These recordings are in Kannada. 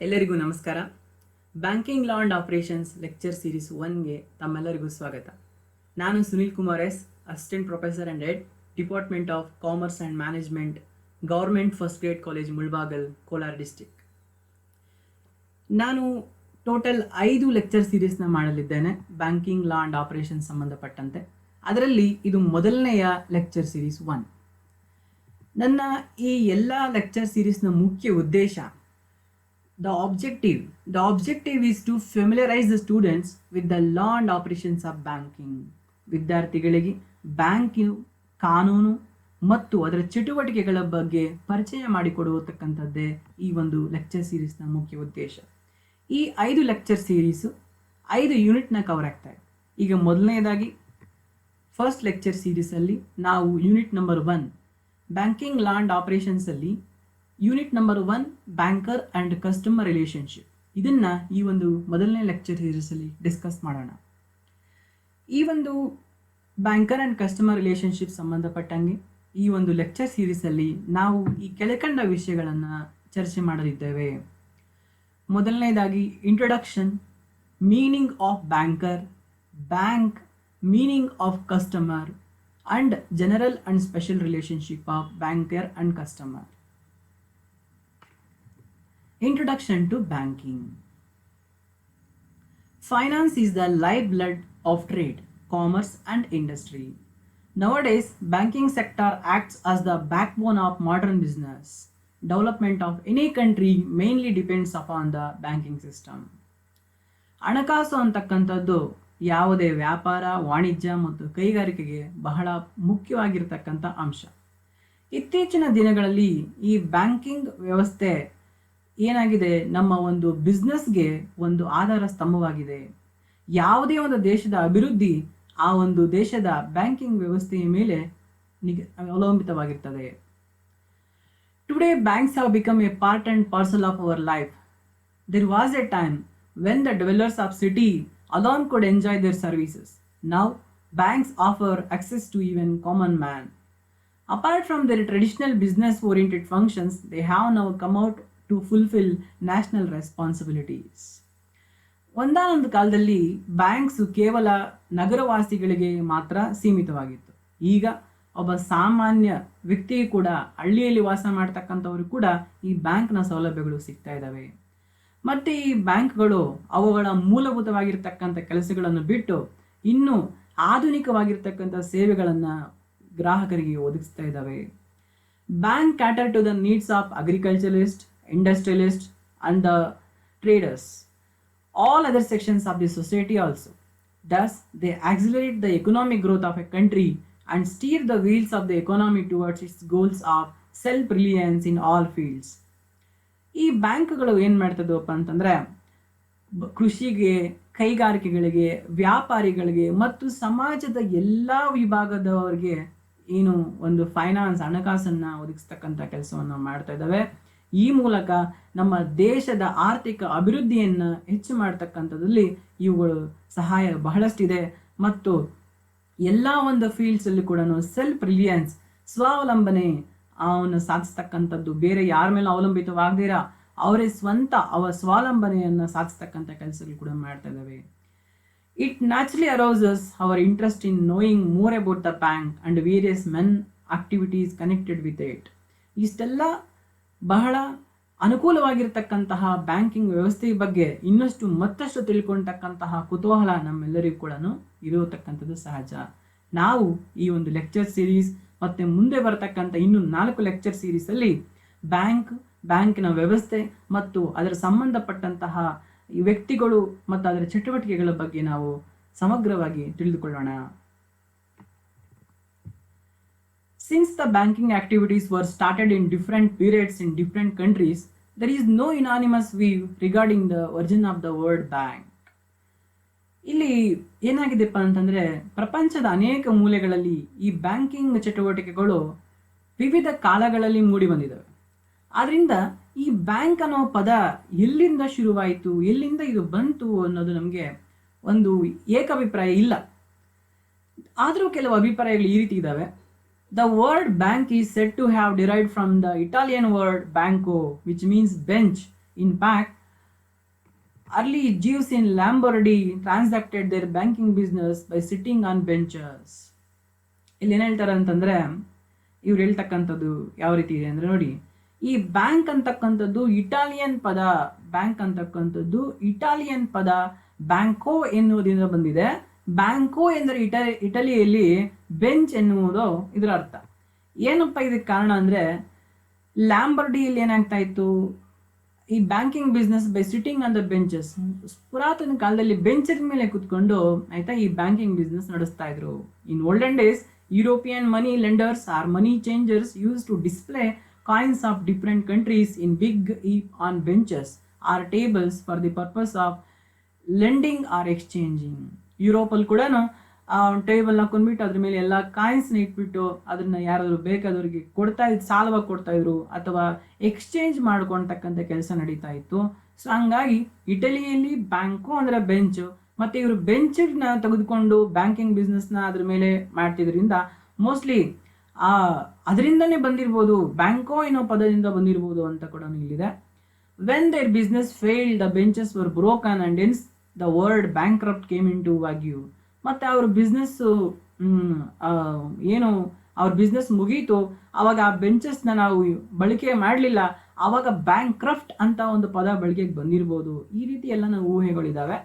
ಎಲ್ಲರಿಗೂ ನಮಸ್ಕಾರ. Banking law and operations lecture series 1ಗೆ ತಮ್ಮೆಲ್ಲರಿಗೂ ಸ್ವಾಗತ. ನಾನು Sunil Kumar S, assistant professor and head, department of commerce and management, government first grade college Mulbagal, Kolar district. ನಾನು ಟೋಟಲ್ 5 ಲೆಕ್ಚರ್ ಸೀರೀಸ್ನ ಮಾಡಲಿದ್ದೇನೆ ಬ್ಯಾಂಕಿಂಗ್ ಲಾ ಅಂಡ್ ಆಪರೇಷನ್ಸ್ ಸಂಬಂಧಪಟ್ಟಂತೆ. ಅದರಲ್ಲಿ ಇದು ಮೊದಲನೆಯ ಲೆಕ್ಚರ್ ಸೀರೀಸ್ 1. ನನ್ನ ಈ ಎಲ್ಲ ಲೆಕ್ಚರ್ ಸೀರೀಸ್ನ ಮುಖ್ಯ ಉದ್ದೇಶ, The objective is to familiarize the students with the law and operations of banking. ವಿದ್ಯಾರ್ಥಿಗಳಿಗೆ ಬ್ಯಾಂಕಿನ ಕಾನೂನು ಮತ್ತು ಅದರ ಚಟುವಟಿಕೆಗಳ ಬಗ್ಗೆ ಪರಿಚಯ ಮಾಡಿಕೊಡುವತಕ್ಕಂಥದ್ದೇ ಈ ಒಂದು ಲೆಕ್ಚರ್ ಸೀರೀಸ್ನ ಮುಖ್ಯ ಉದ್ದೇಶ. ಈ 5 ಲೆಕ್ಚರ್ ಸೀರೀಸು 5 ಯೂನಿಟ್ನ ಕವರ್ ಆಗ್ತಾಯಿದೆ. ಈಗ ಮೊದಲನೇದಾಗಿ ಫಸ್ಟ್ ಲೆಕ್ಚರ್ ಸೀರೀಸಲ್ಲಿ ನಾವು unit number 1 banking law and ಆಪರೇಷನ್ಸಲ್ಲಿ unit number 1 banker and customer relationship, ಇದನ್ನು ಈ ಒಂದು ಮೊದಲನೇ ಲೆಕ್ಚರ್ ಸೀರೀಸಲ್ಲಿ ಡಿಸ್ಕಸ್ ಮಾಡೋಣ. ಈ ಒಂದು ಬ್ಯಾಂಕರ್ ಆ್ಯಂಡ್ ಕಸ್ಟಮರ್ ರಿಲೇಷನ್ಶಿಪ್ ಸಂಬಂಧಪಟ್ಟಂಗೆ ಈ ಒಂದು ಲೆಕ್ಚರ್ ಸೀರೀಸಲ್ಲಿ ನಾವು ಈ ಕೆಳಕಂಡ ವಿಷಯಗಳನ್ನು ಚರ್ಚೆ ಮಾಡಲಿದ್ದೇವೆ. ಮೊದಲನೇದಾಗಿ introduction, meaning of banker, bank, meaning of customer and general and special relationship of banker and customer. Introduction to banking. Finance is the lifeblood of trade, commerce and industry. Nowadays, banking sector acts as the backbone of modern business. Development of any country mainly depends upon the banking system. ಹಣಕಾಸು ಅಂತಕ್ಕಂಥದ್ದು ಯಾವುದೇ ವ್ಯಾಪಾರ, ವಾಣಿಜ್ಯ ಮತ್ತು ಕೈಗಾರಿಕೆಗೆ ಬಹಳ ಮುಖ್ಯವಾಗಿರ್ತಕ್ಕಂಥ ಅಂಶ. ಇತ್ತೀಚಿನ ದಿನಗಳಲ್ಲಿ ಈ ಬ್ಯಾಂಕಿಂಗ್ ವ್ಯವಸ್ಥೆ ಏನಾಗಿದೆ, ನಮ್ಮ ಒಂದು ಬಿಸ್ನೆಸ್ಗೆ ಒಂದು ಆಧಾರ ಸ್ತಂಭವಾಗಿದೆ. ಯಾವುದೇ ಒಂದು ದೇಶದ ಅಭಿವೃದ್ಧಿ ಆ ಒಂದು ದೇಶದ ಬ್ಯಾಂಕಿಂಗ್ ವ್ಯವಸ್ಥೆಯ ಮೇಲೆ ಅವಲಂಬಿತವಾಗಿರ್ತದೆ. Today banks have become a part and parcel of our life. There was a time when the developers of city alone could enjoy their services. Now, banks offer access to even common man. Apart from their traditional business-oriented functions, they have now come out to fulfill national responsibilities. ಒಂದಾನೊಂದು ಕಾಲದಲ್ಲಿ ಬ್ಯಾಂಕ್ಸು ಕೇವಲ ನಗರವಾಸಿಗಳಿಗೆ ಮಾತ್ರ ಸೀಮಿತವಾಗಿತ್ತು. ಈಗ ಒಬ್ಬ ಸಾಮಾನ್ಯ ವ್ಯಕ್ತಿ ಕೂಡ, ಹಳ್ಳಿಯಲ್ಲಿ ವಾಸ ಮಾಡ್ತಕ್ಕಂಥವರು ಕೂಡ ಈ ಬ್ಯಾಂಕ್ನ ಸೌಲಭ್ಯಗಳು ಸಿಗ್ತಾ ಇದ್ದಾವೆ. ಮತ್ತು ಈ ಬ್ಯಾಂಕ್ಗಳು ಅವುಗಳ ಮೂಲಭೂತವಾಗಿರ್ತಕ್ಕಂಥ ಕೆಲಸಗಳನ್ನು ಬಿಟ್ಟು ಇನ್ನೂ ಆಧುನಿಕವಾಗಿರ್ತಕ್ಕಂಥ ಸೇವೆಗಳನ್ನು ಗ್ರಾಹಕರಿಗೆ ಒದಗಿಸ್ತಾ ಇದ್ದಾವೆ. Bank cater to the needs of agriculturalists, industrialists and the traders, all other sections of the society also. Thus, they accelerate the economic growth of a country and steer the wheels of the economy towards its goals of self-reliance in all fields. ಈ ಬ್ಯಾಂಕ್ಗಳು ಏನು ಮಾಡ್ತದಪ್ಪ ಅಂತಂದರೆ, ಕೃಷಿಗೆ, ಕೈಗಾರಿಕೆಗಳಿಗೆ, ವ್ಯಾಪಾರಿಗಳಿಗೆ ಮತ್ತು ಸಮಾಜದ ಎಲ್ಲ ವಿಭಾಗದವರಿಗೆ ಏನು ಒಂದು ಫೈನಾನ್ಸ್, ಹಣಕಾಸನ್ನು ಒದಗಿಸ್ತಕ್ಕಂಥ ಕೆಲಸವನ್ನು ಮಾಡ್ತಾ ಇದ್ದಾವೆ. ಈ ಮೂಲಕ ನಮ್ಮ ದೇಶದ ಆರ್ಥಿಕ ಅಭಿವೃದ್ಧಿಯನ್ನು ಹೆಚ್ಚು ಮಾಡ್ತಕ್ಕಂಥದ್ರಲ್ಲಿ ಇವುಗಳು ಸಹಾಯ ಬಹಳಷ್ಟಿದೆ. ಮತ್ತು ಎಲ್ಲ ಒಂದು ಫೀಲ್ಡ್ಸಲ್ಲಿ ಕೂಡ ಸೆಲ್ಫ್ ರಿಲಿಯನ್ಸ್, ಸ್ವಾವಲಂಬನೆ ಅವನು ಸಾಧಿಸ್ತಕ್ಕಂಥದ್ದು, ಬೇರೆ ಯಾರ ಮೇಲೆ ಅವಲಂಬಿತವಾಗದಿರ ಅವರೇ ಸ್ವಂತ ಸ್ವಾವಲಂಬನೆಯನ್ನು ಸಾಧಿಸ್ತಕ್ಕಂಥ ಕೆಲಸಗಳು ಕೂಡ ಮಾಡ್ತಾ ಇದ್ದಾವೆ. It naturally arouses our interest in knowing more about the bank and various activities connected with it. ಇಷ್ಟೆಲ್ಲ ಬಹಳ ಅನುಕೂಲವಾಗಿರ್ತಕ್ಕಂತಹ ಬ್ಯಾಂಕಿಂಗ್ ವ್ಯವಸ್ಥೆಯ ಬಗ್ಗೆ ಇನ್ನಷ್ಟು ಮತ್ತಷ್ಟು ತಿಳ್ಕೊಳ್ತಕ್ಕಂತಹ ಕುತೂಹಲ ನಮ್ಮೆಲ್ಲರಿಗೂ ಕೂಡ ಇರತಕ್ಕಂಥದ್ದು ಸಹಜ. ನಾವು ಈ ಒಂದು ಲೆಕ್ಚರ್ ಸೀರೀಸ್ ಮತ್ತು ಮುಂದೆ ಬರತಕ್ಕಂಥ ಇನ್ನು 4 ಲೆಕ್ಚರ್ ಸೀರೀಸಲ್ಲಿ ಬ್ಯಾಂಕಿನ ವ್ಯವಸ್ಥೆ ಮತ್ತು ಅದರ ಸಂಬಂಧಪಟ್ಟಂತಹ ಈ ವ್ಯಕ್ತಿಗಳು ಮತ್ತು ಅದರ ಚಟುವಟಿಕೆಗಳ ಬಗ್ಗೆ ನಾವು ಸಮಗ್ರವಾಗಿ ತಿಳಿದುಕೊಳ್ಳೋಣ. Since the banking activities were started in different periods in different countries, there is no unanimous view regarding the origin of the word bank. ಇಲ್ಲಿ ಏನಾಗಿದೆಪ್ಪ ಅಂತಂದರೆ, ಪ್ರಪಂಚದ ಅನೇಕ ಮೂಲೆಗಳಲ್ಲಿ ಈ ಬ್ಯಾಂಕಿಂಗ್ ಚಟುವಟಿಕೆಗಳು ವಿವಿಧ ಕಾಲಗಳಲ್ಲಿ ಮೂಡಿ ಬಂದಿದ್ದಾವೆ. ಆದ್ದರಿಂದ ಈ ಬ್ಯಾಂಕ್ ಅನ್ನೋ ಪದ ಎಲ್ಲಿಂದ ಶುರುವಾಯಿತು, ಎಲ್ಲಿಂದ ಇದು ಬಂತು ಅನ್ನೋದು ನಮಗೆ ಒಂದು ಏಕಾಭಿಪ್ರಾಯ ಇಲ್ಲ. ಆದರೂ ಕೆಲವು ಅಭಿಪ್ರಾಯಗಳು ಈ ರೀತಿ ಇದ್ದಾವೆ. The word bank is said to have derived from the Italian word banco, which means bench. In fact, early Jews in Lombardy transacted their banking business by sitting on benches. ಇಲ್ಲಿ ಏನು ಹೇಳ್ತಾರೆ ಅಂತಂದರೆ, ಇವ್ರು ಹೇಳ್ತಕ್ಕಂಥದ್ದು ಯಾವ ರೀತಿ ಇದೆ ಅಂದರೆ ನೋಡಿ, ಈ ಬ್ಯಾಂಕ್ ಅಂತಕ್ಕಂಥದ್ದು ಇಟಾಲಿಯನ್ ಪದ, ಬ್ಯಾಂಕ್ ಅಂತಕ್ಕಂಥದ್ದು ಇಟಾಲಿಯನ್ ಪದ ಬ್ಯಾಂಕೋ ಎನ್ನುವುದರಿಂದ ಬಂದಿದೆ. ಬ್ಯಾಂಕೋ ಎಂದರೆ ಇಟಲಿಯಲ್ಲಿ ಬೆಂಚ್ ಎನ್ನುವುದು ಇದರ ಅರ್ಥ. ಏನಪ್ಪ ಇದಕ್ಕೆ ಕಾರಣ ಅಂದರೆ, ಲ್ಯಾಂಬರ್ಡಿಯಲ್ಲಿ ಏನಾಗ್ತಾ ಇತ್ತು, ಈ banking business by sitting on the benches, ಪುರಾತನ ಕಾಲದಲ್ಲಿ ಬೆಂಚಿನ ಮೇಲೆ ಕುತ್ಕೊಂಡು ಆಯ್ತಾ ಈ ಬ್ಯಾಂಕಿಂಗ್ ಬಿಸ್ನೆಸ್ ನಡೆಸ್ತಾ ಇದ್ರು. In olden days European money lenders or money changers use to display coins of different countries in big on benches or tables for the purpose of lending or exchanging. ಯುರೋಪಲ್ಲಿ ಕೂಡ ಟೇಬಲ್ ಹಾಕೊಂಡ್ಬಿಟ್ಟು ಅದ್ರ ಮೇಲೆ ಎಲ್ಲ ಕಾಯಿನ್ಸ್ನ ಇಟ್ಬಿಟ್ಟು ಅದನ್ನ ಯಾರಾದರೂ ಬೇಕಾದವ್ರಿಗೆ ಸಾಲವಾಗಿ ಕೊಡ್ತಾ ಇದ್ರು ಅಥವಾ ಎಕ್ಸ್ಚೇಂಜ್ ಮಾಡ್ಕೊಳ್ತಕ್ಕಂಥ ಕೆಲಸ ನಡೀತಾ ಇತ್ತು. ಸೊ ಹಂಗಾಗಿ ಇಟಲಿಯಲ್ಲಿ ಬ್ಯಾಂಕು ಅಂದರೆ ಬೆಂಚು, ಮತ್ತು ಇವರು ಬೆಂಚನ್ನ ತೆಗೆದುಕೊಂಡು ಬ್ಯಾಂಕಿಂಗ್ ಬಿಸ್ನೆಸ್ನ ಅದ್ರ ಮೇಲೆ ಮಾಡ್ತಿದ್ರಿಂದ ಮೋಸ್ಟ್ಲಿ ಅದರಿಂದನೇ ಬಂದಿರ್ಬೋದು, ಬ್ಯಾಂಕೋ ಏನೋ ಪದದಿಂದ ಬಂದಿರ್ಬೋದು ಅಂತ ಕೂಡ ಇಲ್ಲಿದೆ. When their business failed the benches were broken and hence the word bankrupt came into vogue. ಮತ್ತು ಅವ್ರ ಬಿಸ್ನೆಸ್ಸು ಏನು ಅವ್ರ ಬಿಸ್ನೆಸ್ ಮುಗೀತು, ಆವಾಗ ಆ ಬೆಂಚಸ್ನ ನಾವು ಬಳಕೆ ಮಾಡಲಿಲ್ಲ, ಆವಾಗ ಬ್ಯಾಂಕ್ರಫ್ಟ್ ಅಂತ ಒಂದು ಪದ ಬಳಕೆಗೆ ಬಂದಿರ್ಬೋದು. ಈ ರೀತಿ ಎಲ್ಲ ನಾವು ಊಹೆಗಳಿದ್ದಾವೆ.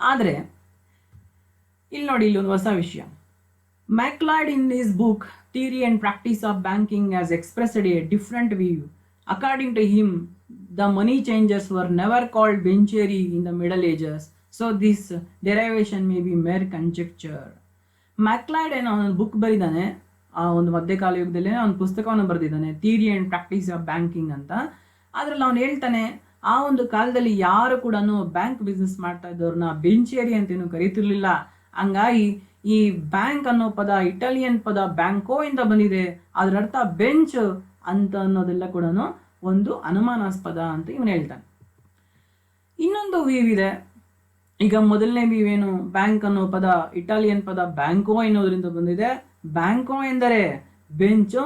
ಆದರೆ ಇಲ್ಲಿ ನೋಡಿ, ಇಲ್ಲಿ ಒಂದು ಹೊಸ ವಿಷಯ. Macleod in his book theory and practice of banking has expressed a different view. According to him the money changers were never called banchieri in the middle ages. So this derivation may be mere conjecture. ಮ್ಯಾಕ್ಲಾಯ್ಡ್ ಏನೋ ಒಂದು ಬುಕ್ ಬರೆದಿದ್ದಾನೆ, ಆ ಒಂದು ಮಧ್ಯಕಾಲ ಯುಗದಲ್ಲೇ ಒಂದು ಪುಸ್ತಕವನ್ನು ಬರೆದಿದ್ದಾನೆ, theory and practice of banking ಅಂತ. ಅದರಲ್ಲಿ ಅವನು ಹೇಳ್ತಾನೆ, ಆ ಒಂದು ಕಾಲದಲ್ಲಿ ಯಾರು ಕೂಡ ಬ್ಯಾಂಕ್ ಬಿಸ್ನೆಸ್ ಮಾಡ್ತಾ ಇದ್ದವ್ರನ್ನ ಬೆಂಚೇರಿ ಅಂತೇನು ಕರೀತಿರ್ಲಿಲ್ಲ. ಹಂಗಾಗಿ ಈ ಬ್ಯಾಂಕ್ ಅನ್ನೋ ಪದ ಇಟಾಲಿಯನ್ ಪದ ಬ್ಯಾಂಕೋ ಇಂದ ಬಂದಿದೆ, ಅದರ ಅರ್ಥ ಬೆಂಚ್ ಅಂತ ಅನ್ನೋದೆಲ್ಲ ಕೂಡ ಒಂದು ಅನುಮಾನಾಸ್ಪದ ಅಂತ ಇವನು ಹೇಳ್ತಾನೆ. ಇನ್ನೊಂದು ವ್ಯೂ ಇದೆ. ಈಗ ಮೊದಲನೇ ವ್ಯೂ ಏನು, ಬ್ಯಾಂಕ್ ಅನ್ನೋ ಪದ ಇಟಾಲಿಯನ್ ಪದ ಬ್ಯಾಂಕೋ ಎನ್ನುವುದರಿಂದ ಬಂದಿದೆ. ಬ್ಯಾಂಕೋ ಎಂದರೆ ಬೆಂಚು.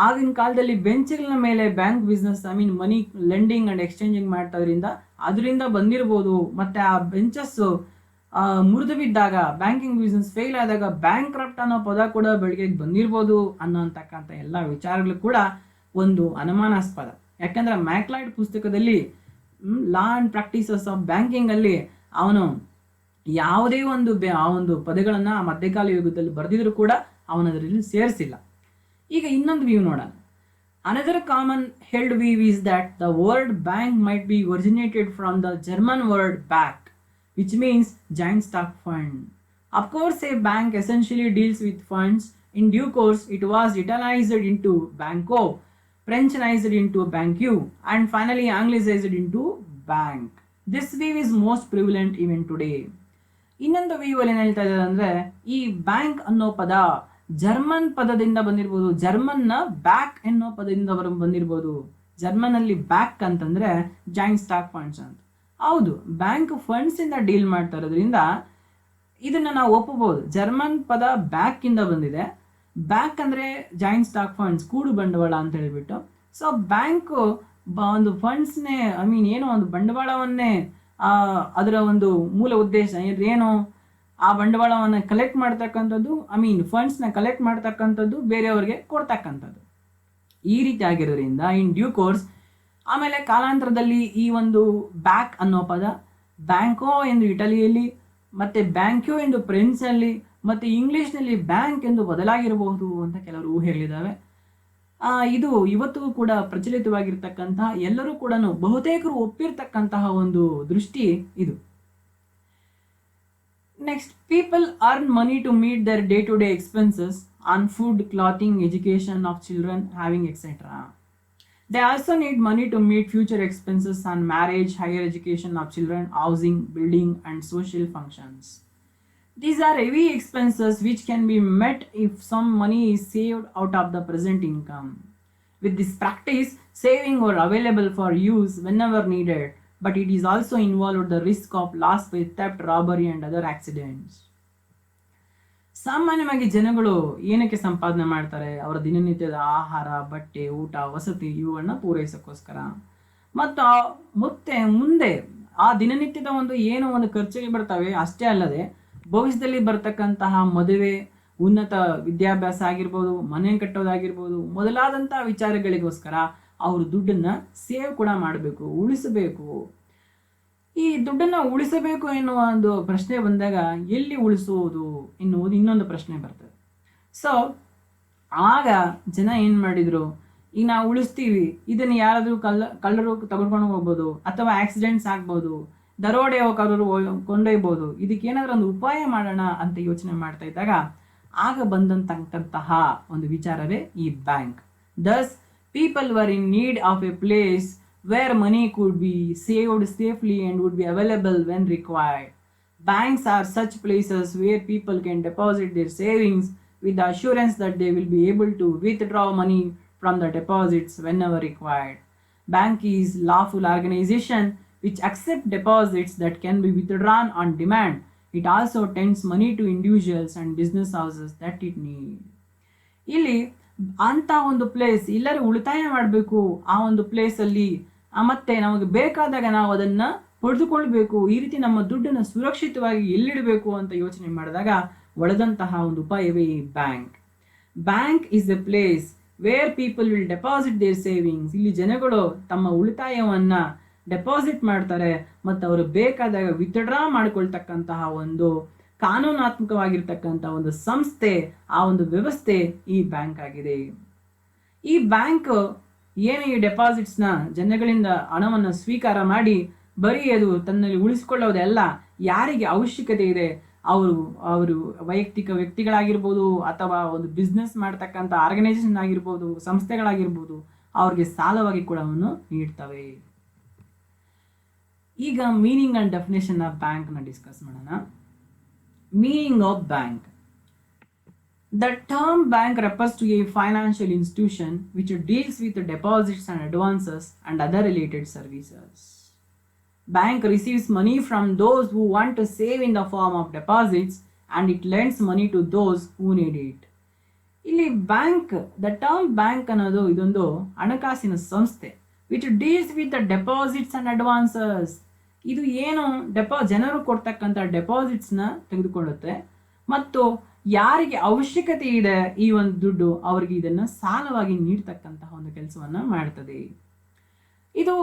ಆಗಿನ ಕಾಲದಲ್ಲಿ ಬೆಂಚ್ಗಳ ಮೇಲೆ bank business money lending and exchanging ಮಾಡ್ತಾ ಇದ್ರಿಂದ ಅದರಿಂದ ಬಂದಿರ್ಬೋದು. ಮತ್ತು ಆ ಬೆಂಚಸ್ಸು ಮುರಿದು ಬಿದ್ದಾಗ, ಬ್ಯಾಂಕಿಂಗ್ ಬಿಸ್ನೆಸ್ ಫೇಲ್ ಆದಾಗ ಬ್ಯಾಂಕ್ರಪ್ಟ್ ಅನ್ನೋ ಪದ ಕೂಡ ಬೆಳಗ್ಗೆ ಬಂದಿರ್ಬೋದು ಅನ್ನೋಂತಕ್ಕಂಥ ಎಲ್ಲ ವಿಚಾರಗಳು ಕೂಡ ಒಂದು ಅನುಮಾನಾಸ್ಪದ. ಯಾಕಂದರೆ ಮ್ಯಾಕ್ಲಾಯ್ಡ್ ಪುಸ್ತಕದಲ್ಲಿ ಲಾ ಆ್ಯಂಡ್ ಪ್ರಾಕ್ಟೀಸಸ್ ಆಫ್ ಬ್ಯಾಂಕಿಂಗಲ್ಲಿ ಅವನು ಯಾವುದೇ ಒಂದು ಪದಗಳನ್ನು ಮಧ್ಯಕಾಲ ಯುಗದಲ್ಲಿ ಬರೆದಿದ್ರು ಕೂಡ ಅವನದರಲ್ಲಿ ಸೇರಿಸಿಲ್ಲ. ಈಗ ಇನ್ನೊಂದು ವ್ಯೂ ನೋಡೋಣ. Another common held view is that the word bank might be originated from the German word back, which means giant stock fund. Of course, a bank essentially deals with funds. In due course, it was Italianized into banco, Frenchnized into banque, and finally Anglicized into bank. This view is most prevalent even today. ಇನ್ನೊಂದು ವ್ಯೂ ಅಲ್ಲಿ ಏನು ಹೇಳ್ತಾ ಇದ್ದಾರೆ ಅಂದರೆ, ಈ ಬ್ಯಾಂಕ್ ಅನ್ನೋ ಪದ ಜರ್ಮನ್ ಪದದಿಂದ ಬಂದಿರ್ಬೋದು, ಜರ್ಮನ್ನ ಬ್ಯಾಕ್ ಅನ್ನೋ ಪದದಿಂದ ಬಂದಿರ್ಬೋದು. ಜರ್ಮನಲ್ಲಿ ಬ್ಯಾಕ್ ಅಂತಂದರೆ ಜಾಯಿಂಟ್ ಸ್ಟಾಕ್ ಫಂಡ್ಸ್ ಅಂತ. ಹೌದು, ಬ್ಯಾಂಕ್ ಫಂಡ್ಸಿಂದ ಡೀಲ್ ಮಾಡ್ತಾ ಇರೋದ್ರಿಂದ ಇದನ್ನು ನಾವು ಒಪ್ಪಬಹುದು. ಜರ್ಮನ್ ಪದ ಬ್ಯಾಕಿಂದ ಬಂದಿದೆ. ಬ್ಯಾಕ್ ಅಂದರೆ ಜಾಯಿಂಟ್ ಸ್ಟಾಕ್ ಫಂಡ್ಸ್, ಕೂಡು ಬಂಡವಾಳ ಅಂತ ಹೇಳ್ಬಿಟ್ಟು. ಸೊ ಬ್ಯಾಂಕು ಒಂದು ಫಂಡ್ಸ್ನೇ ಏನೋ ಒಂದು ಬಂಡವಾಳವನ್ನೇ ಅದರ ಒಂದು ಮೂಲ ಉದ್ದೇಶ ಏನು, ಆ ಬಂಡವಾಳವನ್ನು ಕಲೆಕ್ಟ್ ಮಾಡ್ತಕ್ಕಂಥದ್ದು, ಫಂಡ್ಸ್ನ ಕಲೆಕ್ಟ್ ಮಾಡ್ತಕ್ಕಂಥದ್ದು, ಬೇರೆಯವ್ರಿಗೆ ಕೊಡ್ತಕ್ಕಂಥದ್ದು. ಈ ರೀತಿ ಆಗಿರೋದ್ರಿಂದ ಇನ್ ಡ್ಯೂ ಕೋರ್ಸ್ ಆಮೇಲೆ ಕಾಲಾಂತರದಲ್ಲಿ ಈ ಒಂದು ಬ್ಯಾಕ್ ಅನ್ನೋ ಪದ ಬ್ಯಾಂಕೋ ಎಂದು ಇಟಲಿಯಲ್ಲಿ, ಮತ್ತು ಬ್ಯಾಂಕ್ಯೋ ಎಂದು ಫ್ರೆಂಚಲ್ಲಿ, ಮತ್ತು ಇಂಗ್ಲೀಷ್ನಲ್ಲಿ ಬ್ಯಾಂಕ್ ಎಂದು ಬದಲಾಗಿರಬಹುದು ಅಂತ ಕೆಲವರು ಊಹೆಗಳಿದ್ದಾವೆ. ಇದು ಇವತ್ತಿಗೂ ಕೂಡ ಪ್ರಚಲಿತವಾಗಿರ್ತಕ್ಕಂತಹ, ಎಲ್ಲರೂ ಕೂಡ ಬಹುತೇಕರು ಒಪ್ಪಿರ್ತಕ್ಕಂತಹ ಒಂದು ದೃಷ್ಟಿ ಇದು. Next, people earn money to meet their day to day expenses on food, clothing, education of children, having etcetera. They also need money to meet future expenses on marriage, higher education of children, housing, building, and social functions. These are heavy expenses which can be met if some money is saved out of the present income. With this practice, saving were available for use whenever needed, but it is also involved the risk of loss by theft, robbery, and other accidents. ಸಾಮಾನ್ಯವಾಗಿ ಜನಗಳು ಏನಕ್ಕೆ ಸಂಪಾದನೆ ಮಾಡ್ತಾರೆ? ಅವರ ದಿನನಿತ್ಯದ ಆಹಾರ, ಬಟ್ಟೆ, ಊಟ, ವಸತಿ ಇವುಗಳನ್ನ ಪೂರೈಸೋಕ್ಕೋಸ್ಕರ. ಮತ್ತು ಮುಂದೆ ಆ ದಿನನಿತ್ಯದ ಒಂದು ಏನು ಒಂದು ಖರ್ಚಿಗೆ ಬರ್ತವೆ ಅಷ್ಟೇ ಅಲ್ಲದೆ ಭವಿಷ್ಯದಲ್ಲಿ ಬರ್ತಕ್ಕಂತಹ ಮದುವೆ, ಉನ್ನತ ವಿದ್ಯಾಭ್ಯಾಸ ಆಗಿರ್ಬೋದು, ಮನೆ ಕಟ್ಟೋದಾಗಿರ್ಬೋದು, ಮೊದಲಾದಂತಹ ವಿಚಾರಗಳಿಗೋಸ್ಕರ ಅವರು ದುಡ್ಡನ್ನ ಸೇವ್ ಕೂಡ ಮಾಡಬೇಕು, ಉಳಿಸಬೇಕು. ಈ ದುಡ್ಡನ್ನ ಉಳಿಸಬೇಕು ಎನ್ನುವ ಒಂದು ಪ್ರಶ್ನೆ ಬಂದಾಗ ಎಲ್ಲಿ ಉಳಿಸುವುದು ಎನ್ನುವುದು ಇನ್ನೊಂದು ಪ್ರಶ್ನೆ ಬರ್ತದೆ. ಸೊ ಆಗ ಜನ ಏನು ಮಾಡಿದ್ರು, ಈಗ ನಾವು ಉಳಿಸ್ತೀವಿ, ಇದನ್ನು ಯಾರಾದರೂ ಕಳ್ಳರು ತಗೊಂಡ್ಕೊಂಡು ಹೋಗ್ಬೋದು, ಅಥವಾ ಆಕ್ಸಿಡೆಂಟ್ಸ್ ಆಗ್ಬೋದು, ದರೋಡೆ ಕಳ್ಳರು ಕೊಂಡೊಯ್ಬೋದು, ಇದಕ್ಕೇನಾದ್ರೂ ಒಂದು ಉಪಾಯ ಮಾಡೋಣ ಅಂತ ಯೋಚನೆ ಮಾಡ್ತಾ ಇದ್ದಾಗ ಆಗ ಬಂದಂತಹ ಒಂದು ವಿಚಾರವೇ ಈ bank. Thus people were in need of a place where money could be saved safely and would be available when required. Banks are such places where people can deposit their savings with the assurance that they will be able to withdraw money from the deposits whenever required. Bank is lawful organization which accept deposits that can be withdrawn on demand. It also tends money to individuals and business houses that it need. ಇಲ್ಲಿ ಅಂತ ಒಂದು ಪ್ಲೇಸ್, ಎಲ್ಲರೂ ಉಳಿತಾಯ ಮಾಡಬೇಕು ಆ ಒಂದು ಪ್ಲೇಸಲ್ಲಿ, ಮತ್ತೆ ನಮಗೆ ಬೇಕಾದಾಗ ನಾವು ಅದನ್ನು ಪಡೆದುಕೊಳ್ಬೇಕು, ಈ ರೀತಿ ನಮ್ಮ ದುಡ್ಡನ್ನು ಸುರಕ್ಷಿತವಾಗಿ ಎಲ್ಲಿಡಬೇಕು ಅಂತ ಯೋಚನೆ ಮಾಡಿದಾಗ ಒಳದಂತಹ ಒಂದು ಉಪಾಯವೇ ಈ bank. Bank is a place where people will deposit their savings. ಇಲ್ಲಿ ಜನಗಳು ತಮ್ಮ ಉಳಿತಾಯವನ್ನ ಡೆಪಾಸಿಟ್ ಮಾಡ್ತಾರೆ ಮತ್ತು ಅವರು ಬೇಕಾದಾಗ ವಿತ್ಡ್ರಾ ಮಾಡ್ಕೊಳ್ತಕ್ಕಂತಹ ಒಂದು ಕಾನೂನಾತ್ಮಕವಾಗಿರ್ತಕ್ಕಂಥ ಒಂದು ಸಂಸ್ಥೆ, ಆ ಒಂದು ವ್ಯವಸ್ಥೆ ಈ ಬ್ಯಾಂಕ್ ಆಗಿದೆ. ಈ ಬ್ಯಾಂಕ್ ಏನು ಈ ಡೆಪಾಸಿಟ್ಸ್ನ ಜನಗಳಿಂದ ಹಣವನ್ನು ಸ್ವೀಕಾರ ಮಾಡಿ ಬರೀ ಅದು ತನ್ನಲ್ಲಿ ಉಳಿಸಿಕೊಳ್ಳೋದೆಲ್ಲ, ಯಾರಿಗೆ ಅವಶ್ಯಕತೆ ಇದೆ ಅವರು ವೈಯಕ್ತಿಕ ವ್ಯಕ್ತಿಗಳಾಗಿರ್ಬೋದು, ಅಥವಾ ಒಂದು ಬಿಸ್ನೆಸ್ ಮಾಡ್ತಕ್ಕಂಥ ಆರ್ಗನೈಸೇಷನ್ ಆಗಿರ್ಬೋದು, ಸಂಸ್ಥೆಗಳಾಗಿರ್ಬೋದು, ಅವ್ರಿಗೆ ಸಾಲವಾಗಿ ಕೂಡ ನೀಡ್ತವೆ. ಈಗ ಮೀನಿಂಗ್ ಅಂಡ್ ಡೆಫಿನೇಷನ್ ಆಫ್ ಬ್ಯಾಂಕ್ನ ಡಿಸ್ಕಸ್ ಮಾಡೋಣ. Meaning of bank. The term bank refers to a financial institution which deals with deposits and advances and other related services. Bank receives money from those who want to save in the form of deposits and it lends money to those who need it. ಇಲ್ಲಿ ಬ್ಯಾಂಕ್, ದ ಟರ್ಮ್ ಬ್ಯಾಂಕ್ ಅನ್ನೋದು ಇದೊಂದು ಹಣಕಾಸಿನ ಸಂಸ್ಥೆ which deals with the deposits and advances. ಇದು ಏನು ಜನರು ಕೊಡ್ತಕ್ಕಂಥ ಡೆಪಾಸಿಟ್ಸ್ನ ತೆಗೆದುಕೊಳ್ಳುತ್ತೆ ಮತ್ತು ಯಾರಿಗೆ ಅವಶ್ಯಕತೆ ಇದೆ ಈ ಒಂದು ದುಡ್ಡು ಅವರಿಗೆ ಇದನ್ನು ಸಾಲವಾಗಿ ನೀಡ್ತಕ್ಕಂತಹ ಒಂದು ಕೆಲಸವನ್ನು ಮಾಡ್ತದೆ. ಇದು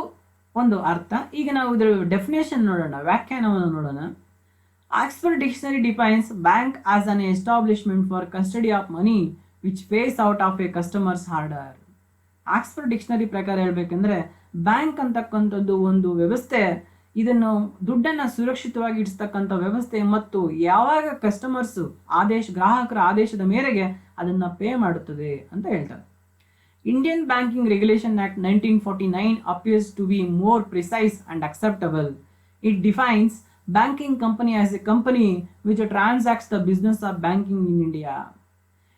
ಒಂದು ಅರ್ಥ. ಈಗ ನಾವು ಇದರ ಡೆಫಿನೇಷನ್ ನೋಡೋಣ, ವ್ಯಾಖ್ಯಾನವನ್ನು ನೋಡೋಣ. Oxford dictionary defines bank as an establishment for custody of money which pays out of a customer's order. Oxford dictionary ಪ್ರಕಾರ ಹೇಳ್ಬೇಕಂದ್ರೆ ಬ್ಯಾಂಕ್ ಅಂತಕ್ಕಂಥದ್ದು ಒಂದು ವ್ಯವಸ್ಥೆ, ಇದನ್ನು ದುಡ್ಡನ್ನು ಸುರಕ್ಷಿತವಾಗಿ ಇಡಿಸ್ತಕ್ಕಂಥ ವ್ಯವಸ್ಥೆ ಮತ್ತು ಯಾವಾಗ ಕಸ್ಟಮರ್ಸು ಗ್ರಾಹಕರ ಆದೇಶದ ಮೇರೆಗೆ ಅದನ್ನು ಪೇ ಮಾಡುತ್ತದೆ ಅಂತ ಹೇಳ್ತಾರೆ. Indian banking regulation act 1949 appears to be more precise and acceptable. It defines banking company as a company which transacts the business of banking in India.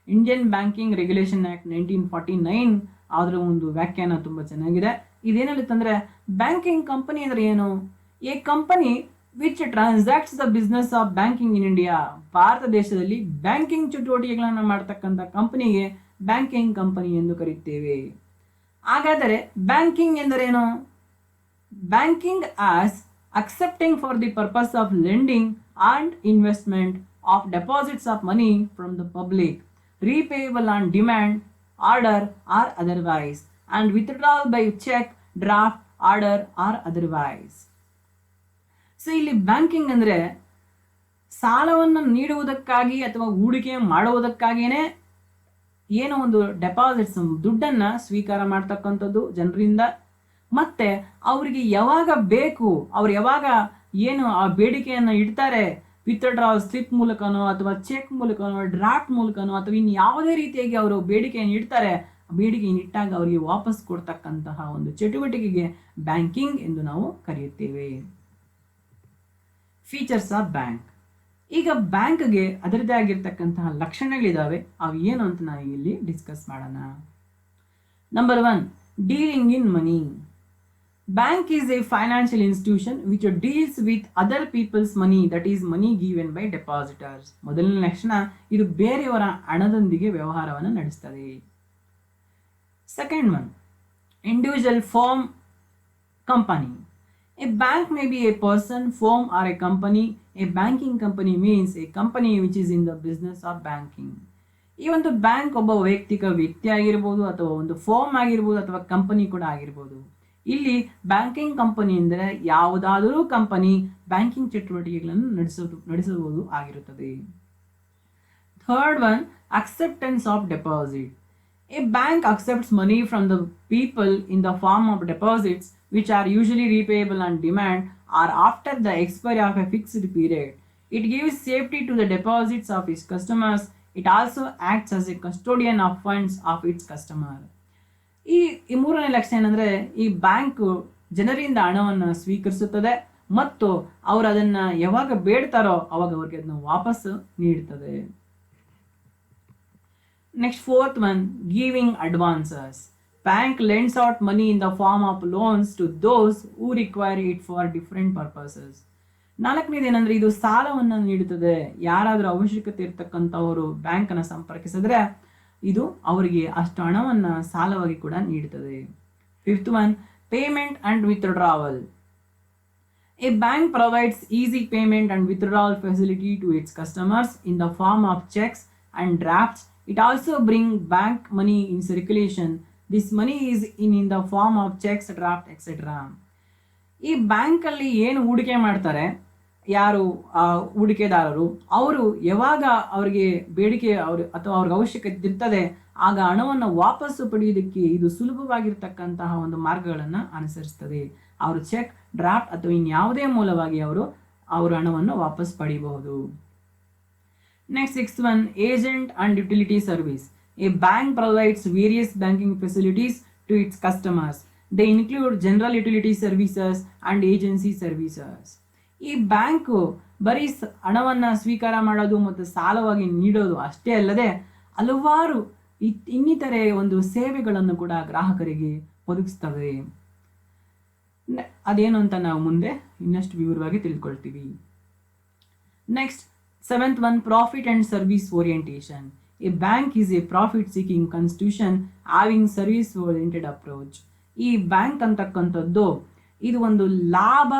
Indian banking regulation act 1949 ಅದರ ಒಂದು ವ್ಯಾಖ್ಯಾನ ತುಂಬ ಚೆನ್ನಾಗಿದೆ. ಇದೇನು ಹೇಳುತ್ತಂದ್ರೆ, ಬ್ಯಾಂಕಿಂಗ್ ಕಂಪನಿ ಅಂದರೆ ಏನು? A company which transacts the business of banking in India. Bharat ದೇಶದಲ್ಲಿ ಬ್ಯಾಂಕಿಂಗ್ ಚಟುವಟಿಕೆಗಳನ್ನು ಮಾಡ್ತಕ್ಕಂಥ ಕಂಪನಿಗೆ ಬ್ಯಾಂಕಿಂಗ್ ಕಂಪನಿ ಎಂದು ಕರೆಯುತ್ತೇವೆ. ಹಾಗಾದರೆ ಬ್ಯಾಂಕಿಂಗ್ ಎಂದರೇನು? Banking as accepting for the purpose of lending and investment of deposits of money from the public, repayable on demand, order or otherwise, and withdrawal by check, draft, order or otherwise. So ಇಲ್ಲಿ ಬ್ಯಾಂಕಿಂಗ್ ಅಂದರೆ ಸಾಲವನ್ನು ನೀಡುವುದಕ್ಕಾಗಿ ಅಥವಾ ಹೂಡಿಕೆ ಮಾಡುವುದಕ್ಕಾಗಿಯೇ ಏನೋ ಒಂದು ಡೆಪಾಸಿಟ್ಸ್ ದುಡ್ಡನ್ನು ಸ್ವೀಕಾರ ಮಾಡ್ತಕ್ಕಂಥದ್ದು ಜನರಿಂದ, ಮತ್ತೆ ಅವರಿಗೆ ಯಾವಾಗ ಬೇಕು, ಅವ್ರು ಯಾವಾಗ ಏನು ಆ ಬೇಡಿಕೆಯನ್ನು ಇಡ್ತಾರೆ, ವಿತ್ಡ್ರಾವಲ್ ಸ್ಲಿಪ್ ಮೂಲಕನೋ ಅಥವಾ ಚೆಕ್ ಮೂಲಕನೋ ಡ್ರಾಫ್ಟ್ ಮೂಲಕನೋ ಅಥವಾ ಇನ್ನು ಯಾವುದೇ ರೀತಿಯಾಗಿ ಅವರು ಬೇಡಿಕೆಯನ್ನು ಇಡ್ತಾರೆ, ಬೇಡಿಕೆಯನ್ನು ಇಟ್ಟಾಗ ಅವರಿಗೆ ವಾಪಸ್ ಕೊಡ್ತಕ್ಕಂತಹ ಒಂದು ಚಟುವಟಿಕೆಗೆ ಬ್ಯಾಂಕಿಂಗ್ ಎಂದು ನಾವು ಕರೆಯುತ್ತೇವೆ. Features of bank. ಈಗ ಬ್ಯಾಂಕ್ಗೆ ಅದರದೇ ಆಗಿರ್ತಕ್ಕಂತಹ ಲಕ್ಷಣಗಳಿದ್ದಾವೆ, ಅವು ಏನು ಅಂತ ನಾವು ಇಲ್ಲಿ ಡಿಸ್ಕಸ್ ಮಾಡೋಣ. Number 1, dealing in money. Bank is a financial institution which deals with other people's money, that is money given by depositors. ಮೊದಲನೇ ಲಕ್ಷಣ, ಇದು ಬೇರೆಯವರ ಹಣದೊಂದಿಗೆ ವ್ಯವಹಾರವನ್ನು ನಡೆಸುತ್ತದೆ. Second one, individual firm company. A bank may be a person, firm, or a company. A banking company means a company which is in the business of banking. ಈ ಒಂದು ಬ್ಯಾಂಕ್ ಒಬ್ಬ ವ್ಯಕ್ತಿ ಆಗಿರ್ಬೋದು, ಅಥವಾ ಒಂದು ಫರ್ಮ್ ಆಗಿರ್ಬೋದು, ಅಥವಾ ಕಂಪನಿ ಕೂಡ ಆಗಿರ್ಬೋದು. ಇಲ್ಲಿ ಬ್ಯಾಂಕಿಂಗ್ ಕಂಪನಿ ಅಂದರೆ ಯಾವುದಾದರೂ ಕಂಪನಿ ಬ್ಯಾಂಕಿಂಗ್ ಚಟುವಟಿಕೆಗಳನ್ನು ನಡೆಸಬಹುದು ಆಗಿರುತ್ತದೆ. Third one, acceptance of deposit. A bank accepts money from the people in the form of deposits, which are usually repayable on demand or after the expiry of a fixed period. It gives safety to the deposits of its customers. It also acts as a custodian of funds of its customer. ಈ ಮೂರನೇ ಲಕ್ಷಣ ಏನಂದರೆ, ಈ ಬ್ಯಾಂಕ್ ಜನರಿಂದ ಹಣವನ್ನು ಸ್ವೀಕರಿಸುತ್ತದೆ ಮತ್ತು ಅವರು ಅದನ್ನು ಯಾವಾಗ ಬೇಡ್ತಾರೋ ಅವಾಗ ಅವ್ರಿಗೆ ಅದನ್ನು ವಾಪಸ್ಸು ನೀಡ್ತದೆ. Next, fourth one, giving advances. Bank lends out money in the form of loans to those who require it for different purposes. ನಾಲ್ಕನೇದು ಏನಂದ್ರೆ, ಇದು ಸಾಲವನ್ನು ನೀಡುತ್ತದೆ. ಯಾರಾದರೂ ಅವಶ್ಯಕತೆ ಇರ್ತಕ್ಕಂಥವರು ಬ್ಯಾಂಕನ್ನು ಸಂಪರ್ಕಿಸಿದ್ರೆ ಇದು ಅವರಿಗೆ ಅಷ್ಟು ಹಣವನ್ನು ಸಾಲವಾಗಿ ಕೂಡ ನೀಡುತ್ತದೆ. Fifth one, payment and withdrawal. A bank provides easy payment and withdrawal facility to its customers in the form of checks and drafts. It also brings bank money in circulation. This money is in the form of checks, draft, etc. ಈ ಬ್ಯಾಂಕಲ್ಲಿ ಏನು ಹೂಡಿಕೆ ಮಾಡ್ತಾರೆ ಯಾರು ಹೂಡಿಕೆದಾರರು, ಅವರು ಯಾವಾಗ ಅವರಿಗೆ ಬೇಡಿಕೆ ಅಥವಾ ಅವ್ರಿಗೆ ಅವಶ್ಯಕತೆ ಇರ್ತದೆ ಆಗ ಹಣವನ್ನು ವಾಪಸ್ಸು ಪಡೆಯುವುದಕ್ಕೆ ಇದು ಸುಲಭವಾಗಿರ್ತಕ್ಕಂತಹ ಒಂದು ಮಾರ್ಗಗಳನ್ನು ಅನುಸರಿಸ್ತದೆ. ಅವರು ಚೆಕ್, ಡ್ರಾಫ್ಟ್ ಅಥವಾ ಇನ್ಯಾವುದೇ ಮೂಲವಾಗಿ ಅವರು ಹಣವನ್ನು ವಾಪಸ್ ಪಡೆಯಬಹುದು. Next, sixth one, agent and utility service. A bank provides various banking facilities to its customers. They include general utility services and agency services. ಈ ಬ್ಯಾಂಕು ಬರೀ ಹಣವನ್ನು ಸ್ವೀಕಾರ ಮಾಡೋದು ಮತ್ತು ಸಾಲವಾಗಿ ನೀಡೋದು ಅಷ್ಟೇ ಅಲ್ಲದೆ ಹಲವಾರು ಇನ್ನಿತರೆ ಒಂದು ಸೇವೆಗಳನ್ನು ಕೂಡ ಗ್ರಾಹಕರಿಗೆ ಒದಗಿಸ್ತವೆ. ಅದೇನು ಅಂತ ನಾವು ಮುಂದೆ ಇನ್ನಷ್ಟು ವಿವರವಾಗಿ ತಿಳ್ಕೊಳ್ತೀವಿ. Next, seventh one, profit and service orientation. A bank is a profit-seeking institution having service-oriented approach. ಈ ಬ್ಯಾಂಕ್ ಅಂತಕ್ಕಂಥದ್ದು ಇದು ಒಂದು ಲಾಭ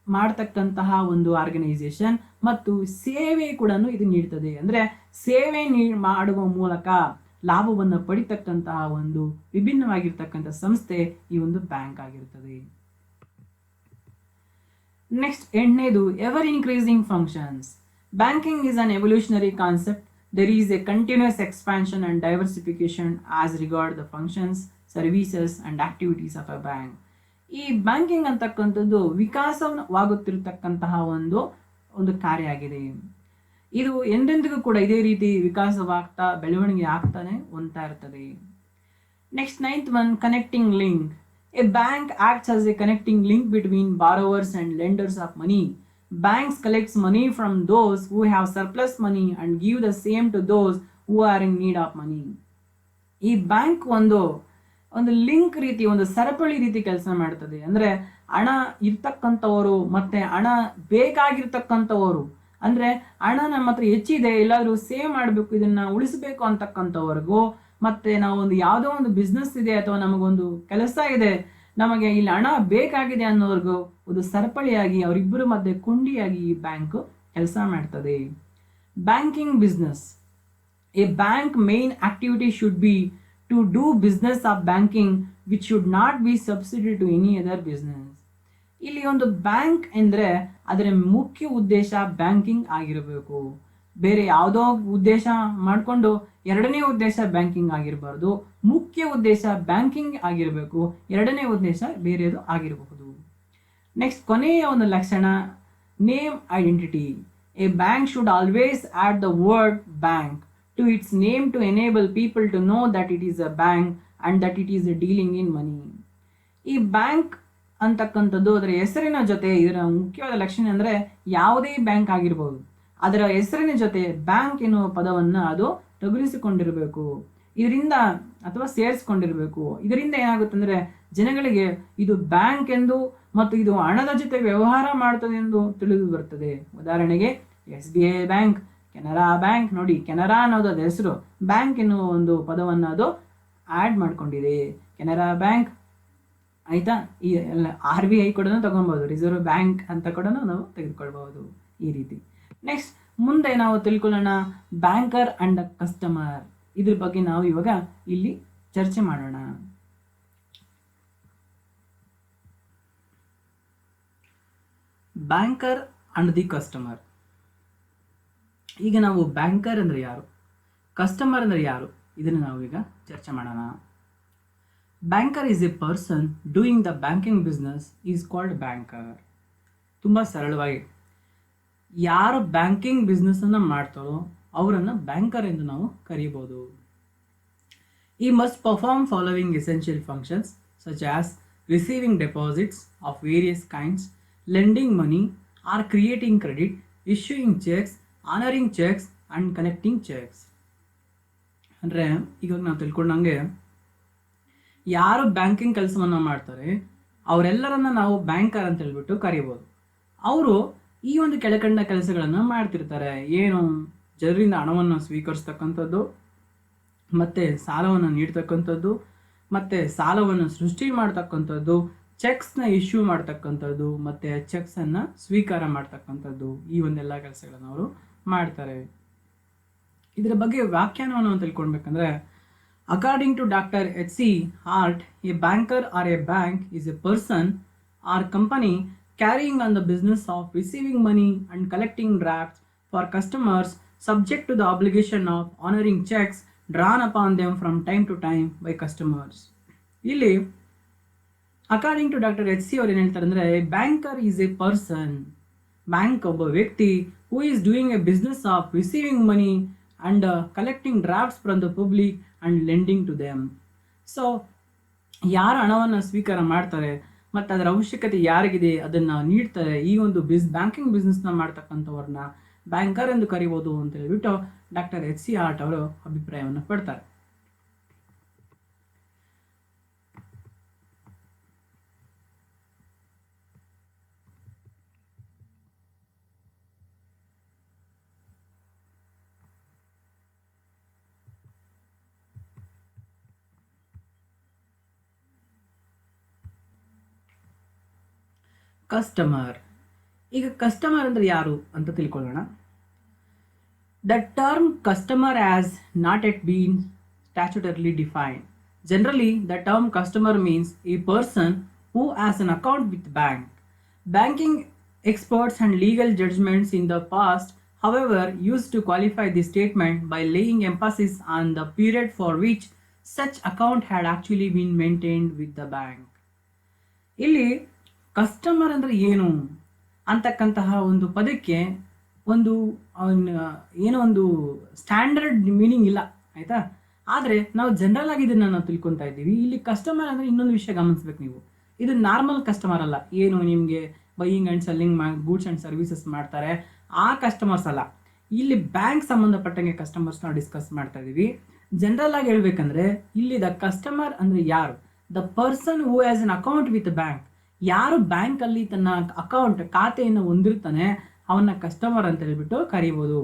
ಮಾಡ್ತಕ್ಕಂತಹ ಒಂದು ಆರ್ಗನೈಸೇಷನ್ ಮತ್ತು ಸೇವೆ ಕೂಡ ಇದು ನೀಡ್ತದೆ. ಅಂದರೆ ಸೇವೆ ಮಾಡುವ ಮೂಲಕ ಲಾಭವನ್ನು ಪಡಿತಕ್ಕಂತಹ ಒಂದು ವಿಭಿನ್ನವಾಗಿರ್ತಕ್ಕಂಥ ಸಂಸ್ಥೆ ಈ ಒಂದು ಬ್ಯಾಂಕ್ ಆಗಿರ್ತದೆ. ನೆಕ್ಸ್ಟ್, ಎಂಟನೇದು, ever increasing functions. Banking is an evolutionary concept. There is a continuous expansion and diversification as regard the functions, services and activities of a bank. ಈ ಬ್ಯಾಂಕಿಂಗ್ ಅಂತಕ್ಕಂಥದ್ದು ವಿಕಾಸವಾಗುತ್ತಿರತಕ್ಕಂತಹ ಒಂದು ಕಾರ್ಯ ಆಗಿದೆ. ಇದು ಎಂದೆಂದಿಗೂ ಕೂಡ ಇದೇ ರೀತಿ ವಿಕಾಸವಾಗ್ತಾ ಬೆಳವಣಿಗೆ ಆಗ್ತಾನೆ ಹೊಂದ್ತಾ ಇರ್ತದೆ. Next, ninth one, connecting link. A bank acts as A connecting link between borrowers and lenders of money. Banks collects money from those who have surplus money and give the same to those who are in need of money. ಈ ಬ್ಯಾಂಕ್ ಒಂದು ಲಿಂಕ್ ರೀತಿ, ಒಂದು ಸರಪಳಿ ರೀತಿ ಕೆಲಸ ಮಾಡ್ತದೆ. ಅಂದರೆ ಹಣ ಇರ್ತಕ್ಕಂಥವರು ಮತ್ತೆ ಹಣ ಬೇಕಾಗಿರ್ತಕ್ಕಂಥವರು, ಅಂದರೆ ಹಣ ನಮ್ಮ ಹತ್ರ ಹೆಚ್ಚಿದೆ, ಎಲ್ಲಾದರೂ ಸೇವ್ ಮಾಡಬೇಕು, ಇದನ್ನು ಉಳಿಸಬೇಕು ಅಂತಕ್ಕಂಥವ್ರಿಗೂ, ಮತ್ತು ನಾವು ಯಾವುದೋ ಒಂದು ಬಿಸ್ನೆಸ್ ಇದೆ ಅಥವಾ ನಮಗೊಂದು ಕೆಲಸ ಇದೆ, ನಮಗೆ ಇಲ್ಲಿ ಹಣ ಬೇಕಾಗಿದೆ ಅನ್ನೋರ್ಗೂ ಒಂದು ಸರಪಳಿಯಾಗಿ ಅವರಿಬ್ಬರ ಮಧ್ಯೆ ಕೊಂಡಿಯಾಗಿ ಈ ಬ್ಯಾಂಕ್ ಕೆಲಸ ಮಾಡ್ತದೆ. Banking business. A bank main activity should be to do business of banking which should not be subsidy to any other business. ಇಲ್ಲಿ ಒಂದು ಬ್ಯಾಂಕ್ ಅಂದರೆ ಅದರ ಮುಖ್ಯ ಉದ್ದೇಶ ಬ್ಯಾಂಕಿಂಗ್ ಆಗಿರಬೇಕು. ಬೇರೆ ಯಾವುದೋ ಉದ್ದೇಶ ಮಾಡಿಕೊಂಡು ಎರಡನೇ ಉದ್ದೇಶ ಬ್ಯಾಂಕಿಂಗ್ ಆಗಿರಬಾರ್ದು. ಮುಖ್ಯ ಉದ್ದೇಶ ಬ್ಯಾಂಕಿಂಗ್ ಆಗಿರಬೇಕು, ಎರಡನೇ ಉದ್ದೇಶ ಬೇರೆಯದು ಆಗಿರಬಹುದು. ನೆಕ್ಸ್ಟ್, ಕೊನೆಯ ಒಂದು ಲಕ್ಷಣ, name identity. A bank should always add the word bank to its name to enable people to know that it is a bank and that it is dealing in money. ಈ ಬ್ಯಾಂಕ್ ಅಂತಕ್ಕಂಥದ್ದು ಅದರ ಹೆಸರಿನ ಜೊತೆ, ಇದರ ಮುಖ್ಯವಾದ ಲಕ್ಷಣ ಅಂದರೆ ಯಾವುದೇ ಬ್ಯಾಂಕ್ ಆಗಿರ್ಬೋದು, ಅದರ ಹೆಸರಿನ ಜೊತೆ ಬ್ಯಾಂಕ್ ಎನ್ನುವ ಪದವನ್ನು ಅದು ತಗುಲಿಸಿಕೊಂಡಿರಬೇಕು, ಇದರಿಂದ ಅಥವಾ ಸೇರಿಸ್ಕೊಂಡಿರಬೇಕು. ಇದರಿಂದ ಏನಾಗುತ್ತೆ ಅಂದರೆ ಜನಗಳಿಗೆ ಇದು ಬ್ಯಾಂಕ್ ಎಂದು ಮತ್ತು ಇದು ಹಣದ ಜೊತೆ ವ್ಯವಹಾರ ಮಾಡ್ತದೆ ಎಂದು ತಿಳಿದು ಬರ್ತದೆ. ಉದಾಹರಣೆಗೆ SBI ಬ್ಯಾಂಕ್, ಕೆನರಾ ಬ್ಯಾಂಕ್. ನೋಡಿ, ಕೆನರಾ ಅನ್ನೋದು ಅದು ಹೆಸರು, ಬ್ಯಾಂಕ್ ಎನ್ನುವ ಒಂದು ಪದವನ್ನು ಅದು ಆ್ಯಡ್ ಮಾಡಿಕೊಂಡಿದೆ. ಕೆನರಾ ಬ್ಯಾಂಕ್ ಆಯಿತಾ. ಈ ಆರ್ ಬಿ ಐ ಕೂಡ ತೊಗೊಬೋದು, ರಿಸರ್ವ್ ಬ್ಯಾಂಕ್ ಅಂತ ಕೂಡ ನಾವು ತೆಗೆದುಕೊಳ್ಬಹುದು ಈ ರೀತಿ. ನೆಕ್ಸ್ಟ್ ಮುಂದೆ ನಾವು ತಿಳ್ಕೊಳ್ಳೋಣ ಬ್ಯಾಂಕರ್ ಅಂಡ್ ಕಸ್ಟಮರ್. ಇದ್ರ ಬಗ್ಗೆ ನಾವು ಇವಾಗ ಇಲ್ಲಿ ಚರ್ಚೆ ಮಾಡೋಣ. Banker and the customer. ಈಗ ನಾವು ಬ್ಯಾಂಕರ್ ಅಂದರೆ ಯಾರು, ಕಸ್ಟಮರ್ ಅಂದರೆ ಯಾರು, ಇದನ್ನು ನಾವು ಈಗ ಚರ್ಚೆ ಮಾಡೋಣ. Banker is a person doing the banking business is called banker. ತುಂಬ ಸರಳವಾಗಿ ಯಾರು ಬ್ಯಾಂಕಿಂಗ್ ಬಿಸ್ನೆಸ್ಸನ್ನು ಮಾಡ್ತಾರೋ ಅವರನ್ನು ಬ್ಯಾಂಕರ್ ಎಂದು ನಾವು ಕರೀಬೋದು. ಈ must perform following essential functions such as receiving deposits of various kinds, lending money are creating credit, issuing cheques, honouring cheques and collecting cheques. ಅಂದರೆ ಈಗ ನಾವು ತಿಳ್ಕೊಂಡಂಗೆ ಯಾರು ಬ್ಯಾಂಕಿಂಗ್ ಕೆಲಸವನ್ನು ಮಾಡ್ತಾರೆ ಅವರೆಲ್ಲರನ್ನ ನಾವು ಬ್ಯಾಂಕರ್ ಅಂತ ಹೇಳ್ಬಿಟ್ಟು ಕರೀಬೋದು. ಅವರು ಈ ಒಂದು ಕೆಳಕಂಡ ಕೆಲಸಗಳನ್ನು ಮಾಡ್ತಿರ್ತಾರೆ. ಏನು, ಜನರಿಂದ ಹಣವನ್ನು ಸ್ವೀಕರಿಸ್ತಕ್ಕಂಥದ್ದು, ಮತ್ತು ಸಾಲವನ್ನು ನೀಡ್ತಕ್ಕಂಥದ್ದು, ಮತ್ತು ಸಾಲವನ್ನು ಸೃಷ್ಟಿ ಮಾಡ್ತಕ್ಕಂಥದ್ದು, ಚೆಕ್ಸ್ನ ಇಶ್ಯೂ ಮಾಡ್ತಕ್ಕಂಥದ್ದು, ಮತ್ತು ಚೆಕ್ಸನ್ನು ಸ್ವೀಕಾರ ಮಾಡ್ತಕ್ಕಂಥದ್ದು, ಈ ಒಂದೆಲ್ಲ ಕೆಲಸಗಳನ್ನು ಅವರು ಮಾಡ್ತಾರೆ. ಇದರ ಬಗ್ಗೆ ವ್ಯಾಖ್ಯಾನವನ್ನು ತಿಳ್ಕೊಳ್ಬೇಕಂದ್ರೆ, according to doctor H.C. Hart, a banker or a bank is a person or company carrying on the business of receiving money and collecting drafts for customers, subject to the obligation of honoring checks drawn upon them from time to time by customers. ಇಲ್ಲಿ ಅಕಾರ್ಡಿಂಗ್ ಟು ಡಾಕ್ಟರ್ H.C. ಅವರು ಏನು ಹೇಳ್ತಾರೆ ಅಂದರೆ, banker is a person, bank ಒಬ್ಬ ವ್ಯಕ್ತಿ, who is doing a business of receiving money and collecting drafts from the public and lending to them. So ಯಾರು ಹಣವನ್ನು ಸ್ವೀಕಾರ ಮಾಡ್ತಾರೆ ಮತ್ತು ಅದರ ಅವಶ್ಯಕತೆ ಯಾರಿಗಿದೆ ಅದನ್ನು ನೀಡ್ತಾರೆ, ಈ ಒಂದು ಬ್ಯಾಂಕಿಂಗ್ ಬಿಸ್ನೆಸ್ನ ಮಾಡ್ತಕ್ಕಂಥವ್ರನ್ನ ಬ್ಯಾಂಕರ್ ಎಂದು ಕರೀಬೋದು ಅಂತ ಹೇಳ್ಬಿಟ್ಟು ಡಾಕ್ಟರ್ H.C. Hart ಅವರು ಅಭಿಪ್ರಾಯವನ್ನು ಪಡ್ತಾರೆ. ಕಸ್ಟಮರ್. ಈಗ ಕಸ್ಟಮರ್ ಅಂದರೆ ಯಾರು ಅಂತ ತಿಳ್ಕೊಳ್ಳೋಣ. The term customer has not yet been statutorily defined. Generally the term customer means a person who has an account with bank. Banking experts and legal judgements in the past, however, used to qualify this statement by laying emphasis on the period for which such account had actually been maintained with the bank. ಇಲ್ಲಿ ಕಸ್ಟಮರ್ ಅಂದರೆ ಏನು ಅಂತಕ್ಕಂತಹ ಒಂದು ಪದಕ್ಕೆ ಏನೋ ಒಂದು ಸ್ಟ್ಯಾಂಡರ್ಡ್ ಮೀನಿಂಗ್ ಇಲ್ಲ, ಆಯಿತಾ. ಆದರೆ ನಾವು ಜನರಲ್ ಆಗಿ ಇದನ್ನು ನಾವು ತಿಳ್ಕೊತಾ ಇದ್ದೀವಿ. ಇಲ್ಲಿ ಕಸ್ಟಮರ್ ಅಂದರೆ ಇನ್ನೊಂದು ವಿಷಯ ಗಮನಿಸ್ಬೇಕು ನೀವು, ಇದು ನಾರ್ಮಲ್ ಕಸ್ಟಮರ್ ಅಲ್ಲ. ಏನು ನಿಮಗೆ buying and selling goods and services ಮಾಡ್ತಾರೆ ಆ ಕಸ್ಟಮರ್ಸ್ ಅಲ್ಲ. ಇಲ್ಲಿ ಬ್ಯಾಂಕ್ ಸಂಬಂಧಪಟ್ಟಂಗೆ ಕಸ್ಟಮರ್ಸ್ನ ಡಿಸ್ಕಸ್ ಮಾಡ್ತಾ ಇದ್ದೀವಿ. ಜನರಲ್ ಆಗಿ ಹೇಳ್ಬೇಕಂದ್ರೆ ಇಲ್ಲಿ ದ ಕಸ್ಟಮರ್ ಅಂದರೆ ಯಾರು, the person who has an account with bank. ಯಾರು ಬ್ಯಾಂಕಲ್ಲಿ ತನ್ನ ಅಕೌಂಟ್ ಖಾತೆಯನ್ನು ಹೊಂದಿರ್ತಾನೆ ಅವನ್ನ ಕಸ್ಟಮರ್ ಅಂತ ಹೇಳ್ಬಿಟ್ಟು ಕರೀಬೋದು.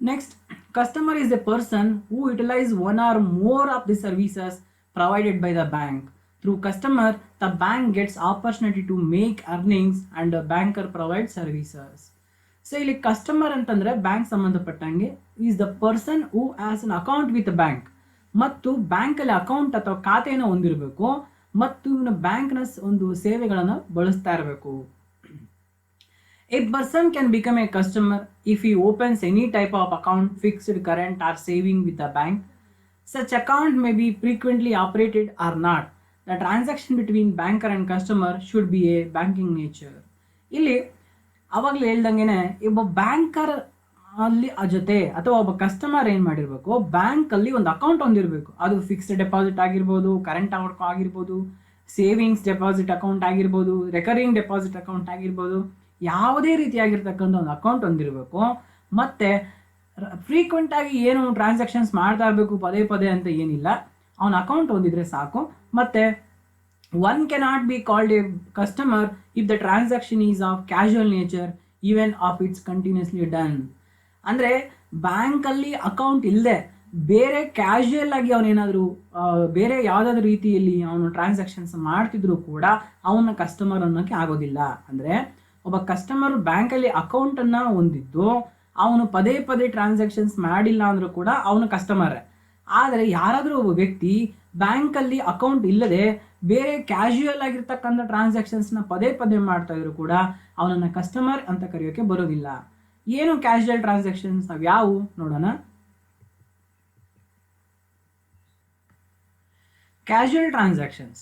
Next, customer is a person who utilise one or more of the services provided by the bank. Through customer the bank gets opportunity to make earnings and banker provide services. So ಇಲ್ಲಿ ಕಸ್ಟಮರ್ ಅಂತಂದರೆ ಬ್ಯಾಂಕ್ ಸಂಬಂಧಪಟ್ಟಂಗೆ is the person who has an account with bank, ಮತ್ತು ಬ್ಯಾಂಕಲ್ಲಿ ಅಕೌಂಟ್ ಅಥವಾ ಖಾತೆಯನ್ನು ಹೊಂದಿರಬೇಕು ಮತ್ತು ಇವನು ಬ್ಯಾಂಕ್ನ ಒಂದು ಸೇವೆಗಳನ್ನು ಬಳಸ್ತಾ ಇರಬೇಕು. A person can become a customer if he opens any type of account, fixed, current or saving with a bank. Such account may be frequently operated or not. The transaction between banker and customer should be a banking nature. ಇಲ್ಲಿ ಅವಾಗಲೇ ಹೇಳ್ದಂಗೆ ಒಬ್ಬ ಬ್ಯಾಂಕರ್ ಅಲ್ಲಿ ಜೊತೆ ಅಥವಾ ಒಬ್ಬ ಕಸ್ಟಮರ್ ಏನು ಮಾಡಿರಬೇಕು, ಬ್ಯಾಂಕಲ್ಲಿ ಒಂದು ಅಕೌಂಟ್ ಹೊಂದಿರಬೇಕು. ಅದು ಫಿಕ್ಸ್ಡ್ ಡೆಪಾಸಿಟ್ ಆಗಿರ್ಬೋದು, ಕರೆಂಟ್ ಅಕೌಂಟ್ ಆಗಿರ್ಬೋದು, ಸೇವಿಂಗ್ಸ್ ಡೆಪಾಸಿಟ್ ಅಕೌಂಟ್ ಆಗಿರ್ಬೋದು, ರೆಕರಿಂಗ್ ಡೆಪಾಸಿಟ್ ಅಕೌಂಟ್ ಆಗಿರ್ಬೋದು, ಯಾವುದೇ ರೀತಿಯಾಗಿರ್ತಕ್ಕಂಥ ಒಂದು ಅಕೌಂಟ್ ಹೊಂದಿರಬೇಕು. ಮತ್ತು ಫ್ರೀಕ್ವೆಂಟಾಗಿ ಏನು ಟ್ರಾನ್ಸಾಕ್ಷನ್ಸ್ ಮಾಡ್ತಾ ಇರಬೇಕು ಪದೇ ಪದೇ ಅಂತ ಏನಿಲ್ಲ, ಅವನ ಅಕೌಂಟ್ ಹೊಂದಿದ್ರೆ ಸಾಕು. ಮತ್ತು one cannot be called A customer if the transaction is of casual nature even of it's continuously done. ಅಂದರೆ ಬ್ಯಾಂಕಲ್ಲಿ ಅಕೌಂಟ್ ಇಲ್ಲದೆ ಬೇರೆ ಕ್ಯಾಶುಯಲ್ ಆಗಿ ಅವನೇನಾದರೂ ಬೇರೆ ಯಾವುದಾದ್ರೂ ರೀತಿಯಲ್ಲಿ ಅವನು ಟ್ರಾನ್ಸಾಕ್ಷನ್ಸ್ ಮಾಡ್ತಿದ್ರು ಕೂಡ ಅವನ ಕಸ್ಟಮರ್ ಅನ್ನೋಕ್ಕೆ ಆಗೋದಿಲ್ಲ. ಅಂದರೆ ಒಬ್ಬ ಕಸ್ಟಮರ್ ಬ್ಯಾಂಕಲ್ಲಿ ಅಕೌಂಟನ್ನು ಹೊಂದಿದ್ದು ಅವನು ಪದೇ ಪದೇ ಟ್ರಾನ್ಸಾಕ್ಷನ್ಸ್ ಮಾಡಿಲ್ಲ ಅಂದರೂ ಕೂಡ ಅವನು ಕಸ್ಟಮರೇ. ಆದರೆ ಯಾರಾದರೂ ಒಬ್ಬ ವ್ಯಕ್ತಿ ಬ್ಯಾಂಕಲ್ಲಿ ಅಕೌಂಟ್ ಇಲ್ಲದೆ ಬೇರೆ ಕ್ಯಾಶುಯಲ್ ಆಗಿರ್ತಕ್ಕಂಥ ಟ್ರಾನ್ಸಾಕ್ಷನ್ಸ್ನ ಪದೇ ಪದೇ ಮಾಡ್ತಾ ಇದ್ರು ಕೂಡ ಅವನನ್ನು ಕಸ್ಟಮರ್ ಅಂತ ಕರೆಯೋಕ್ಕೆ ಬರೋದಿಲ್ಲ. ಏನು ಕ್ಯಾಶುಯಲ್ ಟ್ರಾನ್ಸಾಕ್ಷನ್ಸ್ ನಾವು ಯಾವುವು ನೋಡೋಣ. Casual transactions.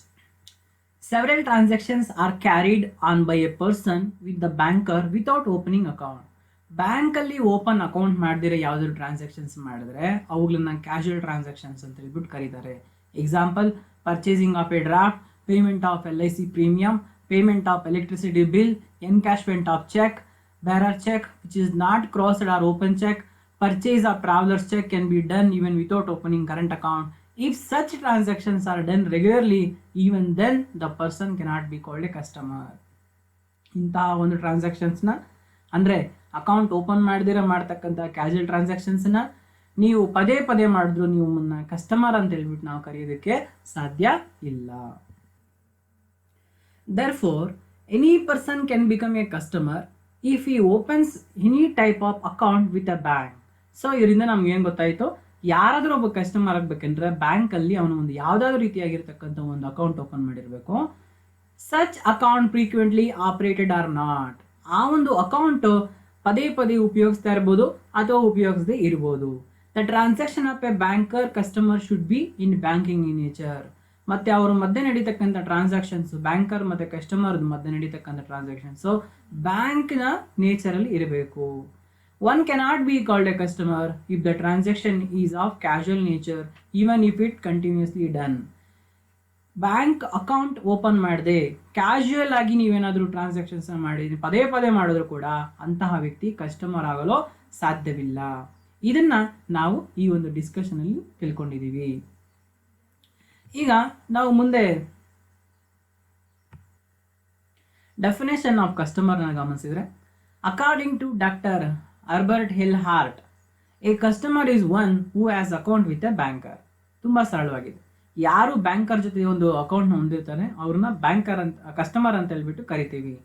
Several transactions are carried on by a person with the banker without opening account. ಬ್ಯಾಂಕಲ್ಲಿ ಓಪನ್ ಅಕೌಂಟ್ ಮಾಡಿದಿರೋ ಯಾವುದಾದ್ರು ಟ್ರಾನ್ಸಾಕ್ಷನ್ಸ್ ಮಾಡಿದ್ರೆ ಅವುಗಳನ್ನ ಕ್ಯಾಶುಯಲ್ ಟ್ರಾನ್ಸಾಕ್ಷನ್ಸ್ ಅಂತ ಹೇಳ್ಬಿಟ್ಟು ಕರೀತಾರೆ. Example: purchasing of a draft, payment of LIC premium, payment of electricity bill, encashment of cheque, bearer check which is not crossed or open check, purchase of traveler's check can be done even without opening current account. If such transactions are done regularly, even then the person cannot be called a customer. ಇಂತಹ ಒಂದು ಟ್ರಾನ್ಸಾಕ್ಷನ್ಸ್ನ ಅಂದರೆ ಅಕೌಂಟ್ ಓಪನ್ ಮಾಡಿದಿರ ಮಾಡ್ತಕ್ಕಂಥ ಕ್ಯಾಶುಯಲ್ ಟ್ರಾನ್ಸಾಕ್ಷನ್ಸ್ನ ನೀವು ಪದೇ ಪದೇ ಮಾಡಿದ್ರು ನೀವು ಕಸ್ಟಮರ್ ಅಂತ ಹೇಳ್ಬಿಟ್ಟು ನಾವು ಕರೆಯೋದಕ್ಕೆ ಸಾಧ್ಯ ಇಲ್ಲ. Therefore, any person can become a customer if he opens any type of account with a bank. So ಇದರಿಂದ ನಮ್ಗೆ ಏನು ಗೊತ್ತಾಯಿತು, ಯಾರಾದರೂ ಒಬ್ಬ ಕಸ್ಟಮರ್ ಆಗಬೇಕಂದ್ರೆ ಬ್ಯಾಂಕಲ್ಲಿ ಅವನು ಒಂದು ಯಾವುದಾದ್ರೂ ರೀತಿಯಾಗಿರ್ತಕ್ಕಂಥ ಒಂದು ಅಕೌಂಟ್ ಓಪನ್ ಮಾಡಿರಬೇಕು. Such account frequently operated or not. ಆ ಒಂದು ಅಕೌಂಟು ಪದೇ ಪದೇ ಉಪಯೋಗಿಸ್ತಾ ಇರ್ಬೋದು ಅಥವಾ ಉಪಯೋಗಿಸದೇ ಇರ್ಬೋದು. The transaction of a banker customer should B in banking in nature. ಮತ್ತು ಅವ್ರ ಮಧ್ಯೆ ನಡೀತಕ್ಕಂಥ ಟ್ರಾನ್ಸಾಕ್ಷನ್ಸು ಬ್ಯಾಂಕರ್ ಮತ್ತು ಕಸ್ಟಮರ್ ಮಧ್ಯೆ ನಡೀತಕ್ಕಂಥ ಟ್ರಾನ್ಸಾಕ್ಷನ್ಸು ಬ್ಯಾಂಕ್ನ ನೇಚರಲ್ಲಿ ಇರಬೇಕು. One cannot be called a customer if the transaction is of casual nature, even if it continuously done. Bank account open ಮಾಡದೆ ಕ್ಯಾಶುಯಲ್ ಆಗಿ ನೀವೇನಾದರೂ ಟ್ರಾನ್ಸಾಕ್ಷನ್ಸ್ ಮಾಡಿದ್ರೆ ಪದೇ ಪದೇ ಮಾಡಿದ್ರು ಕೂಡ ಅಂತಹ ವ್ಯಕ್ತಿ ಕಸ್ಟಮರ್ ಆಗಲು ಸಾಧ್ಯವಿಲ್ಲ. ಇದನ್ನ ನಾವು ಈ ಒಂದು ಡಿಸ್ಕಷನಲ್ಲಿ ತಿಳ್ಕೊಂಡಿದ್ದೀವಿ. ಈಗ ನಾವು ಮುಂದೆ ಡೆಫಿನೇಷನ್ ಆಫ್ ಕಸ್ಟಮರ್ನ ಗಮನಿಸಿದ್ರೆ, according to doctor Herbert L. Hart, a customer is one who has account with a banker. ತುಂಬ ಸರಳವಾಗಿದೆ. ಯಾರು ಬ್ಯಾಂಕರ್ ಜೊತೆ ಒಂದು ಅಕೌಂಟ್ನ ಹೊಂದಿರ್ತಾನೆ ಅವ್ರನ್ನ ಬ್ಯಾಂಕರ್ ಅಂತ ಕಸ್ಟಮರ್ ಅಂತ ಹೇಳ್ಬಿಟ್ಟು ಕರಿತೀವಿ.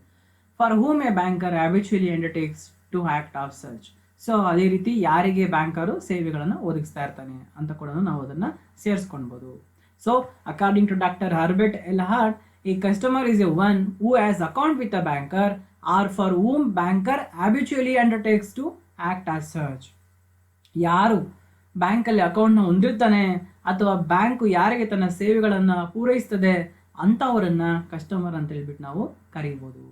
For whom a banker habitually undertakes to act of such. So ಅದೇ ರೀತಿ ಯಾರಿಗೆ ಬ್ಯಾಂಕರು ಸೇವೆಗಳನ್ನು ಒದಗಿಸ್ತಾ ಇರ್ತಾನೆ ಅಂತ ಕೂಡ ನಾವು ಅದನ್ನು ಸೇರಿಸ್ಕೊಳ್ಬೋದು. So according to doctor Herbert L Hart, a customer is a one who has account with a banker or for whom banker habitually undertakes to act as such. ಯಾರು ಬ್ಯಾಂಕಲ್ಲಿ ಅಕೌಂಟ್ನ ಹೊಂದಿರ್ತಾನೆ ಅಥವಾ ಬ್ಯಾಂಕು ಯಾರಿಗೆ ತನ್ನ ಸೇವೆಗಳನ್ನು ಪೂರೈಸ್ತದೆ ಅಂಥವರನ್ನ ಕಸ್ಟಮರ್ ಅಂತ ಹೇಳ್ಬಿಟ್ಟು ನಾವು ಕರೀಬೋದು.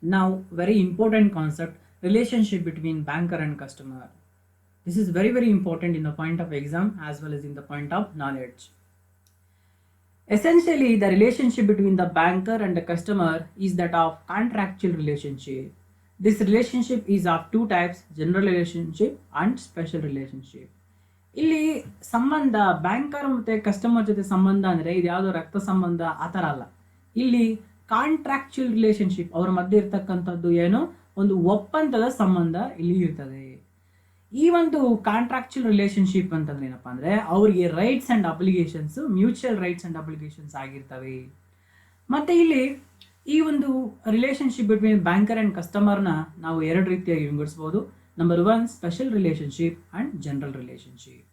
Now, very important concept, relationship between banker and customer. This is very very important in the point of exam as well as in the point of knowledge. Essentially, the relationship between the banker and the customer is that of contractual relationship. This relationship is of two types, general relationship and special relationship. ಇಲ್ಲಿ ಸಂಬಂಧ ಬ್ಯಾಂಕರ್ ಮತ್ತು ಕಸ್ಟಮರ್ ಜೊತೆ ಸಂಬಂಧ ಅಂದರೆ ಇದು ಯಾವುದೋ ರಕ್ತ ಸಂಬಂಧ ಆ ಥರ ಅಲ್ಲ. ಇಲ್ಲಿ ಕಾಂಟ್ರಾಕ್ಚುಯಲ್ ರಿಲೇಷನ್ಶಿಪ್ ಅವರ ಮಧ್ಯೆ ಇರ್ತಕ್ಕಂಥದ್ದು ಏನು ಒಂದು ಒಪ್ಪಂದದ ಸಂಬಂಧ ಇಲ್ಲಿ ಇರ್ತದೆ. ಈ ಒಂದು ಕಾಂಟ್ರಾಕ್ಚುಯಲ್ ರಿಲೇಷನ್ಶಿಪ್ ಅಂತಂದ್ರೆ ಏನಪ್ಪ ಅಂದರೆ ಅವರಿಗೆ rights and obligations mutual rights and obligations ಆಗಿರ್ತವೆ. ಮತ್ತು ಇಲ್ಲಿ ಈ ಒಂದು ರಿಲೇಷನ್ಶಿಪ್ ಬಿಟ್ವೀನ್ ಬ್ಯಾಂಕರ್ ಆ್ಯಂಡ್ ಕಸ್ಟಮರ್ನ ನಾವು ಎರಡು ರೀತಿಯಾಗಿ ವಿಂಗಡಿಸ್ಬೋದು. Number 1, special relationship and general relationship.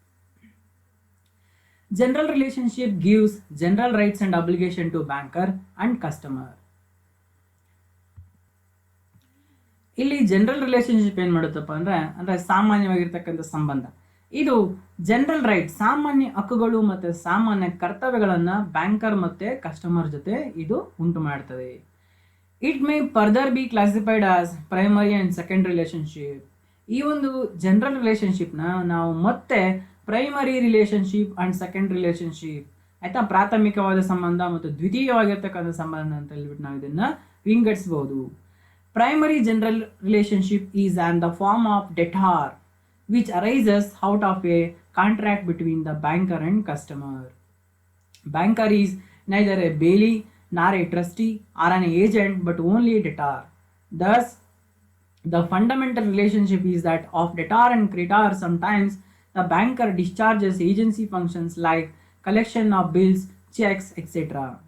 General relationship gives general rights and obligation to banker and customer. ಇಲ್ಲಿ ಜನರಲ್ ರಿಲೇಷನ್ಶಿಪ್ ಏನು ಮಾಡುತ್ತಪ್ಪ ಅಂದರೆ ಸಾಮಾನ್ಯವಾಗಿರ್ತಕ್ಕಂಥ ಸಂಬಂಧ. ಇದು ಜನರಲ್ ರೈಟ್ ಸಾಮಾನ್ಯ ಹಕ್ಕುಗಳು ಮತ್ತು ಸಾಮಾನ್ಯ ಕರ್ತವ್ಯಗಳನ್ನು ಬ್ಯಾಂಕರ್ ಮತ್ತು ಕಸ್ಟಮರ್ ಜೊತೆ ಇದು ಉಂಟು ಮಾಡ್ತದೆ. It may further be classified as primary and second relationship. ಈ ಒಂದು ಜನರಲ್ ರಿಲೇಷನ್ಶಿಪ್ನ ನಾವು ಮತ್ತೆ primary relationship and second relationship ಆಯಿತಾ, ಪ್ರಾಥಮಿಕವಾದ ಸಂಬಂಧ ಮತ್ತು ದ್ವಿತೀಯವಾಗಿರ್ತಕ್ಕಂಥ ಸಂಬಂಧ ಅಂತ ಹೇಳ್ಬಿಟ್ಟು ನಾವು ಇದನ್ನು ವಿಂಗಡಿಸ್ಬೋದು. Primary general relationship is in the form of debtor, which arises out of a contract between the banker and customer. Banker is neither a bailee nor a trustee or an agent but only a debtor. Thus, The fundamental relationship is that of debtor and creditor. Sometimes the banker discharges agency functions like collection of bills, checks, etc.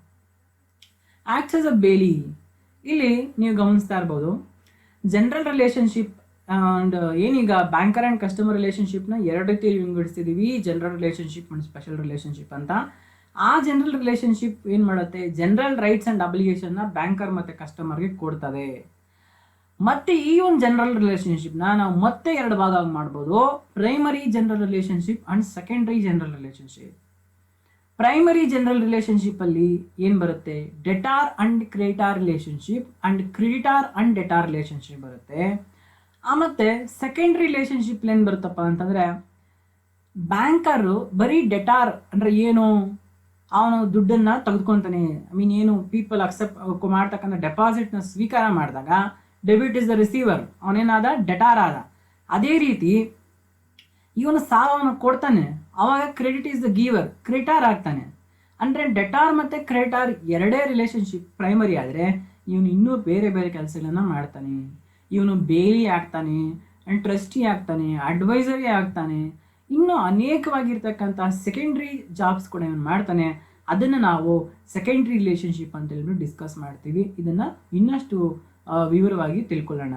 Acts as a bailey. ಇಲ್ಲಿ ನೀವು ಗಮನಿಸ್ತಾ ಇರ್ಬೋದು ಜನರಲ್ ರಿಲೇಶನ್ಶಿಪ್ ಅಂಡ್ ಏನೀಗ ಬ್ಯಾಂಕರ್ ಆ್ಯಂಡ್ ಕಸ್ಟಮರ್ ರಿಲೇಶನ್ಶಿಪ್ನ ಎರಡು ರೀತಿ ವಿಂಗಡಿಸ್ತಿದ್ದೀವಿ, general relationship and special relationship ಅಂತ. ಆ ಜನರಲ್ ರಿಲೇಶನ್ಶಿಪ್ ಏನು ಮಾಡುತ್ತೆ, ಜನರಲ್ ರೈಟ್ಸ್ ಆ್ಯಂಡ್ ಅಬ್ಲಿಗೇಷನ್ನ ಬ್ಯಾಂಕರ್ ಮತ್ತು ಕಸ್ಟಮರ್ಗೆ ಕೊಡ್ತದೆ. ಮತ್ತೆ ಈ ಒಂದು ಜನರಲ್ ರಿಲೇಶನ್ಶಿಪ್ನ ನಾವು ಮತ್ತೆ ಎರಡು ಭಾಗ ಮಾಡ್ಬೋದು, primary general relationship and secondary general relationship. Primary general relationship ಅಲ್ಲಿ ಏನು ಬರುತ್ತೆ, debtor and creditor relationship and creditor and debtor relationship ಬರುತ್ತೆ. ಮತ್ತೆ ಸೆಕೆಂಡರಿ ರಿಲೇಶನ್ಶಿಪ್ ಏನು ಬರುತ್ತಪ್ಪ ಅಂತಂದರೆ, ಬ್ಯಾಂಕರು ಬರೀ ಡೆಟಾರ್ ಅಂದರೆ ಏನು, ಅವನು ದುಡ್ಡನ್ನು ತೆಗೆದುಕೊತಾನೆ, ಐ ಮೀನ್ ಏನು ಪೀಪಲ್ ಅಕ್ಸೆಪ್ಟ್ ಮಾಡ್ತಕ್ಕಂಥ ಡೆಪಾಸಿಟ್ನ ಸ್ವೀಕಾರ ಮಾಡಿದಾಗ ಡೆಬಿಟ್ ಇಸ್ ದ ರಿಸೀವರ್, ಅವನೇನಾದ ಡೆಟಾರ್ ಆದ. ಅದೇ ರೀತಿ ಇವನು ಸಾಲವನ್ನು ಕೊಡ್ತಾನೆ, ಅವಾಗ credit is the giver, creditor ಆಗ್ತಾನೆ. ಅಂದರೆ ಡೆಟಾರ್ ಮತ್ತು ಕ್ರೆಡಿಟಾರ್ ಎರಡೇ ರಿಲೇಶನ್ಶಿಪ್ ಪ್ರೈಮರಿ ಆದರೆ, ಇವನು ಇನ್ನೂ ಬೇರೆ ಬೇರೆ ಕೆಲಸಗಳನ್ನು ಮಾಡ್ತಾನೆ. ಇವನು ಬೇಲಿ ಆಗ್ತಾನೆ, ಆ್ಯಂಡ್ ಟ್ರಸ್ಟಿ ಆಗ್ತಾನೆ, ಅಡ್ವೈಸರಿ ಆಗ್ತಾನೆ, ಇನ್ನೂ ಅನೇಕವಾಗಿರ್ತಕ್ಕಂಥ ಸೆಕೆಂಡ್ರಿ ಜಾಬ್ಸ್ ಕೂಡ ಇವನು ಮಾಡ್ತಾನೆ. ಅದನ್ನು ನಾವು ಸೆಕೆಂಡ್ರಿ ರಿಲೇಶನ್ಶಿಪ್ ಅಂತ ಹೇಳ್ಬಿಟ್ಟು ಡಿಸ್ಕಸ್ ಮಾಡ್ತೀವಿ. ಇದನ್ನು ಇನ್ನಷ್ಟು ವಿವರವಾಗಿ ತಿಳ್ಕೊಳ್ಳೋಣ.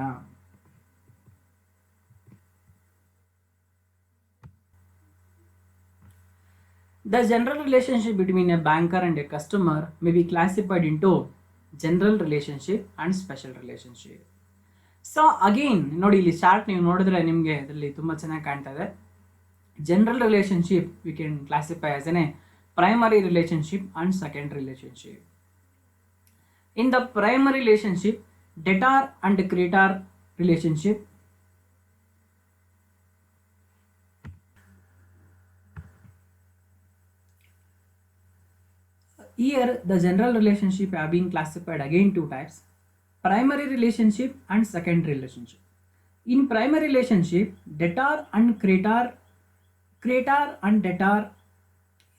The general relationship between a banker and a customer may be classified into general relationship and special relationship. So again ನೋಡಿ, ಇಲ್ಲಿ ಚಾರ್ಟ್ ನೀವು ನೋಡಿದ್ರೆ ನಿಮಗೆ ಇದರಲ್ಲಿ ತುಂಬ ಚೆನ್ನಾಗಿ ಕಾಣ್ತಾ ಇದೆ. General relationship we can classify as N A primary relationship and secondary relationship. In the primary relationship, debtor and creditor relationship, here the general relationship have been classified again two types: primary relationship and secondary relationship. In primary relationship, debtor and creditor and debtor,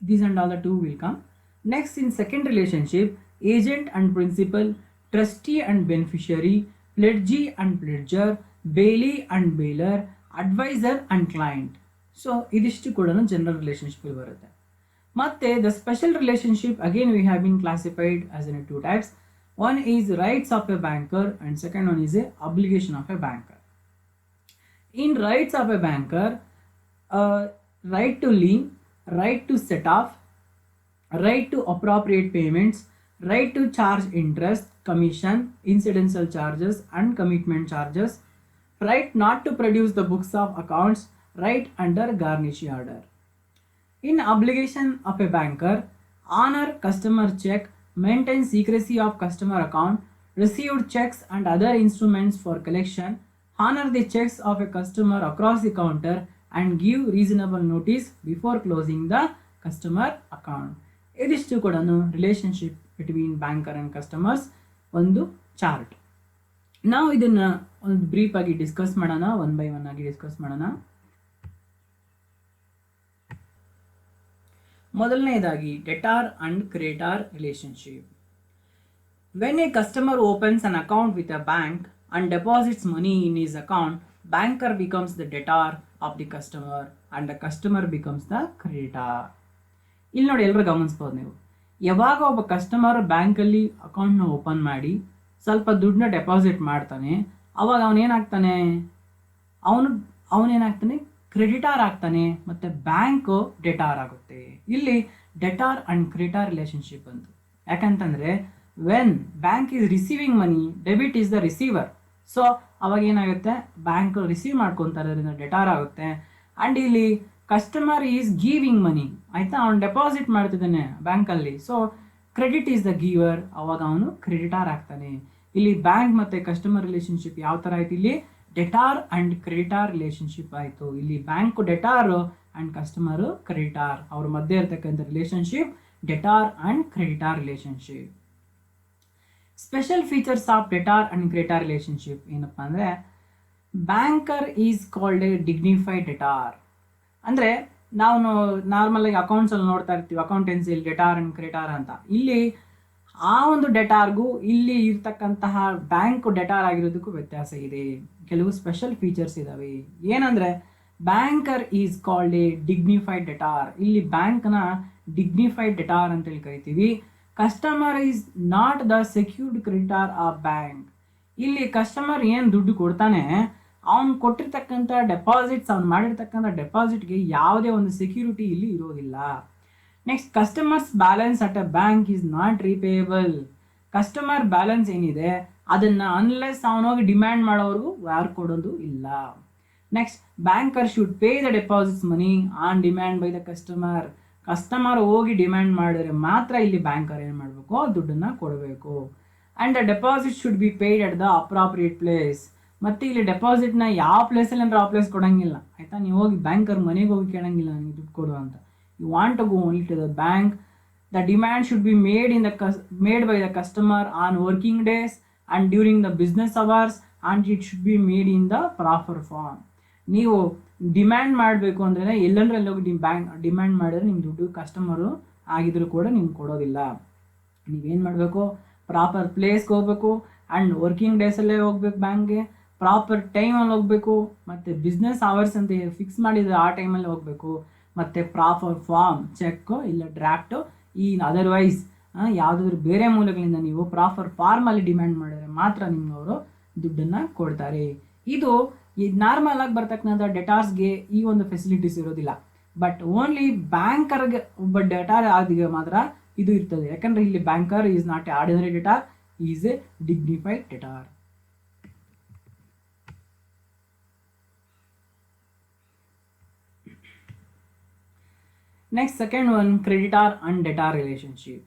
these and all the two will come. Next, in second relationship, agent and principal, trustee and beneficiary, pledgee and pledger, bailey and bailer, advisor and client. So ಇದಿಷ್ಟು ಕೂಡ ಜನರಲ್ ರಿಲೇಶನ್ಶಿಪ್ ಬರುತ್ತೆ. ಮತ್ತೆ the special relationship, again we have been classified as in two types. One is rights of a banker and second one is a obligation of a banker. In rights of a banker, right to lien, right to set off, right to appropriate payments, right to charge interest, commission, incidental charges and commitment charges, right not to produce the books of accounts, right under garnishee order. In obligation of a banker, honor customer check, maintain secrecy of customer account, received checks and other instruments for collection, honor the checks of a customer across the counter and give reasonable notice before closing the customer account. ಇದಿಷ್ಟು ಕೂಡ relationship between banker and customers ಒಂದು ಚಾರ್ಟ್. ನಾವು ಇದನ್ನು ಒಂದು ಬ್ರೀಫ್ ಆಗಿ ಡಿಸ್ಕಸ್ ಮಾಡೋಣ, ಒನ್ ಬೈ ಒನ್ ಆಗಿ ಡಿಸ್ಕಸ್ ಮಾಡೋಣ. ಮೊದಲನೇದಾಗಿ debtor and creditor relationship. When a customer opens an account with a bank and deposits money in his account, banker becomes the debtor of the customer and the customer becomes the creditor. ಇಲ್ಲಿ ನೋಡಿ, ಎಲ್ಲರೂ ಗಮನಿಸ್ಬೋದು ನೀವು, ಯಾವಾಗ ಒಬ್ಬ ಕಸ್ಟಮರ್ ಬ್ಯಾಂಕಲ್ಲಿ ಅಕೌಂಟ್ನ ಓಪನ್ ಮಾಡಿ ಸ್ವಲ್ಪ ದುಡ್ಡನ್ನ ಡೆಪಾಸಿಟ್ ಮಾಡ್ತಾನೆ, ಅವಾಗ ಅವನೇನಾಗ್ತಾನೆ, ಅವನೇನಾಗ್ತಾನೆ ಕ್ರೆಡಿಟಾರ್ ಆಗ್ತಾನೆ, ಮತ್ತು ಬ್ಯಾಂಕು ಡೆಟಾರ್ ಆಗುತ್ತೆ. ಇಲ್ಲಿ ಡೆಟಾರ್ ಆ್ಯಂಡ್ ಕ್ರೆಡಿಟಾರ್ ರಿಲೇಶನ್ಶಿಪ್ ಅಂತು. ಯಾಕಂತಂದರೆ when bank is receiving money, debit is the receiver. So ಅವಾಗ ಏನಾಗುತ್ತೆ, ಬ್ಯಾಂಕ್ ರಿಸೀವ್ ಮಾಡ್ಕೊತಾರೆ, ಅದರಿಂದ ಡೆಟಾರ್ ಆಗುತ್ತೆ. ಆ್ಯಂಡ್ ಇಲ್ಲಿ ಕಸ್ಟಮರ್ ಈಸ್ ಗಿವಿಂಗ್ ಮನಿ, ಆಯಿತಾ, ಅವನು ಡೆಪಾಸಿಟ್ ಮಾಡ್ತಿದ್ದಾನೆ ಬ್ಯಾಂಕಲ್ಲಿ, ಸೊ ಕ್ರೆಡಿಟ್ ಈಸ್ ದ ಗಿವರ್, ಅವಾಗ ಅವನು ಕ್ರೆಡಿಟಾರ್ ಆಗ್ತಾನೆ. ಇಲ್ಲಿ ಬ್ಯಾಂಕ್ ಮತ್ತು ಕಸ್ಟಮರ್ ರಿಲೇಶನ್ಶಿಪ್ ಯಾವ ಥರ ಆಯ್ತು, ಇಲ್ಲಿ ಡೆಟಾರ್ ಆ್ಯಂಡ್ ಕ್ರೆಡಿಟಾರ್ ರಿಲೇಶನ್ಶಿಪ್ ಆಯಿತು. ಇಲ್ಲಿ ಬ್ಯಾಂಕು ಡೆಟಾರು ಆ್ಯಂಡ್ ಕಸ್ಟಮರು ಕ್ರೆಡಿಟಾರ್, ಅವ್ರ ಮಧ್ಯೆ ಇರ್ತಕ್ಕಂಥ relationship debtor and creditor relationship. Special features of debtor and creditor relationship ಏನಪ್ಪ ಅಂದರೆ, banker is called A dignified debtor. ಅಂದರೆ ನಾವು ನಾರ್ಮಲಾಗಿ ಅಕೌಂಟ್ಸಲ್ಲಿ ನೋಡ್ತಾ ಇರ್ತೀವಿ, ಅಕೌಂಟೆನ್ಸಿಲಿ ಡೆಟಾರ್ ಆ್ಯಂಡ್ ಕ್ರೆಡಿಟಾರ್ ಅಂತ. ಇಲ್ಲಿ ಆ ಒಂದು ಡೆಟಾರ್ಗೂ ಇಲ್ಲಿ ಇರ್ತಕ್ಕಂತಹ ಬ್ಯಾಂಕ್ ಡೆಟಾರ್ ಆಗಿರೋದಕ್ಕೂ ವ್ಯತ್ಯಾಸ ಇದೆ. ಕೆಲವು ಸ್ಪೆಷಲ್ ಫೀಚರ್ಸ್ ಇದಾವೆ. ಏನಂದ್ರೆ banker is called A dignified debtor. ಇಲ್ಲಿ ಬ್ಯಾಂಕ್ನ ಡಿಗ್ನಿಫೈಡ್ ಡೆಟಾರ್ ಅಂತೇಳಿ ಕರಿತೀವಿ. Customer is not the secured creditor of bank. ಇಲ್ಲಿ ಕಸ್ಟಮರ್ ಏನು ದುಡ್ಡು ಕೊಡ್ತಾನೆ, ಅವ್ನು ಕೊಟ್ಟಿರ್ತಕ್ಕಂಥ ಡೆಪಾಸಿಟ್ಸ್, ಅವ್ನು ಮಾಡಿರ್ತಕ್ಕಂಥ ಡೆಪಾಸಿಟ್ಗೆ ಯಾವುದೇ ಒಂದು ಸೆಕ್ಯೂರಿಟಿ ಇಲ್ಲಿ ಇರೋದಿಲ್ಲ. Next, customers balance at a bank is not repayable. Customer balance ಏನಿದೆ ಅದನ್ನು ಅನ್ಲೆಸ್ ಅವನೋಗಿ ಡಿಮ್ಯಾಂಡ್ ಮಾಡೋವರೆಗೂ ಯಾರು ಕೊಡೋದು ಇಲ್ಲ. Next, banker should pay the deposits money on demand by the customer. Customer ಹೋಗಿ ಡಿಮ್ಯಾಂಡ್ ಮಾಡಿದ್ರೆ ಮಾತ್ರ ಇಲ್ಲಿ ಬ್ಯಾಂಕರ್ ಏನು ಮಾಡಬೇಕು, ದುಡ್ಡನ್ನು ಕೊಡಬೇಕು. And the deposit should be paid at the appropriate place. ಮತ್ತು ಇಲ್ಲಿ ಡೆಪಾಸಿಟ್ನ ಯಾವ ಪ್ಲೇಸಲ್ಲಿ ಅಂದ್ರೆ ಆ ಪ್ಲೇಸ್ ಕೊಡೋಂಗಿಲ್ಲ, ಆಯಿತಾ. ನೀವು ಹೋಗಿ ಬ್ಯಾಂಕರ್ ಮನೆಗೆ ಹೋಗಿ ಕೇಳೋಂಗಿಲ್ಲ ನನಗೆ ದುಡ್ಡು ಕೊಡು ಅಂತ. You want to go only to the bank. The demand should be made by the customer on working days and during the business hours, and it should be made in the proper form. ನೀವು ಡಿಮ್ಯಾಂಡ್ ಮಾಡಬೇಕು ಅಂದರೆ ಎಲ್ಲಂದ್ರೆ ಹೋಗಿ ಡಿಮ್ಯಾಂಡ್ ಮಾಡಿದ್ರೆ ನಿಮ್ಮ ದುಡ್ಡು ಕಸ್ಟಮರು ಆಗಿದ್ರು ಕೂಡ ನಿಮ್ಗೆ ಕೊಡೋದಿಲ್ಲ. ನೀವೇನು ಮಾಡಬೇಕು, ಪ್ರಾಪರ್ ಪ್ಲೇಸ್ಗೆ ಹೋಗಬೇಕು ಆ್ಯಂಡ್ ವರ್ಕಿಂಗ್ ಡೇಸಲ್ಲೇ ಹೋಗ್ಬೇಕು, ಬ್ಯಾಂಕ್ಗೆ ಪ್ರಾಪರ್ ಟೈಮಲ್ಲಿ ಹೋಗಬೇಕು, ಮತ್ತು ಬಿಸ್ನೆಸ್ ಅವರ್ಸ್ ಅಂತ ಫಿಕ್ಸ್ ಮಾಡಿದರೆ ಆ ಟೈಮಲ್ಲಿ ಹೋಗಬೇಕು, ಮತ್ತು ಪ್ರಾಪರ್ ಫಾರ್ಮ್, ಚೆಕ್ಕು ಇಲ್ಲ ಡ್ರಾಫ್ಟು, ಈ ಅದರ್ವೈಸ್ ಯಾವುದಾದ್ರೂ ಬೇರೆ ಮೂಲಗಳಿಂದ ನೀವು ಪ್ರಾಪರ್ ಫಾರ್ಮಲ್ಲಿ ಡಿಮ್ಯಾಂಡ್ ಮಾಡಿದ್ರೆ ಮಾತ್ರ ನಿಮ್ಗೆ ಅವರು ದುಡ್ಡನ್ನು ಕೊಡ್ತಾರೆ. ಇದು ಈ ನಾರ್ಮಲ್ ಆಗಿ ಬರ್ತಕ್ಕಂಥ ಡೆಟಾರ್ಸ್ಗೆ ಈ ಒಂದು ಫೆಸಿಲಿಟೀಸ್ ಇರೋದಿಲ್ಲ. ಬಟ್ ಓನ್ಲಿ ಬ್ಯಾಂಕರ್ಗೆ ಒಬ್ಬ ಡೆಟಾರ್ ಆದಿಗೆ ಮಾತ್ರ ಇದು ಇರ್ತದೆ. ಯಾಕಂದರೆ ಇಲ್ಲಿ banker is not A ordinary debtor, is A dignified debtor. Next, second one, creditor and debtor relationship.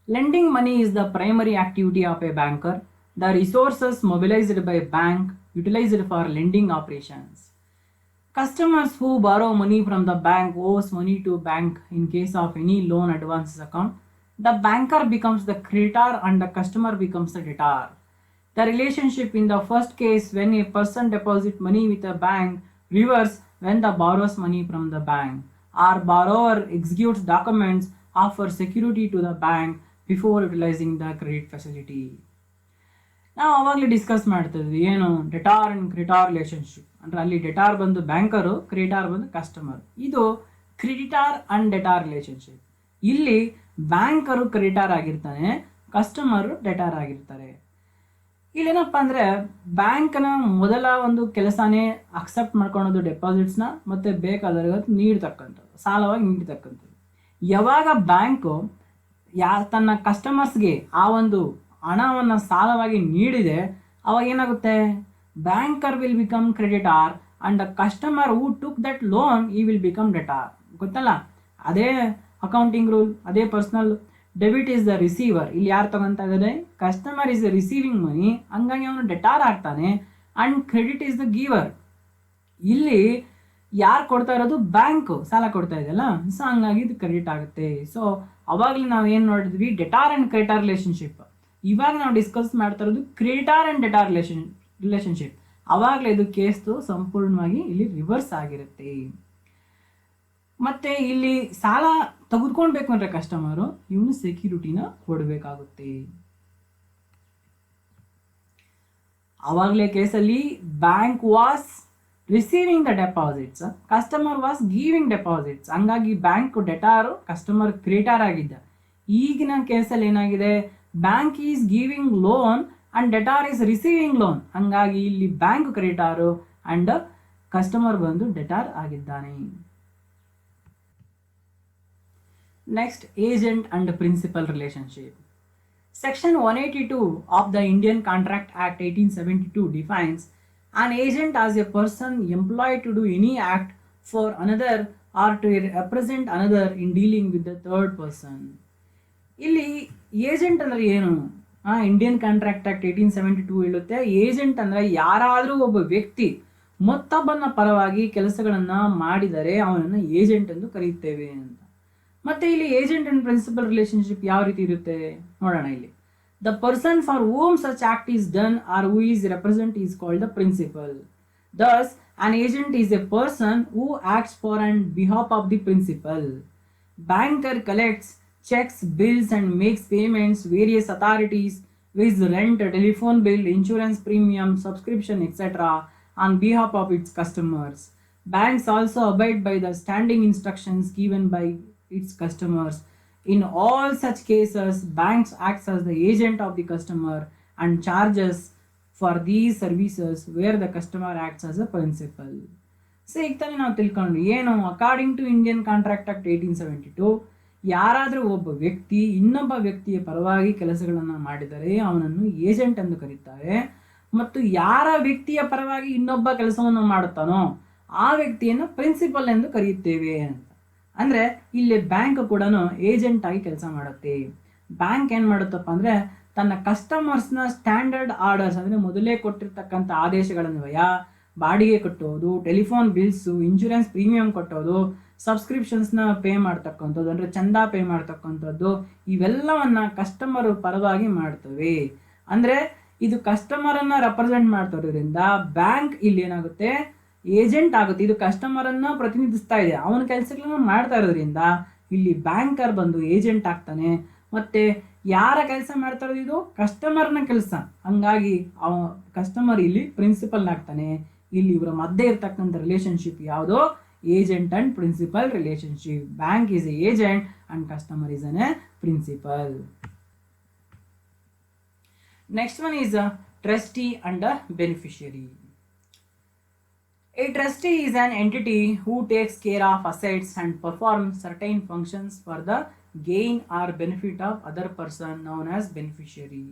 Lending money is the primary activity of a banker. The resources mobilized by bank utilized for lending operations. Customers who borrow money from the bank owes money to bank in case of any loan advances account. The banker becomes the creditor and the customer becomes the debtor. The relationship in the first case, when a person deposits money with a bank, reverse when the borrows money from the bank. Our borrower executes documents offer security to the bank before utilizing the credit facility. ನಾವು ಅವಾಗಲೇ ಡಿಸ್ಕಸ್ ಮಾಡ್ತಿದ್ವಿ ಏನು ಡೆಟಾರ್ ಆ್ಯಂಡ್ ಕ್ರೆಡಿಟಾರ್ ರಿಲೇಷನ್ಶಿಪ್ ಅಂದರೆ ಅಲ್ಲಿ ಡೆಟಾರ್ ಬಂದು ಬ್ಯಾಂಕರು, ಕ್ರೆಡಿಟಾರ್ ಬಂದು ಕಸ್ಟಮರ್. ಇದು ಕ್ರೆಡಿಟಾರ್ ಆ್ಯಂಡ್ ಡೆಟಾರ್ ರಿಲೇಷನ್ಶಿಪ್. ಇಲ್ಲಿ ಬ್ಯಾಂಕರು ಕ್ರೆಡಿಟಾರ್ ಆಗಿರ್ತಾನೆ, ಕಸ್ಟಮರು ಡೆಟಾರ್ ಆಗಿರ್ತಾರೆ. ಇಲ್ಲೇನಪ್ಪ ಅಂದರೆ ಬ್ಯಾಂಕ್ನ ಮೊದಲ ಒಂದು ಕೆಲಸನೇ ಅಕ್ಸೆಪ್ಟ್ ಮಾಡ್ಕೊಳೋದು ಡೆಪಾಸಿಟ್ಸ್ನ ಮತ್ತು ಬೇಕಾದವ್ರಿಗೆ ನೀಡ್ತಕ್ಕಂಥದ್ದು, ಸಾಲವಾಗಿ ನೀಡ್ತಕ್ಕಂಥದ್ದು. ಯಾವಾಗ ಬ್ಯಾಂಕು ತನ್ನ ಕಸ್ಟಮರ್ಸ್ಗೆ ಆ ಒಂದು ಹಣವನ್ನು ಸಾಲವಾಗಿ ನೀಡಿದೆ ಅವಾಗ ಏನಾಗುತ್ತೆ, banker will become creditor and the customer who took that loan ಈ ವಿಲ್ ಬಿಕಮ್ ಡೆಟಾರ್. ಗೊತ್ತಲ್ಲ, ಅದೇ ಅಕೌಂಟಿಂಗ್ ರೂಲ್, ಅದೇ personal. Debit is the receiver. ಇಲ್ಲಿ ಯಾರು ತಗೊತಾ ಇದ್ದಾರೆ, ಕಸ್ಟಮರ್ ಈಸ್ ದ ರಿಸೀವಿಂಗ್ ಮನಿ, ಹಂಗಾಗಿ ಅವನು ಡೆಟಾರ್ ಆಗ್ತಾನೆ. And credit is the ಗಿವರ್. ಇಲ್ಲಿ ಯಾರು ಕೊಡ್ತಾ ಇರೋದು, ಬ್ಯಾಂಕು ಸಾಲ ಕೊಡ್ತಾ ಇದೆಯಲ್ಲ, ಸೊ ಹಂಗಾಗಿ ಇದು ಕ್ರೆಡಿಟ್ ಆಗುತ್ತೆ. ಸೊ ಅವಾಗಲೇ ನಾವು ಏನು ನೋಡಿದ್ವಿ, ಡೆಟಾರ್ ಆ್ಯಂಡ್ ಕ್ರೆಡಿಟಾರ್ ರಿಲೇಷನ್ಶಿಪ್. ಇವಾಗ ನಾವು ಡಿಸ್ಕಸ್ ಮಾಡ್ತಾ ಇರೋದು ಕ್ರೆಡಿಟಾರ್ ಆ್ಯಂಡ್ ಡೆಟಾರ್ ರಿಲೇಷನ್ಶಿಪ್. ಆವಾಗಲೇ ಇದು ಕೇಸ್ದು ಸಂಪೂರ್ಣವಾಗಿ ಇಲ್ಲಿ ರಿವರ್ಸ್ ಆಗಿರುತ್ತೆ. ಮತ್ತು ಇಲ್ಲಿ ಸಾಲ ತೆಗೆದುಕೊಳ್ಬೇಕು ಅಂದರೆ ಕಸ್ಟಮರು ಇವನು ಸೆಕ್ಯೂರಿಟಿನ ಕೊಡಬೇಕಾಗುತ್ತೆ. ಆವಾಗಲೇ ಕೇಸಲ್ಲಿ bank was receiving the deposits, customer was giving deposits. ಹಂಗಾಗಿ ಬ್ಯಾಂಕ್ ಡೆಟಾರು, ಕಸ್ಟಮರ್ ಕ್ರೆಡಿಟಾರ್ ಆಗಿದ್ದ. ಈಗಿನ ಕೇಸಲ್ಲಿ ಏನಾಗಿದೆ, bank is giving loan and debtor is receiving loan. ಹಂಗಾಗಿ ಇಲ್ಲಿ ಬ್ಯಾಂಕ್ ಕ್ರೆಡಿಟಾರು ಆ್ಯಂಡ್ ಕಸ್ಟಮರ್ ಬಂದು ಡೆಟಾರ್ ಆಗಿದ್ದಾನೆ. Next, agent and principal relationship. Section 182 of the Indian Contract Act 1872 defines an agent as a person employed to do any act for another or to represent another in dealing with the third person. ಇಲ್ಲಿ ಏಜೆಂಟ್ ಅಂದರೆ ಏನು, ಇಂಡಿಯನ್ ಕಾಂಟ್ರಾಕ್ಟ್ ಆಕ್ಟ್ 1872 ಹೇಳುತ್ತೆ, ಏಜೆಂಟ್ ಅಂದರೆ ಯಾರಾದರೂ ಒಬ್ಬ ವ್ಯಕ್ತಿ ಮತ್ತೊಬ್ಬನ ಪರವಾಗಿ ಕೆಲಸಗಳನ್ನು ಮಾಡಿದರೆ ಅವನನ್ನು ಏಜೆಂಟ್ ಎಂದು ಕರೆಯುತ್ತೇವೆ ಅಂತ. ಮತ್ತು ಇಲ್ಲಿ ಏಜೆಂಟ್ ಆ್ಯಂಡ್ ಪ್ರಿನ್ಸಿಪಲ್ ರಿಲೇಷನ್ಶಿಪ್ ಯಾವ ರೀತಿ ಇರುತ್ತೆ ನೋಡೋಣ. ಇಲ್ಲಿ the person for whom such act is done or who is represent is called the principal. Thus, an agent is a person who acts for and behalf of the principal. Banker collects checks bills and makes payments various authorities with rent, telephone bill, insurance premium, subscription, etc. on behalf of its customers. Banks also abide by the standing instructions given by its customers. In all such cases, banks acts as the agent of the customer and charges for these services where the customer acts as a principal. So ಈಗ ತಾನೇ ನಾವು ತಿಳ್ಕೊಂಡ್ವಿ ಏನು, according to Indian contract act 1872, ಯಾರಾದರೂ ಒಬ್ಬ ವ್ಯಕ್ತಿ ಇನ್ನೊಬ್ಬ ವ್ಯಕ್ತಿಯ ಪರವಾಗಿ ಕೆಲಸಗಳನ್ನು ಮಾಡಿದರೆ ಅವನನ್ನು ಏಜೆಂಟ್ ಎಂದು ಕರೀತಾರೆ. ಮತ್ತು ಯಾರ ವ್ಯಕ್ತಿಯ ಪರವಾಗಿ ಇನ್ನೊಬ್ಬ ಕೆಲಸವನ್ನು ಮಾಡುತ್ತಾನೋ ಆ ವ್ಯಕ್ತಿಯನ್ನು ಪ್ರಿನ್ಸಿಪಲ್ ಎಂದು ಕರೆಯುತ್ತೇವೆ ಅಂತ. ಅಂದರೆ ಇಲ್ಲಿ ಬ್ಯಾಂಕ್ ಕೂಡ ಏಜೆಂಟ್ ಆಗಿ ಕೆಲಸ ಮಾಡುತ್ತೆ. ಬ್ಯಾಂಕ್ ಏನು ಮಾಡುತ್ತಪ್ಪ ಅಂದರೆ ತನ್ನ ಕಸ್ಟಮರ್ಸ್ನ ಸ್ಟ್ಯಾಂಡರ್ಡ್ ಆರ್ಡರ್ಸ್, ಅಂದರೆ ಮೊದಲೇ ಕೊಟ್ಟಿರ್ತಕ್ಕಂಥ ಆದೇಶಗಳನ್ವಯ ಬಾಡಿಗೆ ಕಟ್ಟೋದು, ಟೆಲಿಫೋನ್ ಬಿಲ್ಸು, ಇನ್ಶೂರೆನ್ಸ್ ಪ್ರೀಮಿಯಂ ಕಟ್ಟೋದು, ಸಬ್ಸ್ಕ್ರಿಪ್ಷನ್ಸ್ನ ಪೇ ಮಾಡ್ತಕ್ಕಂಥದ್ದು, ಅಂದರೆ ಚಂದ ಪೇ ಮಾಡ್ತಕ್ಕಂಥದ್ದು, ಇವೆಲ್ಲವನ್ನ ಕಸ್ಟಮರ್ ಪರವಾಗಿ ಮಾಡ್ತವೆ. ಅಂದರೆ ಇದು ಕಸ್ಟಮರನ್ನು ರೆಪ್ರೆಸೆಂಟ್ ಮಾಡ್ತಿರೋದ್ರಿಂದ ಬ್ಯಾಂಕ್ ಇಲ್ಲಿ ಏನಾಗುತ್ತೆ, ಏಜೆಂಟ್ ಆಗುತ್ತೆ. ಇದು ಕಸ್ಟಮರನ್ನು ಪ್ರತಿನಿಧಿಸ್ತಾ ಇದೆ, ಅವನ ಕೆಲಸಗಳನ್ನ ಮಾಡ್ತಾ ಇರೋದ್ರಿಂದ ಇಲ್ಲಿ ಬ್ಯಾಂಕರ್ ಬಂದು ಏಜೆಂಟ್ ಆಗ್ತಾನೆ. ಮತ್ತೆ ಯಾರ ಕೆಲಸ ಮಾಡ್ತಾ ಇರೋದು, ಇದು ಕಸ್ಟಮರ್ನ ಕೆಲಸ. ಹಂಗಾಗಿ ಕಸ್ಟಮರ್ ಇಲ್ಲಿ ಪ್ರಿನ್ಸಿಪಲ್ ಆಗ್ತಾನೆ. ಇಲ್ಲಿ ಇವರ ಮಧ್ಯೆ ಇರ್ತಕ್ಕಂಥ ರಿಲೇಶನ್ಶಿಪ್ ಯಾವುದೋ agent and principal relationship. Bank is a agent and customer is a principal. Next one is trustee and beneficiary. A trustee is an entity who takes care of assets and performs certain functions for the gain or benefit of other person known as beneficiary.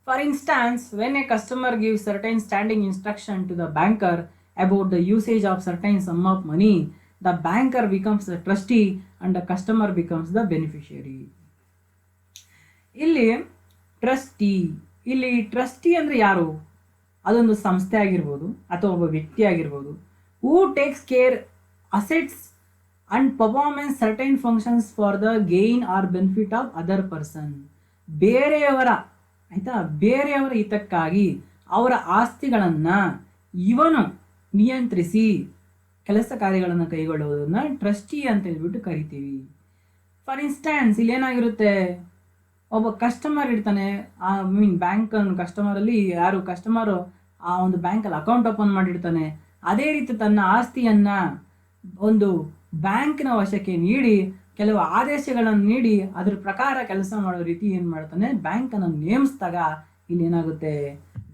For instance, when a customer gives certain standing instruction to the banker about the usage of certain sum of money, the banker becomes the trustee and the customer becomes the beneficiary. ಇಲ್ಲಿ ಟ್ರಸ್ಟಿ ಅಂದರೆ ಯಾರು? ಅದೊಂದು ಸಂಸ್ಥೆ ಆಗಿರ್ಬೋದು ಅಥವಾ ಒಬ್ಬ ವ್ಯಕ್ತಿ ಆಗಿರ್ಬೋದು. Who takes care assets and performance certain functions for the gain or benefit of other person. ಬೇರೆಯವರ ಹಿತಕ್ಕಾಗಿ ಅವರ ಆಸ್ತಿಗಳನ್ನು ಇವನು ನಿಯಂತ್ರಿಸಿ ಕೆಲಸ ಕಾರ್ಯಗಳನ್ನು ಕೈಗೊಳ್ಳುವುದನ್ನು ಟ್ರಸ್ಟಿ ಅಂತ ಹೇಳ್ಬಿಟ್ಟು ಕರಿತೀವಿ. ಫಾರ್ ಇನ್ಸ್ಟ್ಯಾನ್ಸ್ ಇಲ್ಲಿ ಏನಾಗಿರುತ್ತೆ, ಒಬ್ಬ ಕಸ್ಟಮರ್ ಇರ್ತಾನೆ, ಬ್ಯಾಂಕ್ ಕಸ್ಟಮರಲ್ಲಿ ಯಾರು ಕಸ್ಟಮರು ಆ ಒಂದು ಬ್ಯಾಂಕಲ್ಲಿ ಅಕೌಂಟ್ ಓಪನ್ ಮಾಡಿರ್ತಾನೆ. ಅದೇ ರೀತಿ ತನ್ನ ಆಸ್ತಿಯನ್ನ ಒಂದು ಬ್ಯಾಂಕ್ನ ವಶಕ್ಕೆ ನೀಡಿ ಕೆಲವು ಆದೇಶಗಳನ್ನು ನೀಡಿ ಅದ್ರ ಪ್ರಕಾರ ಕೆಲಸ ಮಾಡೋ ರೀತಿ ಏನು ಮಾಡ್ತಾನೆ, ಬ್ಯಾಂಕನ್ನು ನೇಮಿಸಿದಾಗ ಇಲ್ಲಿ ಏನಾಗುತ್ತೆ,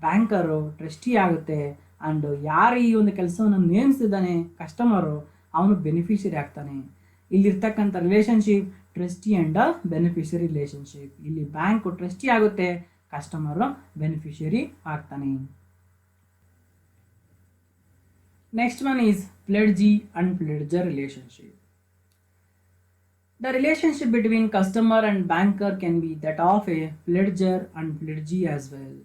ಬ್ಯಾಂಕರು ಟ್ರಸ್ಟಿ ಆಗುತ್ತೆ. ಆ್ಯಂಡ್ ಯಾರು ಈ ಒಂದು ಕೆಲಸವನ್ನು ನೇಮಿಸಿದ್ದಾನೆ ಕಸ್ಟಮರು, ಅವನು ಬೆನಿಫಿಷರಿ ಆಗ್ತಾನೆ. ಇಲ್ಲಿರ್ತಕ್ಕಂಥ relationship trustee and beneficiary relationship. ಇಲ್ಲಿ ಬ್ಯಾಂಕು ಟ್ರಸ್ಟಿ ಆಗುತ್ತೆ, ಕಸ್ಟಮರು ಬೆನಿಫಿಷರಿ ಆಗ್ತಾನೆ. Next one is pledgee and pledger relationship. The relationship between customer and banker can be that of a pledger and pledgee as well.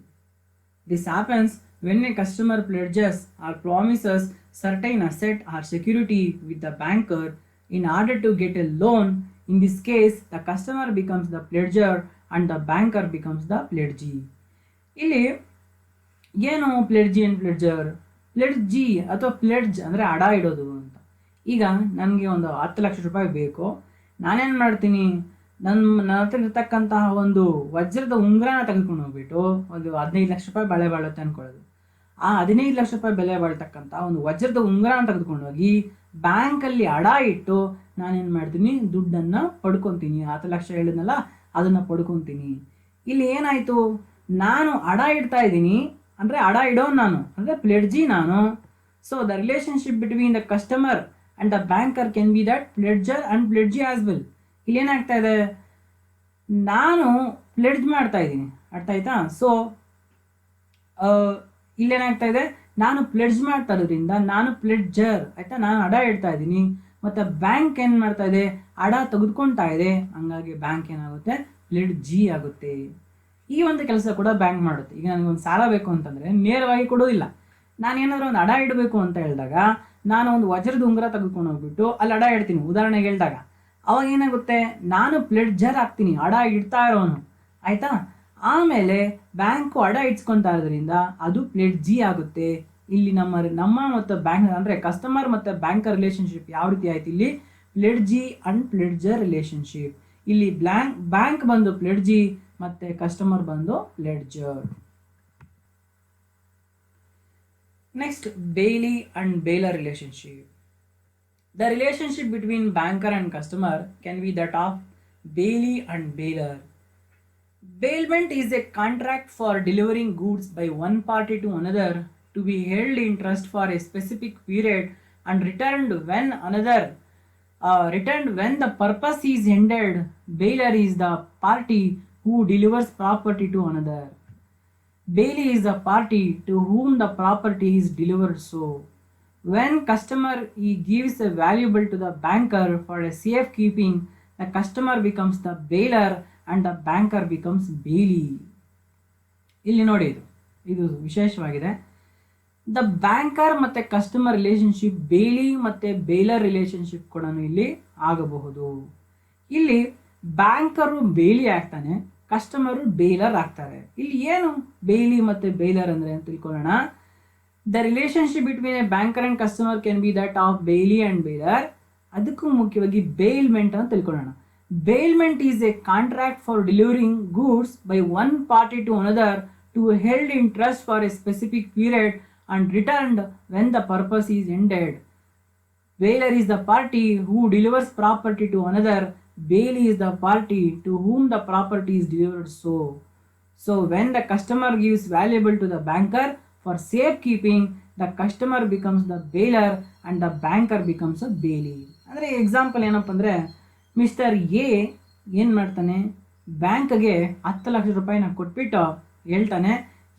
This happens when a customer pledges or promises certain asset or security with the banker in order to get a loan. In this case, the customer becomes the pledger and the banker becomes the pledgee. ಇಲ್ಲಿ ಏನು ಪ್ಲೆಡ್ಜಿ ಅಂಡ್ ಪ್ಲೆಡ್ಜರ್? ಪ್ಲೆಡ್ಜಿ ಅಥವಾ ಪ್ಲೆಡ್ಜ್ ಅಂದರೆ ಅಡ ಇಡೋದು ಅಂತ. ಈಗ ನನಗೆ ಒಂದು 10 ಲಕ್ಷ ರೂಪಾಯಿ ಬೇಕು. ನಾನೇನು ಮಾಡ್ತೀನಿ, ನನ್ನ ಹತ್ರ ಇರ್ತಕ್ಕಂತಹ ಒಂದು ವಜ್ರದ ಉಂಗುರನ ತೆಗೆದುಕೊಂಡು ಹೋಗ್ಬಿಟ್ಟು ಒಂದು 15 ಲಕ್ಷ ರೂಪಾಯಿ ಬೆಲೆ ಬಾಳುತ್ತೆ ಅಂದ್ಕೊಳ್ಳೋದು. ಆ 15 ಲಕ್ಷ ರೂಪಾಯಿ ಬೆಲೆ ಬಾಳ್ತಕ್ಕಂಥ ಒಂದು ವಜ್ರದ ಉಂಗುರನ ತೆಗೆದುಕೊಂಡು ಹೋಗಿ ಬ್ಯಾಂಕಲ್ಲಿ ಅಡ ಇಟ್ಟು ನಾನೇನು ಮಾಡ್ತೀನಿ, ದುಡ್ಡನ್ನು ಪಡ್ಕೊತೀನಿ. 10 ಲಕ್ಷ ಹೇಳಿದ್ನಲ್ಲ ಅದನ್ನು ಪಡ್ಕೊತೀನಿ. ಇಲ್ಲಿ ಏನಾಯಿತು, ನಾನು ಅಡ ಇಡ್ತಾ ಇದ್ದೀನಿ ಅಂದರೆ ಅಡ ಇಡೋನು ನಾನು, ಅಂದರೆ ಪ್ಲೆಡ್ಜಿ ನಾನು. So the relationship between the customer and the banker can be that pledger and pledgee as well. ಇಲ್ಲಿ ಏನಾಗ್ತಾ ಇದೆ, ನಾನು ಪ್ಲೆಡ್ಜ್ ಮಾಡ್ತಾ ಇದ್ದೀನಿ, ಅರ್ಥ ಆಯ್ತಾ? ಸೊ ಇಲ್ಲೇನಾಗ್ತಾ ಇದೆ, ನಾನು ಪ್ಲೆಡ್ಜ್ ಮಾಡ್ತಾ ಇರೋದ್ರಿಂದ ನಾನು ಪ್ಲೆಡ್ಜರ್, ಆಯಿತಾ, ನಾನು ಅಡ ಇಡ್ತಾ ಇದ್ದೀನಿ. ಮತ್ತು ಬ್ಯಾಂಕ್ ಏನು ಮಾಡ್ತಾ ಇದೆ, ಅಡ ತೆಗೆದುಕೊಳ್ತಾ ಇದೆ. ಹಂಗಾಗಿ ಬ್ಯಾಂಕ್ ಏನಾಗುತ್ತೆ, ಪ್ಲೆಡ್ಜಿ ಆಗುತ್ತೆ. ಈ ಒಂದು ಕೆಲಸ ಕೂಡ ಬ್ಯಾಂಕ್ ಮಾಡುತ್ತೆ. ಈಗ ನನಗೊಂದು ಸಾಲ ಬೇಕು ಅಂತಂದರೆ ನೇರವಾಗಿ ಕೊಡೋದಿಲ್ಲ. ನಾನೇನಾದರೂ ಒಂದು ಅಡ ಇಡಬೇಕು ಅಂತ ಹೇಳಿದಾಗ ನಾನು ಒಂದು ವಜ್ರದ ಉಂಗುರ ತೆಗೆದುಕೊಂಡು ಹೋಗ್ಬಿಟ್ಟು ಅಲ್ಲಿ ಅಡ ಇಡ್ತೀನಿ, ಉದಾಹರಣೆಗೆ ಹೇಳಿದಾಗ. ಅವಾಗ ಏನಾಗುತ್ತೆ, ನಾನು ಪ್ಲೆಡ್ಜರ್ ಆಗ್ತೀನಿ, ಅಡ ಇಡ್ತಾ ಇರೋನು, ಆಯಿತಾ. ಆಮೇಲೆ ಬ್ಯಾಂಕು ಅಡ ಇಡ್ಸ್ಕೊತಾ ಇರೋದ್ರಿಂದ ಅದು ಪ್ಲೆಡ್ಜಿ ಆಗುತ್ತೆ. ಇಲ್ಲಿ ನಮ್ಮ ಮತ್ತು ಬ್ಯಾಂಕ್ ಅಂದರೆ ಕಸ್ಟಮರ್ ಮತ್ತು ಬ್ಯಾಂಕರ್ ರಿಲೇಶನ್ಶಿಪ್ ಯಾವ ರೀತಿ ಆಯ್ತು, ಇಲ್ಲಿ ಪ್ಲೆಡ್ಜಿ ಅಂಡ್ ಪ್ಲೆಡ್ಜರ್ ರಿಲೇಶನ್ಶಿಪ್. ಇಲ್ಲಿ ಬ್ಯಾಂಕ್ ಬಂದು ಪ್ಲೆಡ್ಜಿ ಮತ್ತು ಕಸ್ಟಮರ್ ಬಂದು ಲೆಡ್ಜರ್. ನೆಕ್ಸ್ಟ್ ಬೇಲಿ and baler relationship. The relationship between banker and customer can be that of bailey and bailer. Bailment is a contract for delivering goods by one party to another to be held in trust for a specific period and returned when the purpose is ended. Bailer is the party who delivers property to another. Bailey is the party to whom the property is delivered. So when customer he gives a valuable to the banker for a safekeeping, the customer becomes the bailer and the banker becomes bailey. ಇಲ್ಲಿ ನೋಡಿ, ಇದು ವಿಶೇಷವಾಗಿದೆ. ದ ಬ್ಯಾಂಕರ್ ಮತ್ತು ಕಸ್ಟಮರ್ ರಿಲೇಷನ್ಶಿಪ್ ಬೇಲಿ ಮತ್ತು ಬೇಲರ್ ರಿಲೇಷನ್ಶಿಪ್ ಕೂಡ ಇಲ್ಲಿ ಆಗಬಹುದು. ಇಲ್ಲಿ ಬ್ಯಾಂಕರು ಬೇಲಿ ಆಗ್ತಾನೆ, ಕಸ್ಟಮರು ಬೇಲರ್ ಆಗ್ತಾರೆ. ಇಲ್ಲಿ ಏನು ಬೇಲಿ ಮತ್ತು ಬೇಲರ್ ಅಂದರೆ ಅಂತ ತಿಳ್ಕೊಳ್ಳೋಣ. The relationship between a banker and customer can be that of bailee and bailor. ಅದಕ್ಕೂ ಮುಖ್ಯವಾಗಿ ಬೇಲ್ಮೆಂಟ್ ಅಂತ ತಿಳ್ಕೊಳ್ಳೋಣ. Bailment is a contract for delivering goods by one party to another to held in trust for a specific period and returned when the purpose is ended. Bailer is the party who delivers property to another. Bailey is the party to whom the property is delivered. So when the customer gives valuable to the banker for safekeeping, the customer becomes the bailer and the banker becomes a bailey. ಅಂದರೆ ಎಕ್ಸಾಂಪಲ್ ಏನಪ್ಪ ಅಂದರೆ, ಮಿಸ್ಟರ್ ಎ ಏನು ಮಾಡ್ತಾನೆ, ಬ್ಯಾಂಕ್ಗೆ 10 ಲಕ್ಷ ರೂಪಾಯಿನ ಕೊಟ್ಬಿಟ್ಟು ಹೇಳ್ತಾನೆ,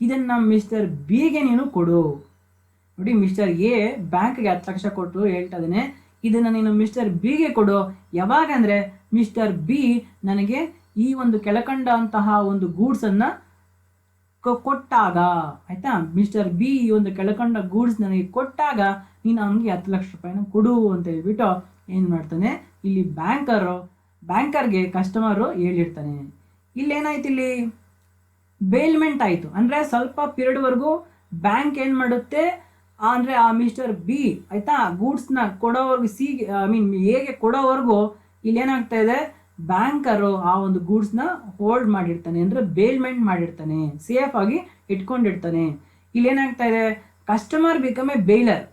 ಇದನ್ನು ಮಿಸ್ಟರ್ ಬಿಗೆ ನೀನು ಕೊಡು. ನೋಡಿ, ಮಿಸ್ಟರ್ ಎ ಬ್ಯಾಂಕ್ಗೆ 10 ಲಕ್ಷ ಕೊಟ್ಟು ಹೇಳ್ತಾ ಇದ್ದಾನೆ, ಇದನ್ನು ನೀನು ಮಿಸ್ಟರ್ ಬಿಗೆ ಕೊಡು. ಯಾವಾಗಂದರೆ ಮಿಸ್ಟರ್ ಬಿ ನನಗೆ ಈ ಒಂದು ಕೆಳಕಂಡಂತಹ ಒಂದು ಗೂಡ್ಸನ್ನು ಕೊಟ್ಟಾಗ, ಆಯಿತಾ, ಮಿಸ್ಟರ್ ಬಿ ಈ ಒಂದು ಕೆಳಕಂಡ ಗೂಡ್ಸ್ ನನಗೆ ಕೊಟ್ಟಾಗ ನೀನು ಅವನಿಗೆ 10 ಲಕ್ಷ ರೂಪಾಯಿನ ಕೊಡು ಅಂತ ಹೇಳ್ಬಿಟ್ಟು ಏನು ಮಾಡ್ತಾನೆ, ಇಲ್ಲಿ ಬ್ಯಾಂಕರ್ಗೆ ಕಸ್ಟಮರು ಹೇಳಿರ್ತಾನೆ. ಇಲ್ಲೇನಾಯ್ತು, ಇಲ್ಲಿ ಬೇಲ್ಮೆಂಟ್ ಆಯಿತು. ಅಂದರೆ ಸ್ವಲ್ಪ ಪೀರಿಯಡ್ವರೆಗೂ ಬ್ಯಾಂಕ್ ಏನು ಮಾಡುತ್ತೆ ಅಂದರೆ ಆ ಮಿಸ್ಟರ್ ಬಿ, ಆಯಿತಾ, ಗೂಡ್ಸ್ನ ಕೊಡೋವರೆಗೂ ಹೇಗೆ ಕೊಡೋವರೆಗೂ ಇಲ್ಲೇನಾಗ್ತಾ ಇದೆ, ಬ್ಯಾಂಕರು ಆ ಒಂದು ಗೂಡ್ಸ್ನ ಹೋಲ್ಡ್ ಮಾಡಿರ್ತಾನೆ, ಅಂದರೆ ಬೇಲ್ಮೆಂಟ್ ಮಾಡಿರ್ತಾನೆ, ಸೇಫಾಗಿ ಇಟ್ಕೊಂಡಿರ್ತಾನೆ. ಇಲ್ಲೇನಾಗ್ತಾ ಇದೆ, customer become a bailor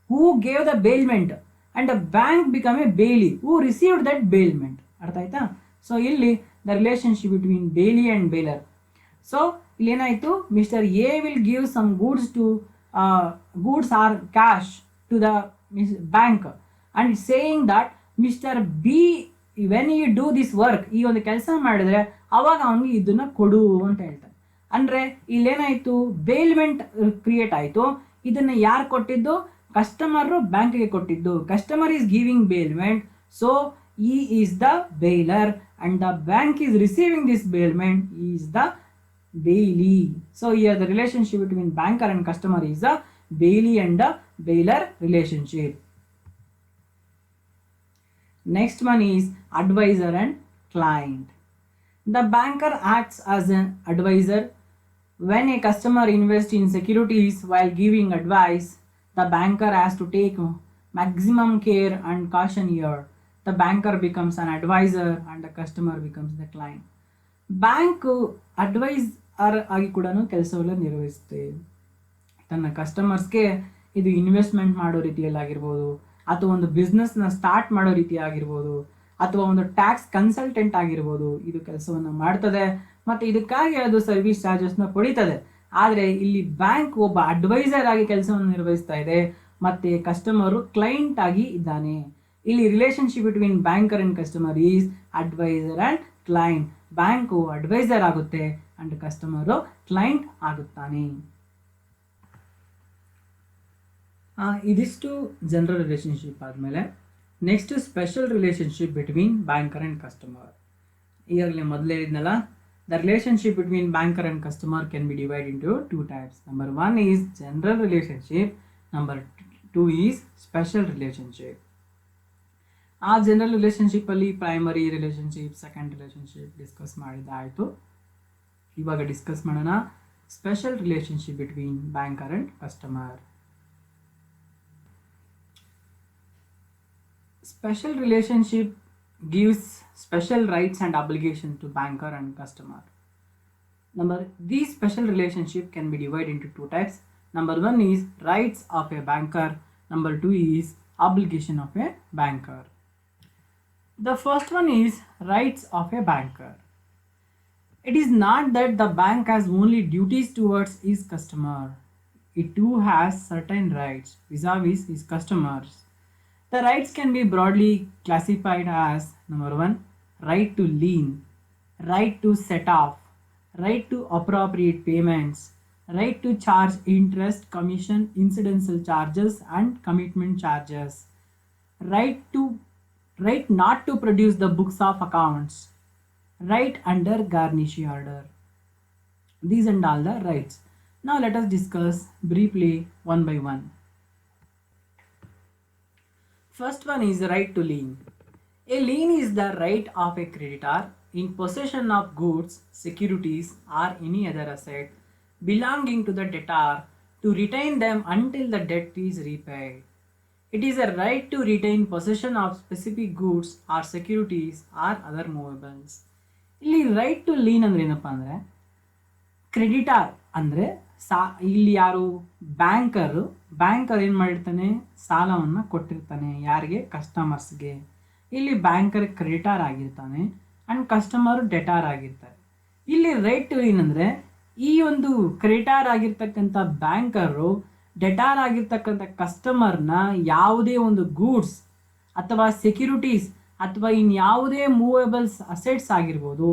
who gave the bailment and a bank become a bailee who received that bailment. ಅರ್ಥ ಆಯ್ತಾ? ಸೊ ಇಲ್ಲಿ the relationship between bailee and bailor. So ಇಲ್ಲೇನಾಯಿತು, mister A will give some goods or cash to the bank and saying that mister B when you do this work, ಈ ಒಂದು ಕೆಲಸ ಮಾಡಿದ್ರೆ ಅವಾಗ ಅವನಿಗೆ ಇದನ್ನು ಕೊಡು ಅಂತ ಹೇಳ್ತಾನೆ. ಅಂದರೆ ಇಲ್ಲೇನಾಯಿತು, ಬೇಲ್ಮೆಂಟ್ ಕ್ರಿಯೇಟ್ ಆಯಿತು. ಇದನ್ನು ಯಾರು ಕೊಟ್ಟಿದ್ದು, ಕಸ್ಟಮರು ಬ್ಯಾಂಕ್ಗೆ ಕೊಟ್ಟಿದ್ದು. Customer is giving ಬೇಲ್ಮೆಂಟ್, so he is the bailer and the bank is receiving this bailment, he is the bailey. So here the relationship between banker and customer is a bailey and the bailer relationship. Next one is advisor and client. The banker acts as an advisor. When a customer invests in securities while giving advice, the banker has to take maximum care and caution here. The banker becomes an advisor and the customer becomes the client. Bank advisor ಆಗಿ ಕೂಡ ಕೆಲಸವನ್ನು ನಿರ್ವಹಿಸುತ್ತೆ. ತನ್ನ ಕಸ್ಟಮರ್ಸ್ಗೆ ಇದು ಇನ್ವೆಸ್ಟ್ಮೆಂಟ್ ಮಾಡೋ ರೀತಿಯಲ್ಲಾಗಿರ್ಬೋದು, ಅಥವಾ ಒಂದು ಬಿಸ್ನೆಸ್ನ ಸ್ಟಾರ್ಟ್ ಮಾಡೋ ರೀತಿ ಆಗಿರ್ಬೋದು, ಅಥವಾ ಒಂದು ಟ್ಯಾಕ್ಸ್ ಕನ್ಸಲ್ಟೆಂಟ್ ಆಗಿರ್ಬೋದು, ಇದು ಕೆಲಸವನ್ನು ಮಾಡ್ತದೆ ಮತ್ತು ಇದಕ್ಕಾಗಿ ಅದು ಸರ್ವಿಸ್ ಚಾರ್ಜಸ್ನ ಪಡಿತದೆ. ಆದರೆ ಇಲ್ಲಿ ಬ್ಯಾಂಕ್ ಒಬ್ಬ ಅಡ್ವೈಸರ್ ಆಗಿ ಕೆಲಸವನ್ನು ನಿರ್ವಹಿಸ್ತಾ ಇದೆ ಮತ್ತು ಕಸ್ಟಮರು ಕ್ಲೈಂಟ್ ಆಗಿ ಇದ್ದಾನೆ. ಇಲ್ಲಿ relationship between banker and customer is adviser and client. Bank adviser ಆಗುತ್ತೆ ಆ್ಯಂಡ್ ಕಸ್ಟಮರು ಕ್ಲೈಂಟ್ ಆಗುತ್ತಾನೆ. ಇದಿಷ್ಟು ಜನರಲ್ ರಿಲೇಷನ್ಶಿಪ್ ಆದಮೇಲೆ next special relationship between banker and customer. ಈಗಾಗಲೇ ಮೊದಲೇ ಹೇಳಿದ್ನಲ್ಲ, the relationship between banker and customer can be divide into 2 types. Number 1 is general relationship, Number 2 is special relationship. ಆ ಜನರಲ್ ರಿಲೇಷನ್ಶಿಪ್ಪಲ್ಲಿ primary relationship, second relationship discuss ಮಾಡಿದ್ದಾಯಿತು. ಇವಾಗ ಡಿಸ್ಕಸ್ ಮಾಡೋಣ special relationship between banker and customer. Special relationship gives special rights and obligation to banker and customer. These special relationship can be divided into two types. Number one is rights of a banker. Number two is obligation of a banker. The first one is rights of a banker. It is not that the bank has only duties towards its customer. It too has certain rights vis-a-vis its customers. The rights can be broadly classified as number one, right to lien, right to set off, right to appropriate payments, right to charge interest, commission, incidental charges, and commitment charges, right not to produce the books of accounts, right under garnishee order. These and all the rights. Now let us discuss briefly one by one. First one is the right to lien. A lien is the right of a creditor in possession of goods, securities, or any other asset belonging to the debtor to retain them until the debt is repaid. It is a right to retain possession of specific goods or securities or other movables. ಇಲ್ಲಿ ರೈಟ್ ಟು ಲೀನ್ ಅಂದ್ರೆ ಏನಪ್ಪ ಅಂದರೆ ಕ್ರೆಡಿಟಾರ್ ಅಂದರೆ ಇಲ್ಲಿ ಯಾರು ಬ್ಯಾಂಕರ್ ಏನು ಮಾಡಿರ್ತಾನೆ, ಸಾಲವನ್ನು ಕೊಟ್ಟಿರ್ತಾನೆ ಯಾರಿಗೆ, ಕಸ್ಟಮರ್ಸ್ಗೆ. ಇಲ್ಲಿ ಬ್ಯಾಂಕರ್ ಕ್ರೆಡಿಟಾರ್ ಆಗಿರ್ತಾನೆ ಆ್ಯಂಡ್ ಕಸ್ಟಮರ್ ಡೆಟಾರ್ ಆಗಿರ್ತಾರೆ. ಇಲ್ಲಿ ರೈಟ್ ಟು ಲೀನ್ ಅಂದರೆ ಈ ಒಂದು ಕ್ರೆಡಿಟಾರ್ ಆಗಿರ್ತಕ್ಕಂಥ ಬ್ಯಾಂಕರು ಡೆಟಾರ್ ಆಗಿರ್ತಕ್ಕಂಥ ಕಸ್ಟಮರ್ನ ಯಾವುದೇ ಒಂದು ಗೂಡ್ಸ್ ಅಥವಾ ಸೆಕ್ಯೂರಿಟೀಸ್ ಅಥವಾ ಇನ್ಯಾವುದೇ ಮೂವೇಬಲ್ಸ್ ಅಸೆಟ್ಸ್ ಆಗಿರ್ಬೋದು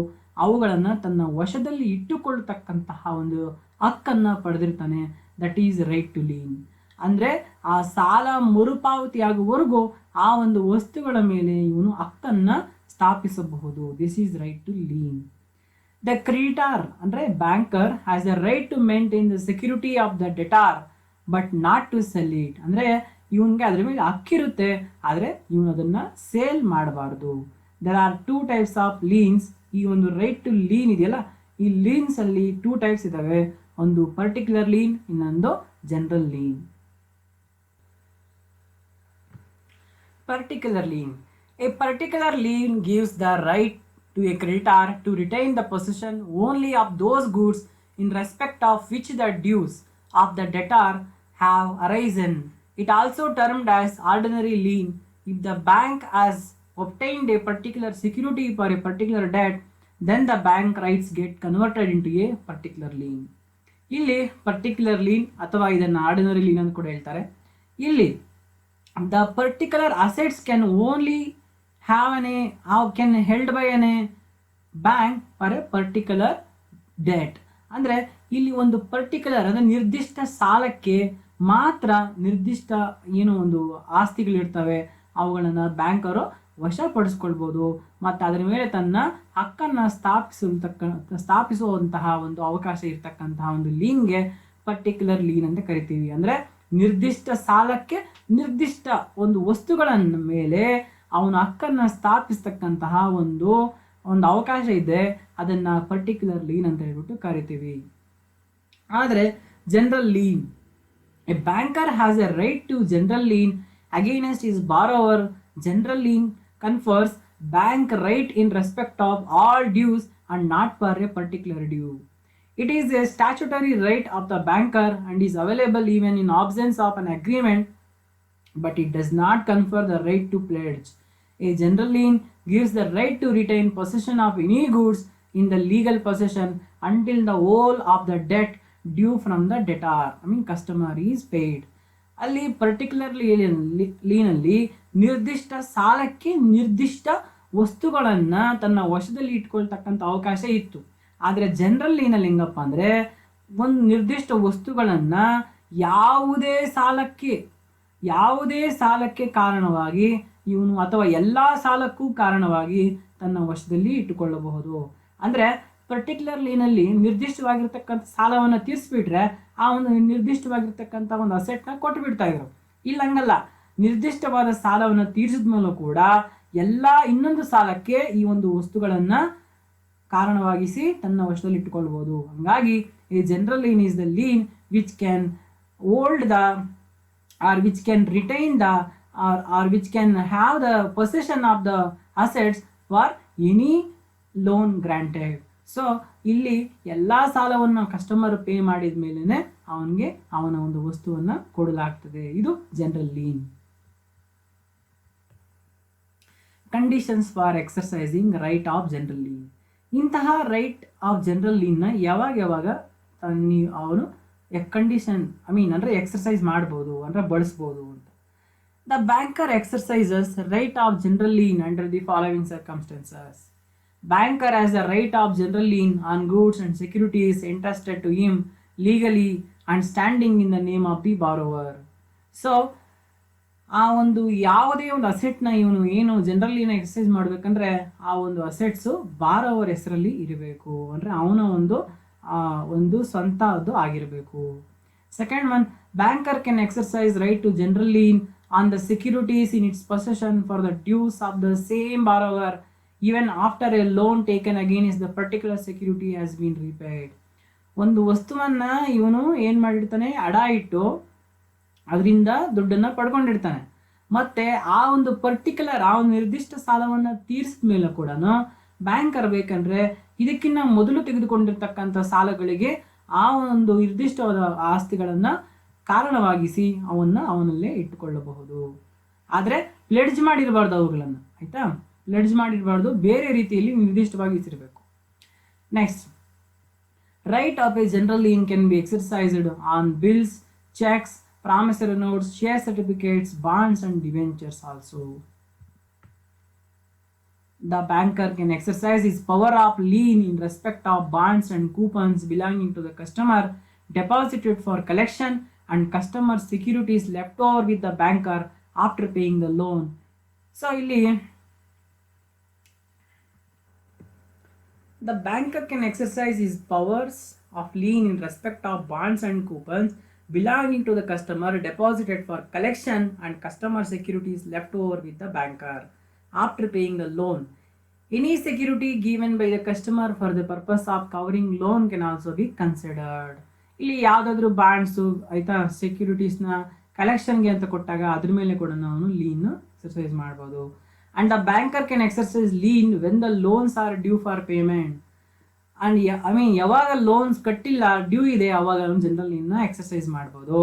ಅವುಗಳನ್ನು ತನ್ನ ವಶದಲ್ಲಿ ಇಟ್ಟುಕೊಳ್ಳತಕ್ಕಂತಹ ಒಂದು ಹಕ್ಕನ್ನು ಪಡೆದಿರ್ತಾನೆ. That is right to lien. ಅಂದರೆ ಆ ಸಾಲ ಮರುಪಾವತಿಯಾಗುವವರೆಗೂ ಆ ಒಂದು ವಸ್ತುಗಳ ಮೇಲೆ ಇವನು ಹಕ್ಕನ್ನು ಸ್ಥಾಪಿಸಬಹುದು. This is right to lien. The creditor ಅಂದರೆ banker has the right to maintain the security of the debtor but not to sell it. ಅಂದರೆ ಇವನಿಗೆ ಅದ್ರ ಮೇಲೆ ಹಕ್ಕಿರುತ್ತೆ, ಆದರೆ ಇವನು ಅದನ್ನು ಸೇಲ್ ಮಾಡಬಾರ್ದು. There are two types of leans. ಈ ಒಂದು ರೈಟ್ ಟು ಲೀನ್ ಇದೆಯಲ್ಲ, ಈ ಲೀನ್ಸಲ್ಲಿ ಟೂ ಟೈಪ್ಸ್ ಇದ್ದಾವೆ. ಒಂದು ಪರ್ಟಿಕ್ಯುಲರ್ ಲೀನ್, ಇನ್ನೊಂದು general lien. Particular lien. A particular lien gives the right to a creditor to retain the possession only of those goods in respect of which the dues of the debtor have arisen. It also termed as ordinary lien. If the bank has obtained a particular security for a particular debt, then the bank rights get converted into a particular lien. ಇಲ್ಲಿ ಪರ್ಟಿಕ್ಯುಲರ್ ಲೀನ್ ಅಥವಾ ಇದನ್ನು ಆರ್ಡಿನರಿ ಲೀನ್ ಅಂತ ಕೂಡ ಹೇಳ್ತಾರೆ. ಇಲ್ಲಿ the particular assets can only can held by a bank for a particular debt. ಅಂದರೆ ಇಲ್ಲಿ ಒಂದು ಪರ್ಟಿಕ್ಯುಲರ್ ಅಂದರೆ ನಿರ್ದಿಷ್ಟ ಸಾಲಕ್ಕೆ ಮಾತ್ರ ನಿರ್ದಿಷ್ಟ ಏನು ಒಂದು ಆಸ್ತಿಗಳಿರ್ತವೆ ಅವುಗಳನ್ನು ಬ್ಯಾಂಕರು ವಶಪಡಿಸ್ಕೊಳ್ಬೋದು ಮತ್ತು ಅದರ ಮೇಲೆ ತನ್ನ ಹಕ್ಕನ್ನು ಸ್ಥಾಪಿಸುವಂತಹ ಒಂದು ಅವಕಾಶ ಇರ್ತಕ್ಕಂತಹ ಒಂದು ಲೀನ್ಗೆ ಪರ್ಟಿಕ್ಯುಲರ್ ಲೀನ್ ಅಂತ ಕರಿತೀವಿ. ಅಂದರೆ ನಿರ್ದಿಷ್ಟ ಸಾಲಕ್ಕೆ ನಿರ್ದಿಷ್ಟ ಒಂದು ವಸ್ತುಗಳ ಮೇಲೆ ಅವನ ಹಕ್ಕನ್ನು ಸ್ಥಾಪಿಸ್ತಕ್ಕಂತಹ ಒಂದು ಅವಕಾಶ ಇದೆ, ಅದನ್ನು ಪರ್ಟಿಕ್ಯುಲರ್ ಲೀನ್ ಅಂತ ಹೇಳ್ಬಿಟ್ಟು ಕರಿತೀವಿ. ಆದರೆ general lien, a banker has a right to general lien against his borrower. General lien confers bank right in respect of all dues and not for a particular due. It is a statutory right of the banker and is available even in absence of an agreement, but it does not confer the right to pledge. A general lien gives the right to retain possession of any goods in the legal possession until the whole of the debt due from the debtor, customer, is paid. ಅಲ್ಲಿ ಪರ್ಟಿಕ್ಯುಲರ್ ಲೀನಲ್ಲಿ ನಿರ್ದಿಷ್ಟ ಸಾಲಕ್ಕೆ ನಿರ್ದಿಷ್ಟ ವಸ್ತುಗಳನ್ನು ತನ್ನ ವಶದಲ್ಲಿ ಇಟ್ಕೊಳ್ತಕ್ಕಂಥ ಅವಕಾಶ ಇತ್ತು. ಆದರೆ ಜನರಲ್ ಲೀನಲ್ಲಿ ಹೆಂಗಪ್ಪ ಅಂದರೆ ಒಂದು ನಿರ್ದಿಷ್ಟ ವಸ್ತುಗಳನ್ನು ಯಾವುದೇ ಸಾಲಕ್ಕೆ ಕಾರಣವಾಗಿ ಇವನು ಅಥವಾ ಎಲ್ಲ ಸಾಲಕ್ಕೂ ಕಾರಣವಾಗಿ ತನ್ನ ವಶದಲ್ಲಿ ಇಟ್ಟುಕೊಳ್ಳಬಹುದು. ಅಂದರೆ ಪರ್ಟಿಕ್ಯುಲರ್ ಲೀನಲ್ಲಿ ನಿರ್ದಿಷ್ಟವಾಗಿರ್ತಕ್ಕಂಥ ಸಾಲವನ್ನು ತೀರಿಸ್ಬಿಟ್ರೆ ಆ ಒಂದು ನಿರ್ದಿಷ್ಟವಾಗಿರ್ತಕ್ಕಂಥ ಒಂದು ಅಸೆಟ್ನ ಕೊಟ್ಟು ಬಿಡ್ತಾ ಇದ್ರು. ಇಲ್ಲ ಹಂಗಲ್ಲ, ನಿರ್ದಿಷ್ಟವಾದ ಸಾಲವನ್ನು ತೀರಿಸಿದ ಮೇಲೂ ಕೂಡ ಎಲ್ಲ ಇನ್ನೊಂದು ಸಾಲಕ್ಕೆ ಈ ಒಂದು ವಸ್ತುಗಳನ್ನು ಕಾರಣವಾಗಿಸಿ ತನ್ನ ವಶದಲ್ಲಿ ಇಟ್ಟುಕೊಳ್ಬೋದು. ಹಾಗಾಗಿ ಈ general lien is the lien which can hold the or which can retain the or which can have the possession of the assets for any loan granted. So ಇಲ್ಲಿ ಎಲ್ಲ ಸಾಲವನ್ನು ಕಸ್ಟಮರ್ ಪೇ ಮಾಡಿದ ಮೇಲೇ ಅವನಿಗೆ ಅವನ ಒಂದು ವಸ್ತುವನ್ನು ಕೊಡಲಾಗ್ತದೆ. ಇದು general lien. Conditions for exercising right of general lien. ಇಂತಹ ರೈಟ್ ಆಫ್ ಜನರಲ್ ಲೀನ್ನ ಯಾವಾಗ ಅವನು ಕಂಡೀಷನ್ ಅಂದರೆ ಎಕ್ಸರ್ಸೈಸ್ ಮಾಡ್ಬೋದು ಅಂದರೆ ಬಳಸ್ಬೋದು ಅಂತ. The banker exercises right of general lien under the following circumstances. Banker has the right of general lien on goods and securities entrusted to him legally and standing in the name of the borrower. So ಆ ಒಂದು ಯಾವುದೇ ಒಂದು ಅಸೆಟ್ನ ಇವನು ಏನು ಜನರಲ್ ಲೀನ್ ಎಕ್ಸರ್ಸೈಸ್ ಮಾಡಬೇಕಂದ್ರೆ ಆ ಒಂದು ಅಸೆಟ್ಸು ಬಾರೋವರ್ ಹೆಸರಲ್ಲಿ ಇರಬೇಕು, ಅಂದರೆ ಅವನ ಒಂದು ಸ್ವಂತದ್ದು ಆಗಿರಬೇಕು. Second one, banker can exercise right to general lien on the securities in its possession for the dues of the same borrower even after a loan taken against the particular security has been repaid. ಒಂದು ವಸ್ತುವನ್ನು ಇವನು ಏನು ಮಾಡಿರ್ತಾನೆ, ಅಡ ಇಟ್ಟು ಅದರಿಂದ ದುಡ್ಡನ್ನು ಪಡ್ಕೊಂಡಿರ್ತಾನೆ. ಮತ್ತು ಆ ಒಂದು ಪರ್ಟಿಕ್ಯುಲರ್ ಆ ಒಂದು ನಿರ್ದಿಷ್ಟ ಸಾಲವನ್ನು ತೀರಿಸಿದ ಮೇಲೆ ಕೂಡ ಬ್ಯಾಂಕರ್ ಬೇಕಂದರೆ ಇದಕ್ಕಿಂತ ಮೊದಲು ತೆಗೆದುಕೊಂಡಿರ್ತಕ್ಕಂಥ ಸಾಲಗಳಿಗೆ ಆ ಒಂದು ನಿರ್ದಿಷ್ಟವಾದ ಆಸ್ತಿಗಳನ್ನು ಕಾರಣವಾಗಿಸಿ ಅವನಲ್ಲೇ ಇಟ್ಟುಕೊಳ್ಳಬಹುದು. ಆದರೆ ಪ್ಲೆಡ್ಜ್ ಮಾಡಿರಬಾರ್ದು ಅವುಗಳನ್ನು, ಆಯಿತಾ? ಪ್ಲೆಡ್ಜ್ ಮಾಡಿರಬಾರ್ದು, ಬೇರೆ ರೀತಿಯಲ್ಲಿ ನಿರ್ದಿಷ್ಟವಾಗಿ ಇಸಿರಬೇಕು. Next, right of a general lien can be exercised on bills, cheques, promissory notes, share certificates, bonds and debentures also. The banker can exercise his power of lien in respect of bonds and coupons belonging to the customer deposited for collection and customer securities left over with the banker after paying the loan. So ಇಲ್ಲಿ the banker can exercise his powers of lien in respect of bonds and coupons belonging to the customer deposited for collection and customer securities left over with the banker after paying the loan. Any security given by the customer for the purpose of covering loan can also be considered. ಇಲ್ಲಿ ಯಾವುದಾದ್ರೂ ಬಾಂಡ್ಸು ಆಯಿತಾ ಸೆಕ್ಯೂರಿಟೀಸ್ನ ಕಲೆಕ್ಷನ್ಗೆ ಅಂತ ಕೊಟ್ಟಾಗ ಅದ್ರ ಮೇಲೆ ಕೂಡ ನಾವು ಲೀನ್ ಎಕ್ಸರ್ಸೈಸ್ ಮಾಡ್ಬೋದು. And the banker can exercise lien when the loans are due for payment. And ಯಾವಾಗ ಲೋನ್ಸ್ ಕಟ್ಟಿಲ್ಲ ಡ್ಯೂ ಇದೆ ಅವಾಗ ಜನರಲ್ ಲೀನ್ನ ಎಕ್ಸರ್ಸೈಸ್ ಮಾಡ್ಬೋದು.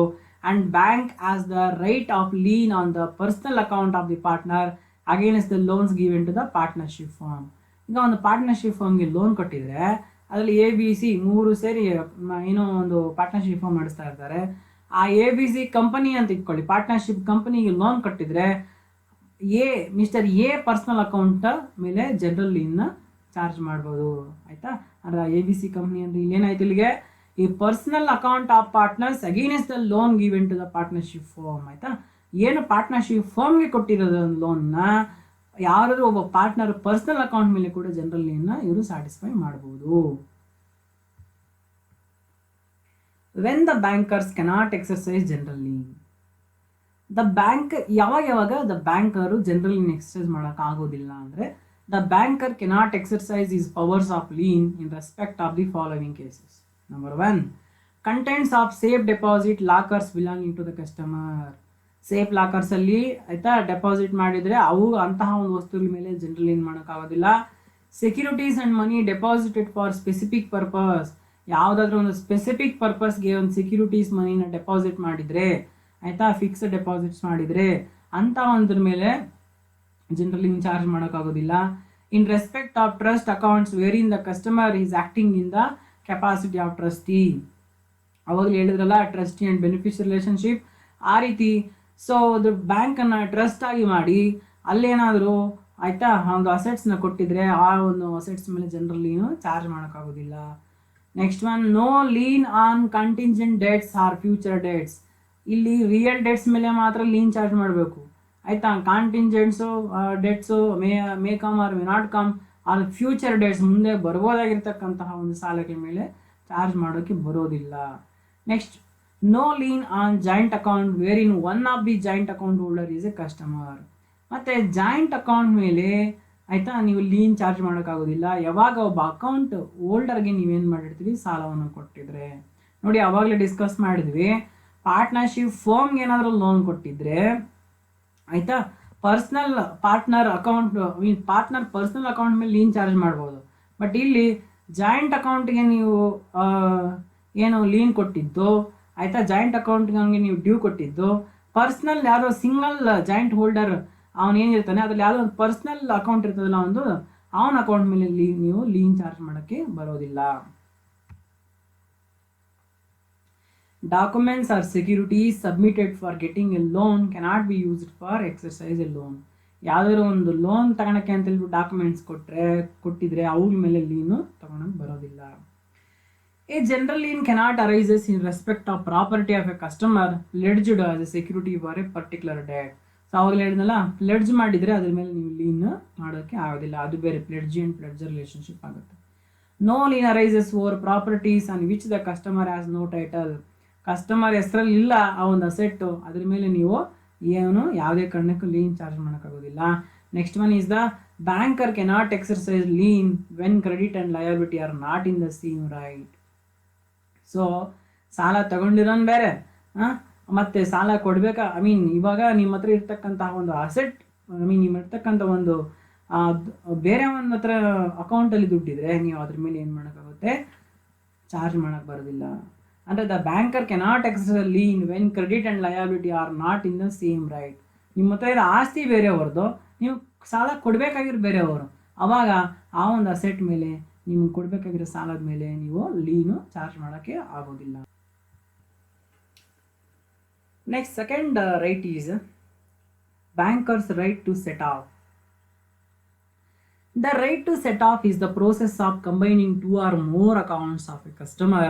And bank has the right of lien on the personal account of the partner against the loans given to the partnership firm. ಈಗ ಒಂದು ಪಾರ್ಟ್ನರ್ಶಿಪ್ ಫರ್ಮ್ಗೆ ಲೋನ್ ಕೊಟ್ಟಿದ್ರೆ ಅದರಲ್ಲಿ ABC 3 ಸೇರಿ ಏನೋ ಒಂದು ಪಾರ್ಟ್ನರ್ಶಿಪ್ ಫರ್ಮ್ ನಡೆಸ್ತಾ ಇರ್ತಾರೆ. ಆ ABC ಕಂಪನಿ ಅಂತ ಇಟ್ಕೊಳ್ಳಿ, ಪಾರ್ಟ್ನರ್ಶಿಪ್ ಕಂಪನಿಗೆ ಲೋನ್ ಕಟ್ಟಿದ್ರೆ ಮಿಸ್ಟರ್ ಎ ಪರ್ಸನಲ್ ಅಕೌಂಟ್ ಮೇಲೆ ಜನರಲ್ ಲೀನ್ನ ಚಾರ್ಜ್ ಮಾಡ್ಬೋದು, ಆಯಿತಾ? ಅಂದರೆ ABC ಕಂಪ್ನಿ ಅಂದರೆ ಇಲ್ಲೇನಾಯ್ತು, ಇಲ್ಲಿಗೆ ಈ personal account of partners against the loan given to the partnership firm, ಆಯಿತಾ? ಏನು ಪಾರ್ಟ್ನರ್ಶಿಪ್ ಫರ್ಮ್ಗೆ ಕೊಟ್ಟಿರೋದು ಲೋನ್ನ ಯಾರಾದರೂ ಒಬ್ಬ ಪಾರ್ಟ್ನರ್ ಪರ್ಸನಲ್ ಅಕೌಂಟ್ ಮೇಲೆ ಕೂಡ ಜನರಲ್ ಲೀನ್ನ ಇವರು ಸ್ಯಾಟಿಸ್ಫೈ ಮಾಡ್ಬೋದು. When the bankers cannot exercise general lien. The bank ಯಾವಾಗ the banker general lien exercise ಮಾಡೋಕ್ಕಾಗೋದಿಲ್ಲ ಅಂದರೆ the banker cannot exercise is powers of lien in respect of the following cases. Number 1, contents of safe deposit lockers belonging to the customer. Safe ಲಾಕರ್ಸಲ್ಲಿ ಆಯಿತಾ ಡೆಪಾಸಿಟ್ ಮಾಡಿದರೆ ಅವು ಅಂತಹ ಒಂದು ವಸ್ತುಗಳ ಮೇಲೆ ಜನರಲ್ ಲೀನ್ ಮಾಡೋಕ್ಕಾಗೋದಿಲ್ಲ. Securities and money deposited for specific purpose. ಯಾವುದಾದ್ರೂ ಒಂದು ಸ್ಪೆಸಿಫಿಕ್ ಪರ್ಪಸ್ಗೆ ಒಂದು ಸೆಕ್ಯೂರಿಟೀಸ್ ಮನಿನ ಡೆಪಾಸಿಟ್ ಮಾಡಿದರೆ ಆಯಿತಾ, ಫಿಕ್ಸ್ಡ್ ಡೆಪಾಸಿಟ್ಸ್ ಮಾಡಿದರೆ ಅಂಥ ಒಂದ್ರ ಮೇಲೆ ಜನರಲ್ ಲೀನ್ ಚಾರ್ಜ್ ಮಾಡೋಕ್ಕಾಗೋದಿಲ್ಲ. In respect of trust accounts where in the customer is acting in the capacity of trustee. ಅವಾಗಲೇ ಹೇಳಿದ್ರಲ್ಲ ಟ್ರಸ್ಟಿ ಆ್ಯಂಡ್ ಬೆನಿಫಿಷಿಯಲ್ ರಿಲೇಷನ್ಶಿಪ್, ಆ ರೀತಿ. ಸೊ ಅದು ಬ್ಯಾಂಕನ್ನು ಟ್ರಸ್ಟ್ ಆಗಿ ಮಾಡಿ ಅಲ್ಲೇನಾದರೂ ಆಯಿತಾ ಒಂದು ಅಸೆಟ್ಸ್ನ ಕೊಟ್ಟಿದ್ರೆ ಆ ಒಂದು ಅಸೆಟ್ಸ್ ಮೇಲೆ ಜನರಲ್ ಲೀನು ಚಾರ್ಜ್ ಮಾಡೋಕ್ಕಾಗೋದಿಲ್ಲ. Next one, no lien on contingent debts or future debts. ಇಲ್ಲಿ ರಿಯಲ್ ಡೆಟ್ಸ್ ಮೇಲೆ ಮಾತ್ರ ಲೀನ್ ಚಾರ್ಜ್ ಮಾಡಬೇಕು, ಆಯಿತಾ? Contingents debts may come or may not come or future debts ಮುಂದೆ ಬರ್ಬೋದಾಗಿರ್ತಕ್ಕಂತಹ ಒಂದು ಸಾಲಗಳ ಮೇಲೆ ಚಾರ್ಜ್ ಮಾಡೋಕ್ಕೆ ಬರೋದಿಲ್ಲ. Next, no lien on joint account where in one of the joint account holder is a customer. ಮತ್ತು ಜಾಯಿಂಟ್ ಅಕೌಂಟ್ ಮೇಲೆ ಆಯಿತಾ ನೀವು ಲೀನ್ ಚಾರ್ಜ್ ಮಾಡೋಕ್ಕಾಗೋದಿಲ್ಲ ಯಾವಾಗ ಒಬ್ಬ ಅಕೌಂಟ್ ಹೋಲ್ಡರ್ಗೆ ನೀವೇನು ಮಾಡಿರ್ತೀವಿ ಸಾಲವನ್ನು ಕೊಟ್ಟಿದ್ರೆ. ನೋಡಿ ಆವಾಗಲೇ ಡಿಸ್ಕಸ್ ಮಾಡಿದ್ವಿ, ಪಾರ್ಟ್ನರ್ಶಿಪ್ ಫರ್ಮ್ಗೆ ಏನಾದರೂ ಲೋನ್ ಕೊಟ್ಟಿದ್ರೆ ಆಯಿತಾ. Personal partner account partner personal account ಮೇಲೆ ಲೀನ್ ಚಾರ್ಜ್ ಮಾಡ್ಬೋದು. ಬಟ್ ಇಲ್ಲಿ ಜಾಯಿಂಟ್ ಅಕೌಂಟ್ಗೆ ನೀವು ಏನು ಲೀನ್ ಕೊಟ್ಟಿದ್ದು, ಆಯಿತಾ, ಜಾಯಿಂಟ್ ಅಕೌಂಟ್ಗೆ ನೀವು ಡ್ಯೂ ಕೊಟ್ಟಿದ್ದು, ಪರ್ಸ್ನಲ್ ಯಾವುದೋ ಸಿಂಗಲ್ ಜಾಯಿಂಟ್ ಹೋಲ್ಡರ್ ಅವನು ಏನಿರ್ತಾನೆ ಅದ್ರಲ್ಲಿ ಯಾವುದೋ ಒಂದು ಪರ್ಸ್ನಲ್ ಅಕೌಂಟ್ ಇರ್ತದಲ್ಲ ಒಂದು, ಅವನ ಅಕೌಂಟ್ ಮೇಲೆ ನೀವು ಲೀನ್ ಚಾರ್ಜ್ ಮಾಡೋಕ್ಕೆ ಬರೋದಿಲ್ಲ. Documents or securities submitted for getting a loan cannot be used for exercise a loan. ಯಾವುದಾದ್ರು ಒಂದು ಲೋನ್ ತಗೊಳಕ್ಕೆ ಅಂತ ಹೇಳ್ಬಿಟ್ಟು ಡಾಕ್ಯುಮೆಂಟ್ಸ್ ಕೊಟ್ಟಿದ್ರೆ ಅವ್ರ ಮೇಲೆ ಲೀನು ತಗೊಳಕ್ಕೆ ಬರೋದಿಲ್ಲ. A general lien cannot arises in respect of property of a customer pledged as a security for a particular debt. So ಅವಾಗಲೇ ಹೇಳಿದ್ನಲ್ಲ, ಪ್ಲೆಡ್ಜ್ ಮಾಡಿದರೆ ಅದ್ರ ಮೇಲೆ ನೀವು ಲೀನ್ ಮಾಡೋಕ್ಕೆ ಆಗೋದಿಲ್ಲ, ಅದು ಬೇರೆ, ಪ್ಲೆಡ್ಜ್ ಆ್ಯಂಡ್ ಪ್ಲೆಡ್ಜರ್ ರಿಲೇಷನ್ಶಿಪ್ ಆಗುತ್ತೆ. No lien arises over properties on which the customer has no title. Customer ಹೆಸರಲ್ಲಿ ಇಲ್ಲ ಆ ಒಂದು ಅಸೆಟ್ಟು, ಅದ್ರ ಮೇಲೆ ನೀವು ಏನು ಯಾವುದೇ ಕಾರಣಕ್ಕೂ ಲೀನ್ ಚಾರ್ಜ್ ಮಾಡೋಕ್ಕಾಗೋದಿಲ್ಲ. Next one is the banker cannot exercise lien when credit and liability are not in the same right. So ಸಾಲ ತಗೊಂಡಿರೋನು ಬೇರೆ, ಮತ್ತು ಸಾಲ ಕೊಡಬೇಕಾ, ಇವಾಗ ನಿಮ್ಮ ಹತ್ರ ಇರ್ತಕ್ಕಂತಹ ಒಂದು ಅಸೆಟ್, ನಿಮ್ಮ ಇರ್ತಕ್ಕಂಥ ಒಂದು ಬೇರೆ ಒಂದು ಹತ್ರ ಅಕೌಂಟಲ್ಲಿ ದುಡ್ಡಿದ್ರೆ ನೀವು ಅದ್ರ ಮೇಲೆ ಏನು ಮಾಡೋಕ್ಕಾಗುತ್ತೆ, ಚಾರ್ಜ್ ಮಾಡೋಕ್ಕೆ ಬರೋದಿಲ್ಲ. ಅಂದರೆ the banker cannot exercise lien when credit and liability are not in the same right. ನಿಮ್ಮ ಹತ್ರ ಇರೋ ಆಸ್ತಿ ಬೇರೆಯವ್ರದ್ದು, ನೀವು ಸಾಲ ಕೊಡಬೇಕಾಗಿರೋ ಬೇರೆಯವರು, ಆವಾಗ ಆ ಒಂದು ಅಸೆಟ್ ಮೇಲೆ ನಿಮ್ಗೆ ಕೊಡಬೇಕಾಗಿರೋ ಸಾಲದ ಮೇಲೆ ನೀವು ಲೀನು ಚಾರ್ಜ್ ಮಾಡೋಕ್ಕೆ ಆಗೋದಿಲ್ಲ. Next second right is banker's right to set off. The right to set off is the process of combining two or more accounts of a customer.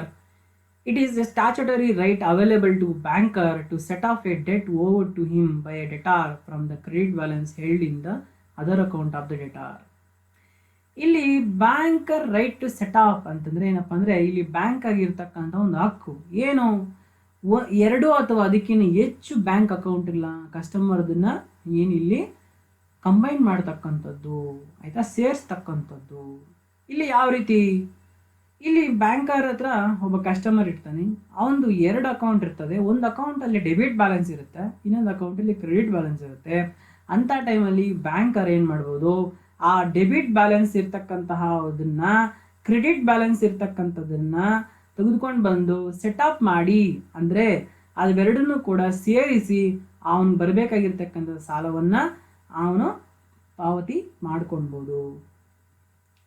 It is a statutory right available to banker to set off a debt owed to him by a debtor from the credit balance held in the other account of the debtor. ಇಲ್ಲಿ banker right to set off ಅಂತಂದರೆ ಏನಪ್ಪ ಅಂದರೆ, ಇಲ್ಲಿ ಬ್ಯಾಂಕ್ ಆಗಿರ್ತಕ್ಕಂಥ ಒಂದು ಹಕ್ಕು ಏನು, ಎರಡು ಅಥವಾ ಅದಕ್ಕಿಂತ ಹೆಚ್ಚು ಬ್ಯಾಂಕ್ ಅಕೌಂಟ್ ಇಲ್ಲ ಕಸ್ಟಮರ್ದನ್ನ ಏನಿಲ್ಲಿ ಕಂಬೈನ್ ಮಾಡ್ತಕ್ಕಂಥದ್ದು, ಆಯಿತಾ, ಸೇರಿಸ್ತಕ್ಕಂಥದ್ದು. ಇಲ್ಲಿ ಯಾವ ರೀತಿ, ಇಲ್ಲಿ ಬ್ಯಾಂಕರ್ ಹತ್ರ ಒಬ್ಬ ಕಸ್ಟಮರ್ ಇರ್ತಾನೆ, ಅವನದು ಎರಡು ಅಕೌಂಟ್ ಇರ್ತದೆ, ಒಂದು ಅಕೌಂಟಲ್ಲಿ ಡೆಬಿಟ್ ಬ್ಯಾಲೆನ್ಸ್ ಇರುತ್ತೆ, ಇನ್ನೊಂದು ಅಕೌಂಟಲ್ಲಿ ಕ್ರೆಡಿಟ್ ಬ್ಯಾಲೆನ್ಸ್ ಇರುತ್ತೆ. ಅಂಥ ಟೈಮಲ್ಲಿ ಬ್ಯಾಂಕರ್ ಏನು ಮಾಡ್ಬೋದು, ಆ ಡೆಬಿಟ್ ಬ್ಯಾಲೆನ್ಸ್ ಇರ್ತಕ್ಕಂತಹ ಅದನ್ನು ಕ್ರೆಡಿಟ್ ಬ್ಯಾಲೆನ್ಸ್ ಇರ್ತಕ್ಕಂಥದ್ದನ್ನು ತೆಗೆದುಕೊಂಡು ಬಂದು ಸೆಟಪ್ ಮಾಡಿ, ಅಂದರೆ ಅವೆರಡನ್ನೂ ಕೂಡ ಸೇರಿಸಿ ಅವನು ಬರಬೇಕಾಗಿರ್ತಕ್ಕಂಥ ಸಾಲವನ್ನು ಅವನು ಪಾವತಿ ಮಾಡ್ಕೊಳ್ಬೋದು.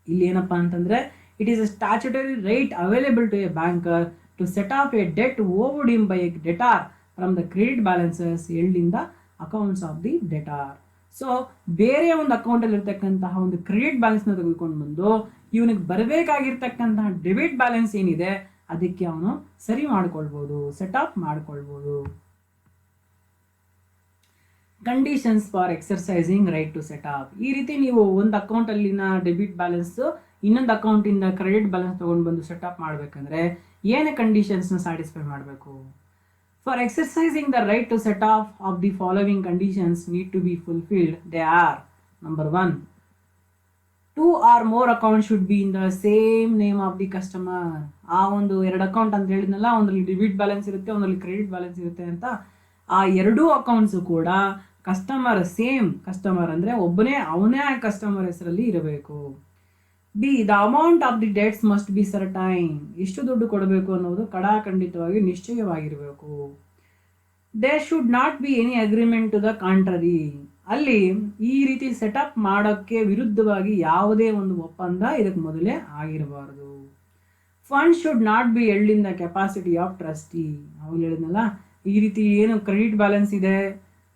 ಇಲ್ಲಿ ಏನಪ್ಪ ಅಂತಂದರೆ, it is a statutory right available to a banker to set off a debt owed him by a debtor from the credit balances held in the accounts of the debtor. So ಬೇರೆ ಒಂದು ಅಕೌಂಟಲ್ಲಿ ಇರ್ತಕ್ಕಂತಹ ಒಂದು ಕ್ರೆಡಿಟ್ ಬ್ಯಾಲೆನ್ಸ್ನ ತೆಗೆದುಕೊಂಡು ಬಂದು ಇವನಿಗೆ ಬರಬೇಕಾಗಿರ್ತಕ್ಕಂತಹ ಡೆಬಿಟ್ ಬ್ಯಾಲೆನ್ಸ್ ಏನಿದೆ ಅದಕ್ಕೆ ಅವನು ಸರಿ ಮಾಡ್ಕೊಳ್ಬೋದು, ಸೆಟಪ್ ಮಾಡ್ಕೊಳ್ಬೋದು. Conditions for exercising right to set off. ಈ ರೀತಿ ನೀವು ಒಂದು ಅಕೌಂಟಲ್ಲಿನ ಡೆಬಿಟ್ ಬ್ಯಾಲೆನ್ಸ್ ಇನ್ನೊಂದು ಅಕೌಂಟಿಂದ ಕ್ರೆಡಿಟ್ ಬ್ಯಾಲೆನ್ಸ್ ತೊಗೊಂಡು ಬಂದು ಸೆಟಪ್ ಮಾಡಬೇಕಂದ್ರೆ ಏನೇ ಕಂಡೀಷನ್ಸ್ನ ಸ್ಯಾಟಿಸ್ಫೈ ಮಾಡಬೇಕು. For exercising the right to set off the following conditions need to be fulfilled. They are: number 1, 2 or more accounts should be in the same name of the customer. ಆ ಒಂದು ಎರಡು ಅಕೌಂಟ್ ಅಂತ ಹೇಳಿದ್ನಲ್ಲ, ಒಂದರಲ್ಲಿ ಡೆಬಿಟ್ ಬ್ಯಾಲೆನ್ಸ್ ಇರುತ್ತೆ, ಒಂದರಲ್ಲಿ ಕ್ರೆಡಿಟ್ ಬ್ಯಾಲೆನ್ಸ್ ಇರುತ್ತೆ ಅಂತ, ಆ ಎರಡೂ ಅಕೌಂಟ್ಸು ಕೂಡ ಕಸ್ಟಮರ್, ಸೇಮ್ ಕಸ್ಟಮರ್ ಅಂದರೆ ಅವನೇ ಕಸ್ಟಮರ್ ಹೆಸರಲ್ಲಿ ಇರಬೇಕು. B, the amount of the debts must be certain. ಎಷ್ಟು ದುಡ್ಡು ಕೊಡಬೇಕು ಅನ್ನೋದು ಕಡಾಖಂಡಿತವಾಗಿ ನಿಶ್ಚಯವಾಗಿರಬೇಕು. There should not be any agreement to the contrary. ಅಲ್ಲಿ ಈ ರೀತಿ ಸೆಟಪ್ ಮಾಡೋಕ್ಕೆ ವಿರುದ್ಧವಾಗಿ ಯಾವುದೇ ಒಂದು ಒಪ್ಪಂದ ಇದಕ್ಕೆ ಮೊದಲೇ ಆಗಿರಬಾರ್ದು. Fund should not be held in the capacity of trustee. ಅವಾಗ ಹೇಳಿದ್ನಲ್ಲ, ಈ ರೀತಿ ಏನು ಕ್ರೆಡಿಟ್ ಬ್ಯಾಲೆನ್ಸ್ ಇದೆ,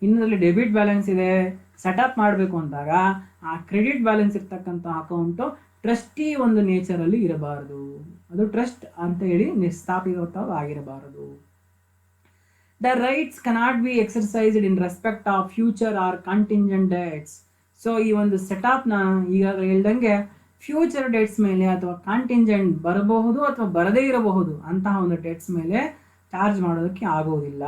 ಇನ್ನೊಂದರಲ್ಲಿ ಡೆಬಿಟ್ ಬ್ಯಾಲೆನ್ಸ್ ಇದೆ, ಸೆಟಪ್ ಮಾಡಬೇಕು ಅಂದಾಗ ಆ ಕ್ರೆಡಿಟ್ ಬ್ಯಾಲೆನ್ಸ್ ಇರ್ತಕ್ಕಂಥ ಅಕೌಂಟು ಟ್ರಸ್ಟಿ ಒಂದು ನೇಚರಲ್ಲಿ ಇರಬಾರದು, ಅದು ಟ್ರಸ್ಟ್ ಅಂತ ಹೇಳಿ ಸ್ಥಾಪಿತವಾಗಿರಬಾರದು. The rights cannot be exercised in respect of future or contingent debts. So ಈ ಒಂದು ಸೆಟಪ್ನ ಈಗಾಗಲೇ ಹೇಳ್ದಂಗೆ ಫ್ಯೂಚರ್ ಡೇಟ್ಸ್ ಮೇಲೆ ಅಥವಾ ಕಾಂಟಿಂಜೆಂಟ್ ಬರಬಹುದು ಅಥವಾ ಬರದೇ ಇರಬಹುದು ಅಂತಹ ಒಂದು ಡೇಟ್ಸ್ ಮೇಲೆ ಚಾರ್ಜ್ ಮಾಡೋದಕ್ಕೆ ಆಗೋದಿಲ್ಲ.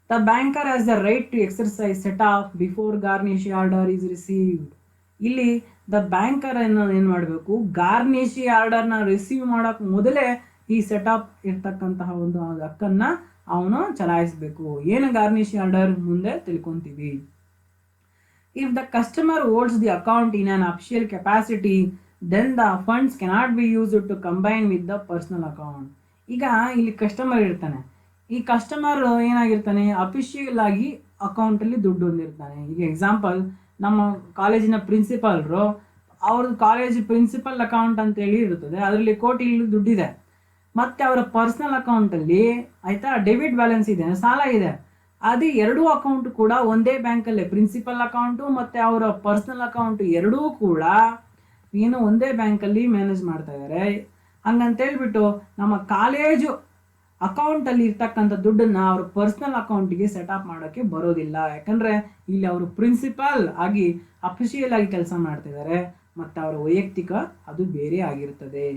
The banker has the right to exercise set off before garnishee order is received. ಇಲ್ಲಿ ದ ಬ್ಯಾಂಕರ್ ಏನು ಮಾಡಬೇಕು, ಗಾರ್ನಿಶಿ ಆರ್ಡರ್ನ ರಿಸೀವ್ ಮಾಡೋಕ್ಕೆ ಮೊದಲೇ ಈ ಸೆಟಪ್ ಇರ್ತಕ್ಕಂತಹ ಒಂದು ಹಕ್ಕನ್ನು ಅವನು ಚಲಾಯಿಸಬೇಕು. ಏನು ಗಾರ್ನಿಶ್ ಆರ್ಡರ್ ಮುಂದೆ ತಿಳ್ಕೊಂತೀವಿ. If the customer holds the account in an official capacity, then the funds cannot be used to combine with the personal account. ಈಗ ಇಲ್ಲಿ ಕಸ್ಟಮರ್ ಇರ್ತಾನೆ, ಈ ಕಸ್ಟಮರ್ ಏನಾಗಿರ್ತಾನೆ, ಅಫಿಷಿಯಲ್ ಆಗಿ ಅಕೌಂಟಲ್ಲಿ ದುಡ್ಡು ಹೊಂದಿರ್ತಾನೆ. ಈಗ ಎಕ್ಸಾಂಪಲ್, ನಮ್ಮ ಕಾಲೇಜಿನ ಪ್ರಿನ್ಸಿಪಾಲ್ರು ಅವ್ರದ್ದು ಕಾಲೇಜ್ ಪ್ರಿನ್ಸಿಪಲ್ ಅಕೌಂಟ್ ಅಂತೇಳಿ ಇರ್ತದೆ, ಅದರಲ್ಲಿ ಕೋಟಿ ದುಡ್ಡಿದೆ. ಮತ್ತು ಅವರ ಪರ್ಸ್ನಲ್ ಅಕೌಂಟಲ್ಲಿ ಆಯಿತಾ ಡೆಬಿಟ್ ಬ್ಯಾಲೆನ್ಸ್ ಇದೆ, ಸಾಲ ಇದೆ. ಅದು ಎರಡೂ ಅಕೌಂಟ್ ಕೂಡ ಒಂದೇ ಬ್ಯಾಂಕಲ್ಲೇ, ಪ್ರಿನ್ಸಿಪಲ್ ಅಕೌಂಟು ಮತ್ತು ಅವರ ಪರ್ಸ್ನಲ್ ಅಕೌಂಟು ಎರಡೂ ಕೂಡ ಏನು ಒಂದೇ ಬ್ಯಾಂಕಲ್ಲಿ ಮ್ಯಾನೇಜ್ ಮಾಡ್ತಾ ಇದ್ದಾರೆ. ಹಂಗಂತೇಳ್ಬಿಟ್ಟು ನಮ್ಮ ಕಾಲೇಜು ಅಕೌಂಟಲ್ಲಿ ಇರ್ತಕ್ಕಂಥ ದುಡ್ಡನ್ನು ಅವ್ರ ಪರ್ಸ್ನಲ್ ಅಕೌಂಟಿಗೆ ಸೆಟಪ್ ಮಾಡೋಕ್ಕೆ ಬರೋದಿಲ್ಲ. ಯಾಕಂದರೆ ಇಲ್ಲಿ ಅವರು ಪ್ರಿನ್ಸಿಪಾಲ್ ಆಗಿ ಅಫಿಷಿಯಲ್ ಆಗಿ ಕೆಲಸ ಮಾಡ್ತಿದ್ದಾರೆ ಮತ್ತು ಅವರ ವೈಯಕ್ತಿಕ ಅದು ಬೇರೆ ಆಗಿರ್ತದೆ.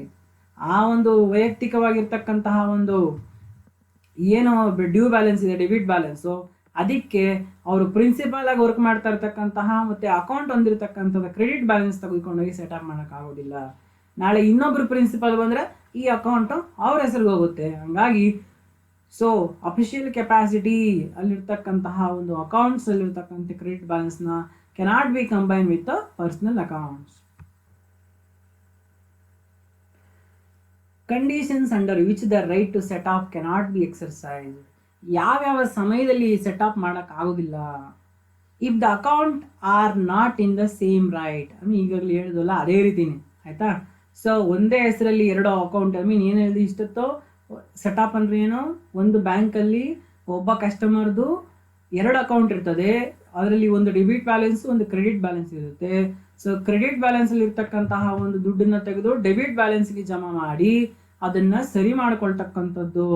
ಆ ಒಂದು ವೈಯಕ್ತಿಕವಾಗಿರ್ತಕ್ಕಂತಹ ಒಂದು ಏನು ಡ್ಯೂ ಬ್ಯಾಲೆನ್ಸ್ ಇದೆ, ಡೆಬಿಟ್ ಬ್ಯಾಲೆನ್ಸು, ಅದಕ್ಕೆ ಅವರು ಪ್ರಿನ್ಸಿಪಾಲ್ ಆಗಿ ವರ್ಕ್ ಮಾಡ್ತಾ ಇರ್ತಕ್ಕಂತಹ ಮತ್ತು ಅಕೌಂಟ್ ಹೊಂದಿರತಕ್ಕಂಥದ್ದು ಕ್ರೆಡಿಟ್ ಬ್ಯಾಲೆನ್ಸ್ ತೆಗೆದುಕೊಂಡೋಗಿ ಸೆಟಪ್ ಮಾಡೋಕ್ಕಾಗೋದಿಲ್ಲ. ನಾಳೆ ಇನ್ನೊಬ್ರು ಪ್ರಿನ್ಸಿಪಾಲ್ ಬಂದರೆ ಈ ಅಕೌಂಟು ಅವ್ರ ಹೆಸರಿಗೆ ಹೋಗುತ್ತೆ. ಹಂಗಾಗಿ ಅಫಿಷಿಯಲ್ ಕೆಪಾಸಿಟಿ ಅಲ್ಲಿರ್ತಕ್ಕಂತಹ ಒಂದು ಅಕೌಂಟ್ಸ್ ಅಲ್ಲಿರ್ತಕ್ಕಂಥ ಕ್ರೆಡಿಟ್ ಬ್ಯಾಲೆನ್ಸ್ನ cannot be combine with the personal accounts. Conditions under which the right to set off cannot be exercise. ಯಾವ್ಯಾವ ಸಮಯದಲ್ಲಿ ಸೆಟಪ್ ಮಾಡೋಕ್ಕಾಗೋದಿಲ್ಲ? If the account are not in the same right, ಈಗಾಗಲೇ ಹೇಳಿದ್ವಲ್ಲ ಅದೇ ರೀತಿನೇ ಆಯಿತಾ. ಒಂದೇ ಹೆಸರಲ್ಲಿ ಎರಡು ಅಕೌಂಟ್, ಏನು ಹೇಳಿದೆ ಇಷ್ಟೊತ್ತು, ಸೆಟಪ್ ಅಂದರೆ ಏನು, ಒಂದು ಬ್ಯಾಂಕಲ್ಲಿ ಒಬ್ಬ ಕಸ್ಟಮರ್ದು ಎರಡು ಅಕೌಂಟ್ ಇರ್ತದೆ, ಅದರಲ್ಲಿ ಒಂದು ಡೆಬಿಟ್ ಬ್ಯಾಲೆನ್ಸ್ ಒಂದು ಕ್ರೆಡಿಟ್ ಬ್ಯಾಲೆನ್ಸ್ ಇರುತ್ತೆ. ಕ್ರೆಡಿಟ್ ಬ್ಯಾಲೆನ್ಸಲ್ಲಿ ಇರ್ತಕ್ಕಂತಹ ಒಂದು ದುಡ್ಡನ್ನು ತೆಗೆದು ಡೆಬಿಟ್ ಬ್ಯಾಲೆನ್ಸ್ಗೆ ಜಮಾ ಮಾಡಿ ಅದನ್ನು ಸರಿ ಮಾಡ್ಕೊಳ್ತಕ್ಕಂಥದ್ದು.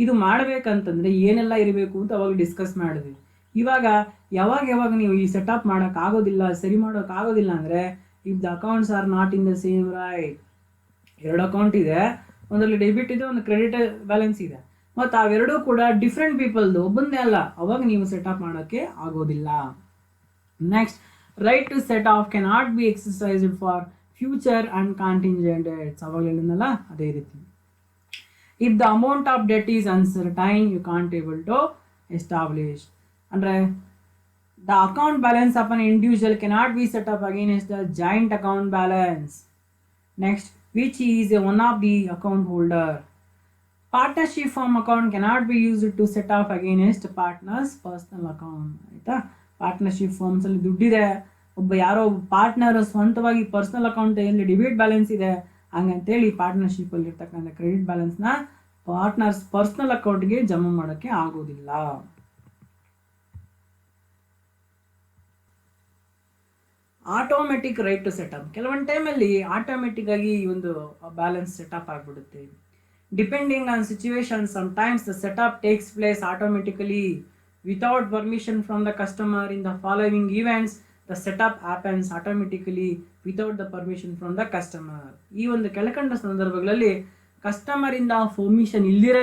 ಇದು ಮಾಡಬೇಕಂತಂದರೆ ಏನೆಲ್ಲ ಇರಬೇಕು ಅಂತ ಅವಾಗ ಡಿಸ್ಕಸ್ ಮಾಡಿದ್ವಿ. ಇವಾಗ ಯಾವಾಗ ನೀವು ಈ ಸೆಟಪ್ ಮಾಡೋಕ್ಕಾಗೋದಿಲ್ಲ, ಸರಿ ಮಾಡೋಕ್ಕಾಗೋದಿಲ್ಲ ಅಂದರೆ, if the accounts are not in the same right, ಎರಡು ಅಕೌಂಟ್ ಇದೆ, ಒಂದರಲ್ಲಿ ಡೆಬಿಟ್ ಇದೆ, ಒಂದು ಕ್ರೆಡಿಟ್ ಬ್ಯಾಲೆನ್ಸ್ ಇದೆ, ಮತ್ತು ಅವೆರಡೂ ಕೂಡ ಡಿಫ್ರೆಂಟ್ ಪೀಪಲ್ದು, ಒಬ್ಬಂದೇ ಅಲ್ಲ, ಅವಾಗ ನೀವು ಸೆಟಪ್ ಮಾಡೋಕ್ಕೆ ಆಗೋದಿಲ್ಲ. Next, right to set off cannot be exercised for future and contingent debts. ಅವಾಗ ಹೇಳಿದ್ನಲ್ಲ ಅದೇ ರೀತಿ. If the amount of debt is uncertain you can't able to establish. ಅಂದರೆ the account balance of an individual cannot be set up against the joint account balance. Next, which is one of the account holder. Partnership firm account cannot be used to set off against partner's personal account. ಆಯಿತಾ, ಪಾರ್ಟ್ನರ್ಶಿಪ್ ಫರ್ಮ್ಸಲ್ಲಿ ದುಡ್ಡಿದೆ, ಒಬ್ಬ ಯಾರೋ ಪಾರ್ಟ್ನರ್ ಸ್ವಂತವಾಗಿ ಪರ್ಸ್ನಲ್ ಅಕೌಂಟ್ ಎಲ್ಲಿ ಡೆಬಿಟ್ ಬ್ಯಾಲೆನ್ಸ್ ಇದೆ, ಹಂಗಂತೇಳಿ ಪಾರ್ಟ್ನರ್ಶಿಪ್ಪಲ್ಲಿ ಇರ್ತಕ್ಕಂಥ ಕ್ರೆಡಿಟ್ ಬ್ಯಾಲೆನ್ಸ್ನ ಪಾರ್ಟ್ನರ್ಸ್ ಪರ್ಸ್ನಲ್ ಅಕೌಂಟ್ಗೆ ಜಮಾ ಮಾಡೋಕ್ಕೆ ಆಗೋದಿಲ್ಲ. Automatic right to setup. ಕೆಲವೊಂದು ಟೈಮಲ್ಲಿ ಆಟೋಮೆಟಿಕ್ ಆಗಿ ಈ ಒಂದು ಬ್ಯಾಲೆನ್ಸ್ ಸೆಟಪ್ ಆಗಿಬಿಡುತ್ತೆ. Depending on situation, sometimes the setup takes place automatically without permission from the customer. In the following events the setup happens automatically without the permission from the customer. ಈ ಒಂದು ಕೆಳಕಂಡ ಸಂದರ್ಭಗಳಲ್ಲಿ ಕಸ್ಟಮರಿಂದ ಪರ್ಮಿಷನ್ ಇಲ್ದಿರೇ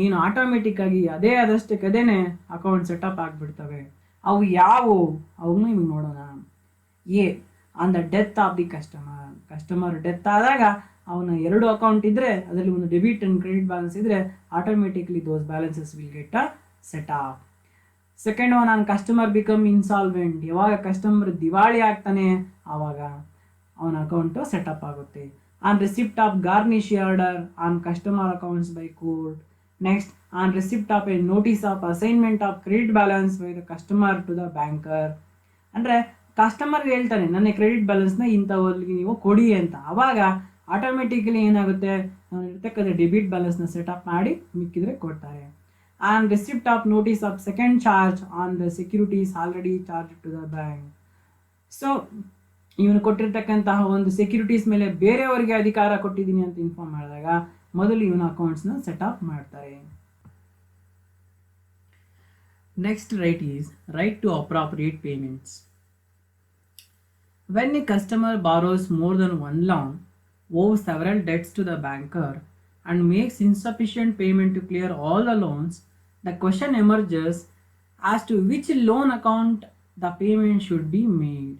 ಏನು ಆಟೋಮೆಟಿಕ್ ಆಗಿ ಅದೇ ಆದಷ್ಟಕ್ಕೆ ಅದೇನೆ ಅಕೌಂಟ್ ಸೆಟಪ್ ಆಗಿಬಿಡ್ತವೆ. ಅವು ಯಾವುವು ಅವನ್ನ ನಿಮಗೆ ನೋಡೋಣ. A, on the death of the customer. Customer death ಆದಾಗ ಅವನ ಎರಡು ಅಕೌಂಟ್ ಇದ್ದರೆ ಅದರಲ್ಲಿ ಒಂದು ಡೆಬಿಟ್ ಆ್ಯಂಡ್ ಕ್ರೆಡಿಟ್ ಬ್ಯಾಲೆನ್ಸ್ ಇದ್ದರೆ automatically those balances will get a set of. Second one, on customer become insolvent. ಯಾವಾಗ ಕಸ್ಟಮರ್ ದಿವಾಳಿ ಆಗ್ತಾನೆ ಆವಾಗ ಅವನ ಅಕೌಂಟು ಸೆಟಪ್ ಆಗುತ್ತೆ. On receipt of garnish order on customer accounts by court. Next, on receipt of A notice of assignment of credit balance by the customer to the banker. ಅಂದರೆ ಕಸ್ಟಮರ್ಗೆ ಹೇಳ್ತಾನೆ ನನ್ನ ಕ್ರೆಡಿಟ್ ಬ್ಯಾಲೆನ್ಸ್ನ ಇಂಥವ್ರಿಗೆ ನೀವು ಕೊಡಿ ಅಂತ. ಆವಾಗ ಆಟೋಮೆಟಿಕಲಿ ಏನಾಗುತ್ತೆ, ನಾವು ಇರ್ತಕ್ಕಂಥ ಡೆಬಿಟ್ ಬ್ಯಾಲೆನ್ಸ್ನ ಸೆಟಪ್ ಮಾಡಿ ಮಿಕ್ಕಿದ್ರೆ ಕೊಡ್ತಾರೆ. On receipt of notice of second charge on the securities already charged to the bank. ಇವನು ಕೊಟ್ಟಿರ್ತಕ್ಕಂತಹ ಒಂದು ಸೆಕ್ಯೂರಿಟೀಸ್ ಮೇಲೆ ಬೇರೆಯವರಿಗೆ ಅಧಿಕಾರ ಕೊಟ್ಟಿದ್ದೀನಿ ಅಂತ ಇನ್ಫಾರ್ಮ್ ಮಾಡಿದಾಗ ಮೊದಲು ಇವನ ಅಕೌಂಟ್ಸ್ನ ಸೆಟಪ್ ಮಾಡ್ತಾರೆ. Next right is right to appropriate payments. When a customer borrows more than one loan, owes several debts to the banker, and makes insufficient payment to clear all the loans, the question emerges as to which loan account the payment should be made.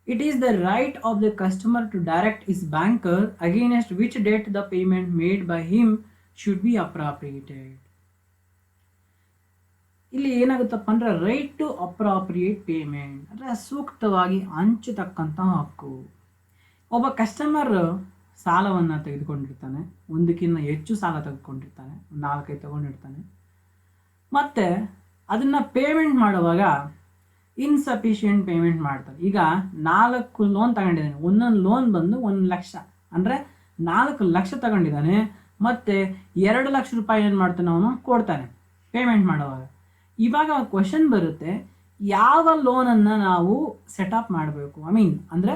It is the right of the customer to direct his banker against which debt the payment made by him should be appropriated. ಇಲ್ಲಿ ಏನಾಗುತ್ತಪ್ಪ ಅಂದರೆ ರೈಟ್ ಟು ಅಪ್ರಾಪ್ರಿಯೇಟ್ ಪೇಮೆಂಟ್ ಅಂದರೆ ಸೂಕ್ತವಾಗಿ ಹಂಚತಕ್ಕಂತಹ ಹಕ್ಕು. ಒಬ್ಬ ಕಸ್ಟಮರ್ ಸಾಲವನ್ನು ತೆಗೆದುಕೊಂಡಿರ್ತಾನೆ, ಒಂದಕ್ಕಿಂತ ಹೆಚ್ಚು ಸಾಲ ತೆಗೆದುಕೊಂಡಿರ್ತಾನೆ, 4-5 ತಗೊಂಡಿರ್ತಾನೆ. ಮತ್ತು ಅದನ್ನು ಪೇಮೆಂಟ್ ಮಾಡುವಾಗ ಇನ್ಸಫಿಷಿಯೆಂಟ್ ಪೇಮೆಂಟ್ ಮಾಡ್ತಾರೆ. ಈಗ 4 ಲೋನ್ ತಗೊಂಡಿದ್ದಾನೆ, ಒಂದೊಂದು ಲೋನ್ ಬಂದು 1 ಲಕ್ಷ, ಅಂದರೆ 4 ಲಕ್ಷ ತಗೊಂಡಿದ್ದಾನೆ. ಮತ್ತು 2 ಲಕ್ಷ ರೂಪಾಯಿ ಏನು ಮಾಡ್ತಾನೆ ಅವನು ಕೊಡ್ತಾನೆ ಪೇಮೆಂಟ್ ಮಾಡುವಾಗ. ಇವಾಗ ಕ್ವಶನ್ ಬರುತ್ತೆ, ಯಾವ ಲೋನನ್ನು ನಾವು ಸೆಟಪ್ ಮಾಡಬೇಕು, ಅಂದರೆ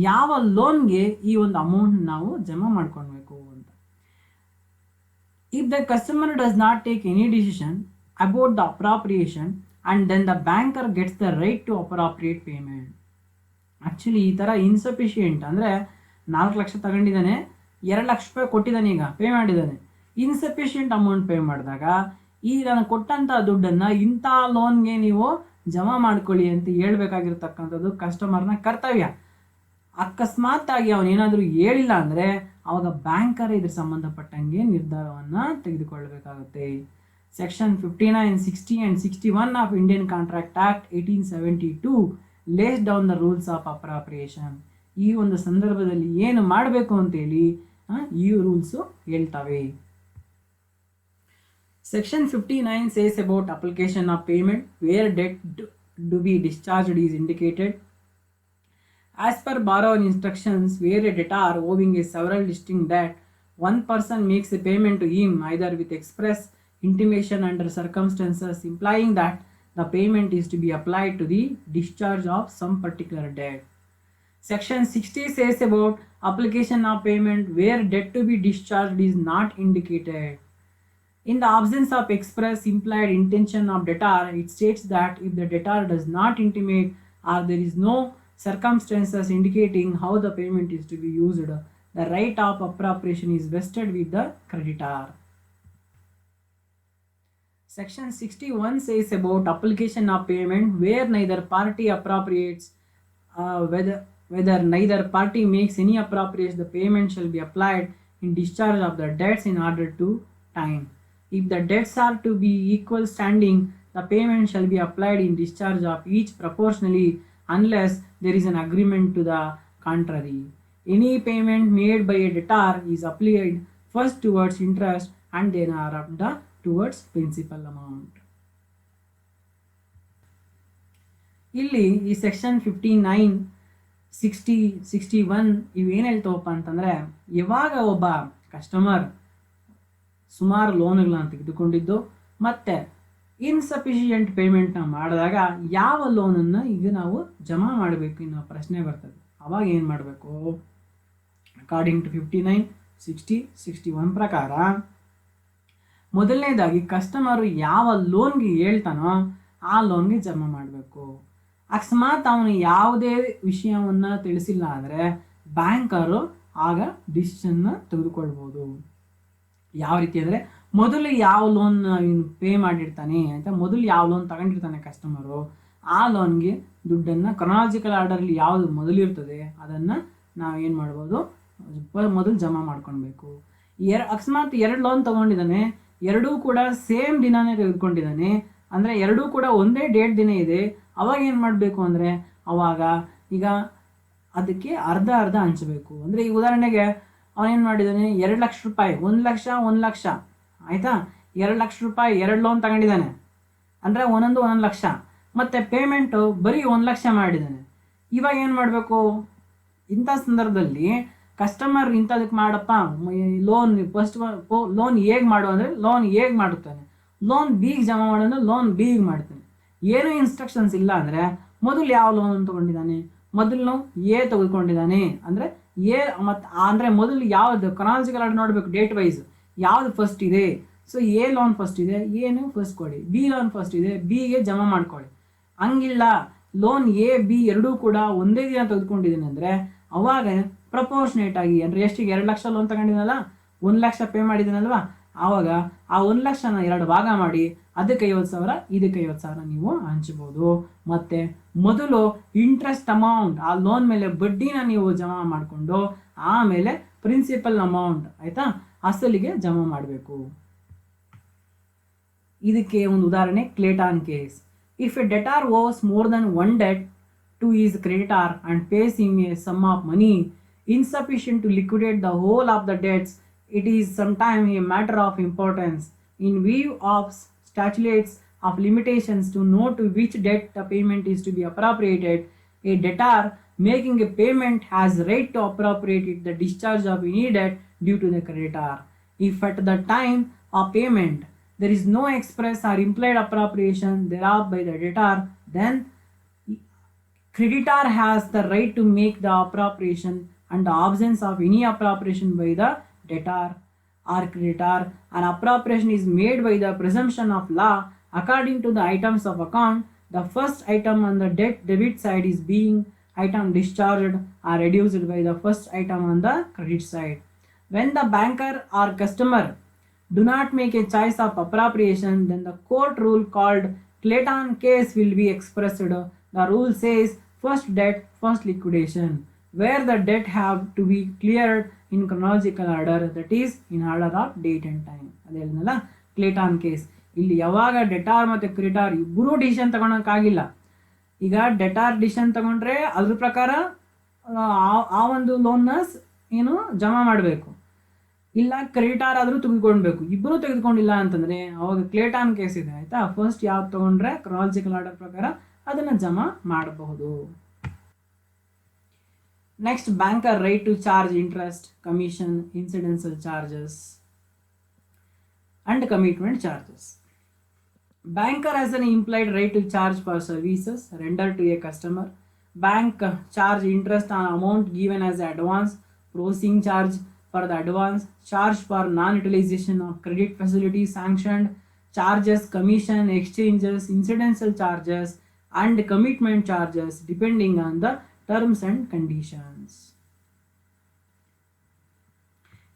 ಯಾವ ಲೋನ್ಗೆ ಈ ಒಂದು ಅಮೌಂಟ್ ನಾವು ಜಮಾ ಮಾಡ್ಕೊಳ್ಬೇಕು ಅಂತ. If the customer does not take any decision about the appropriation and then the banker gets the right to appropriate payment. Actually ಈ ಥರ ಇನ್ಸಫಿಷಿಯೆಂಟ್ ಅಂದರೆ 4 ಲಕ್ಷ ತಗೊಂಡಿದ್ದಾನೆ, 2 ಲಕ್ಷ ರೂಪಾಯಿ ಕೊಟ್ಟಿದ್ದಾನೆ, ಈಗ ಪೇ ಮಾಡಿದ್ದಾನೆ. ಇನ್ಸಫಿಷಿಯೆಂಟ್ ಅಮೌಂಟ್ ಪೇ ಮಾಡಿದಾಗ ಈ ನಾನು ಕೊಟ್ಟಂಥ ದುಡ್ಡನ್ನು ಇಂಥ ಲೋನ್ಗೆ ನೀವು ಜಮಾ ಮಾಡ್ಕೊಳ್ಳಿ ಅಂತ ಹೇಳ್ಬೇಕಾಗಿರ್ತಕ್ಕಂಥದ್ದು ಕಸ್ಟಮರ್ನ ಕರ್ತವ್ಯ. ಅಕಸ್ಮಾತ್ತಾಗಿ ಅವನೇನಾದರೂ ಹೇಳಿಲ್ಲ ಅಂದರೆ ಆವಾಗ ಬ್ಯಾಂಕರ್ ಇದ್ರ ಸಂಬಂಧಪಟ್ಟಂಗೆ ನಿರ್ಧಾರವನ್ನು ತೆಗೆದುಕೊಳ್ಳಬೇಕಾಗುತ್ತೆ. Section 59, 60 and 61 of Indian contract act 1872 lays down the rules of appropriation. ಈ ಒಂದು ಸಂದರ್ಭದಲ್ಲಿ ಏನು ಮಾಡಬೇಕು ಅಂತೇಳಿ ಈ ರೂಲ್ಸು ಹೇಳ್ತವೆ. Section 59 says about application of payment where debt to be discharged is indicated. As per borrower instructions, where a debtor owing a several distinct debt, one person makes a payment to him either with express intimation under circumstances implying that the payment is to be applied to the discharge of some particular debt. Section 60 says about application of payment where debt to be discharged is not indicated. In the absence of express implied intention of debtor, it states that if the debtor does not intimate or there is no circumstances indicating how the payment is to be used, the right of appropriation is vested with the creditor. Section 61 says about application of payment where neither party appropriates, whether neither party makes any appropriation, the payment shall be applied in discharge of the debts in order to time. If the debts are to be equal standing, the payment shall be applied in discharge of each proportionally unless there is an agreement to the contrary. Any payment made by a debtor is applied first towards interest and then towards principal amount. ಇಲ್ಲಿ ಈ ಸೆಕ್ಷನ್ 59, 60, 61 ಇವೇನು ಹೇಳ್ತವಪ್ಪ ಅಂತಂದರೆ, ಯಾವಾಗ ಒಬ್ಬ ಕಸ್ಟಮರ್ ಸುಮಾರು ಲೋನ್ಗಳನ್ನ ತೆಗೆದುಕೊಂಡಿದ್ದು ಮತ್ತು ಇನ್ಸಫಿಷಿಯೆಂಟ್ ಪೇಮೆಂಟ್ನ ಮಾಡಿದಾಗ ಯಾವ ಲೋನನ್ನು ಈಗ ನಾವು ಜಮಾ ಮಾಡಬೇಕು ಅನ್ನೋ ಪ್ರಶ್ನೆ ಬರ್ತದೆ. ಅವಾಗ ಏನು ಮಾಡಬೇಕು? ಅಕಾರ್ಡಿಂಗ್ ಟು 59, 60, 61 ಪ್ರಕಾರ ಮೊದಲನೇದಾಗಿ ಕಸ್ಟಮರು ಯಾವ ಲೋನ್ಗೆ ಹೇಳ್ತಾನೋ ಆ ಲೋನ್ಗೆ ಜಮಾ ಮಾಡಬೇಕು. ಅಕಸ್ಮಾತ್ ಅವನು ಯಾವುದೇ ವಿಷಯವನ್ನು ತಿಳಿಸಿಲ್ಲ ಅಂದರೆ ಬ್ಯಾಂಕರು ಆಗ ಡಿಸಿಷನ್ನ ತೆಗೆದುಕೊಳ್ಬೋದು. ಯಾವ ರೀತಿ ಅಂದರೆ, ಮೊದಲು ಯಾವ ಲೋನ್ ಪೇ ಮಾಡಿರ್ತಾನೆ ಅಂತ, ಮೊದಲು ಯಾವ ಲೋನ್ ತಗೊಂಡಿರ್ತಾನೆ ಕಸ್ಟಮರು, ಆ ಲೋನ್ಗೆ ದುಡ್ಡನ್ನು ಕ್ರೊನಾಲಜಿಕಲ್ ಆರ್ಡರಲ್ಲಿ ಯಾವುದು ಮೊದಲಿರ್ತದೆ ಅದನ್ನು ನಾವು ಏನು ಮಾಡ್ಬೋದು, ಮೊದಲು ಜಮಾ ಮಾಡ್ಕೊಳ್ಬೇಕು. ಅಕಸ್ಮಾತ್ 2 ಲೋನ್ ತೊಗೊಂಡಿದ್ದಾನೆ, ಎರಡೂ ಕೂಡ ಸೇಮ್ ದಿನನೇ ತೆಗೆದುಕೊಂಡಿದ್ದಾನೆ, ಅಂದರೆ ಎರಡೂ ಕೂಡ ಒಂದೇ ಡೇಟ್ ದಿನ ಇದೆ, ಅವಾಗ ಏನು ಮಾಡಬೇಕು ಅಂದರೆ ಅವಾಗ ಈಗ ಅದಕ್ಕೆ ಅರ್ಧ ಹಂಚಬೇಕು. ಅಂದರೆ ಈ ಉದಾಹರಣೆಗೆ ಅವನೇನು ಮಾಡಿದ್ದಾನೆ, 2 ಲಕ್ಷ ರೂಪಾಯಿ, 1 ಲಕ್ಷ 1 ಲಕ್ಷ ಆಯಿತಾ, 2 ಲಕ್ಷ ರೂಪಾಯಿ 2 ಲೋನ್ ತಗೊಂಡಿದ್ದಾನೆ, ಅಂದರೆ ಒಂದೊಂದು 1 ಲಕ್ಷ, ಮತ್ತು ಪೇಮೆಂಟು ಬರೀ 1 ಲಕ್ಷ ಮಾಡಿದ್ದಾನೆ. ಇವಾಗ ಏನು ಮಾಡಬೇಕು, ಇಂಥ ಸಂದರ್ಭದಲ್ಲಿ ಕಸ್ಟಮರ್ ಇಂಥದಕ್ಕೆ ಮಾಡಪ್ಪ ಲೋನ್ ಫಸ್ಟ್ ಲೋನ್ ಹೇಗೆ ಮಾಡು ಅಂದರೆ ಲೋನ್ ಹೇಗೆ ಮಾಡುತ್ತಾನೆ, ಲೋನ್ ಬಿಗೆ ಜಮಾ ಮಾಡೋದು ಲೋನ್ ಬಿಗೆ ಮಾಡ್ತಾನೆ. ಏನೂ ಇನ್ಸ್ಟ್ರಕ್ಷನ್ಸ್ ಇಲ್ಲ ಅಂದರೆ ಮೊದಲು ಯಾವ ಲೋನ್ ತೊಗೊಂಡಿದ್ದಾನೆ, ಮೊದಲು ಎ ತೆಗೆದುಕೊಂಡಿದ್ದಾನೆ ಅಂದರೆ ಎ, ಮತ್ತು ಅಂದರೆ ಮೊದಲು ಯಾವುದು ಕ್ರೊನಾಲಜಿಕಲ್ ಆರ್ಡರ್ ನೋಡಬೇಕು, ಡೇಟ್ ವೈಸ್ ಯಾವುದು ಫಸ್ಟ್ ಇದೆ. ಸೊ ಎ ಲೋನ್ ಫಸ್ಟ್ ಇದೆ, ಏನು ಫಸ್ಟ್ ಕೊಡಿ, ಬಿ ಲೋನ್ ಫಸ್ಟ್ ಇದೆ, ಬಿಗೆ ಜಮಾ ಮಾಡ್ಕೊಳ್ಳಿ. ಹಂಗಿಲ್ಲ, ಲೋನ್ ಎ ಬಿ ಎರಡೂ ಕೂಡ ಒಂದೇ ದಿನ ತೆಗೆದುಕೊಂಡಿದ್ದೀನಿ ಅಂದರೆ ಅವಾಗ ಪ್ರಪೋರ್ಷನೇಟ್ ಆಗಿ, ಅಂದರೆ ಎಷ್ಟಿಗೆ 2 ಲಕ್ಷ ಲೋನ್ ತಗೊಂಡಿದ್ದೀನಲ್ಲ, 1 ಲಕ್ಷ ಪೇ ಮಾಡಿದ್ದೀನಲ್ವ, ಆವಾಗ ಆ 1 ಲಕ್ಷನ 2 ಭಾಗ ಮಾಡಿ ಅದಕ್ಕೆ 50,000 ಇದಕ್ಕೆ 50,000 ನೀವು ಹಂಚ್ಬೋದು. ಮತ್ತು ಮೊದಲು ಇಂಟ್ರೆಸ್ಟ್ ಅಮೌಂಟ್, ಆ ಲೋನ್ ಮೇಲೆ ಬಡ್ಡಿನ ನೀವು ಜಮಾ ಮಾಡಿಕೊಂಡು ಆಮೇಲೆ ಪ್ರಿನ್ಸಿಪಲ್ ಅಮೌಂಟ್ ಆಯಿತಾ ಅಸಲಿಗೆ ಜಮಾ ಮಾಡಬೇಕು. ಇದಕ್ಕೆ ಒಂದು ಉದಾಹರಣೆ Clayton case. If a debtor owes more than one debt to is creditor and pays him a sum of money insufficient to liquidate the whole of the debts, it is sometimes a matter of importance in view of statutes of limitations to know to which debt the payment is to be appropriated. A debtor making a payment has right to appropriate the discharge of any debt due to the creditor. If at the time of payment there is no express or implied appropriation thereof by the debtor, then creditor has the right to make the appropriation. And the absence of any appropriation by the debtor or creditor, an appropriation is made by the presumption of law according to the items of account. The first item on the debit side is being item discharged or reduced by the first item on the credit side. When the banker or customer do not make a choice of appropriation, then the court rule called Clayton case will be expressed. The rule says first debt, first liquidation, where the debt have to be cleared in chronological order, that is in order of date and time. ಅದೇ ಹೇಳಿದ್ನಲ್ಲ ಕ್ಲೇಟಾನ್ ಕೇಸ್. ಇಲ್ಲಿ ಯಾವಾಗ ಡೆಟಾರ್ ಮತ್ತು ಕ್ರೆಡಿಟಾರ್ ಇಬ್ಬರೂ ಡಿಸಿಷನ್ ತಗೊಳಕ್ಕಾಗಿಲ್ಲ. ಈಗ ಡೆಟಾರ್ ಡಿಸಿಷನ್ ತಗೊಂಡ್ರೆ ಅದ್ರ ಪ್ರಕಾರ ಆ ಒಂದು ಲೋನ್ನ ಏನು ಜಮಾ ಮಾಡಬೇಕು, ಇಲ್ಲ ಕ್ರೆಡಿಟಾರ್ ಆದರೂ ತೆಗೆದುಕೊಳ್ಬೇಕು. ಇಬ್ಬರೂ ತೆಗೆದುಕೊಂಡಿಲ್ಲ ಅಂತಂದರೆ ಅವಾಗ ಕ್ಲೇಟಾನ್ ಕೇಸ್ ಇದೆ ಆಯಿತಾ. ಫಸ್ಟ್ ಯಾವ್ದು ತೊಗೊಂಡ್ರೆ ಕ್ರೊನಾಲಜಿಕಲ್ ಆರ್ಡರ್ ಪ್ರಕಾರ ಅದನ್ನು ಜಮಾ ಮಾಡಬಹುದು. Next, banker right to charge interest, commission, incidental charges and commitment charges. Banker has an implied right to charge for services rendered to a customer. Bank charge interest on amount given as advance, processing charge for the advance, charge for non-utilization of credit facility sanctioned, charges, commission, exchanges, incidental charges and commitment charges depending on the terms and conditions.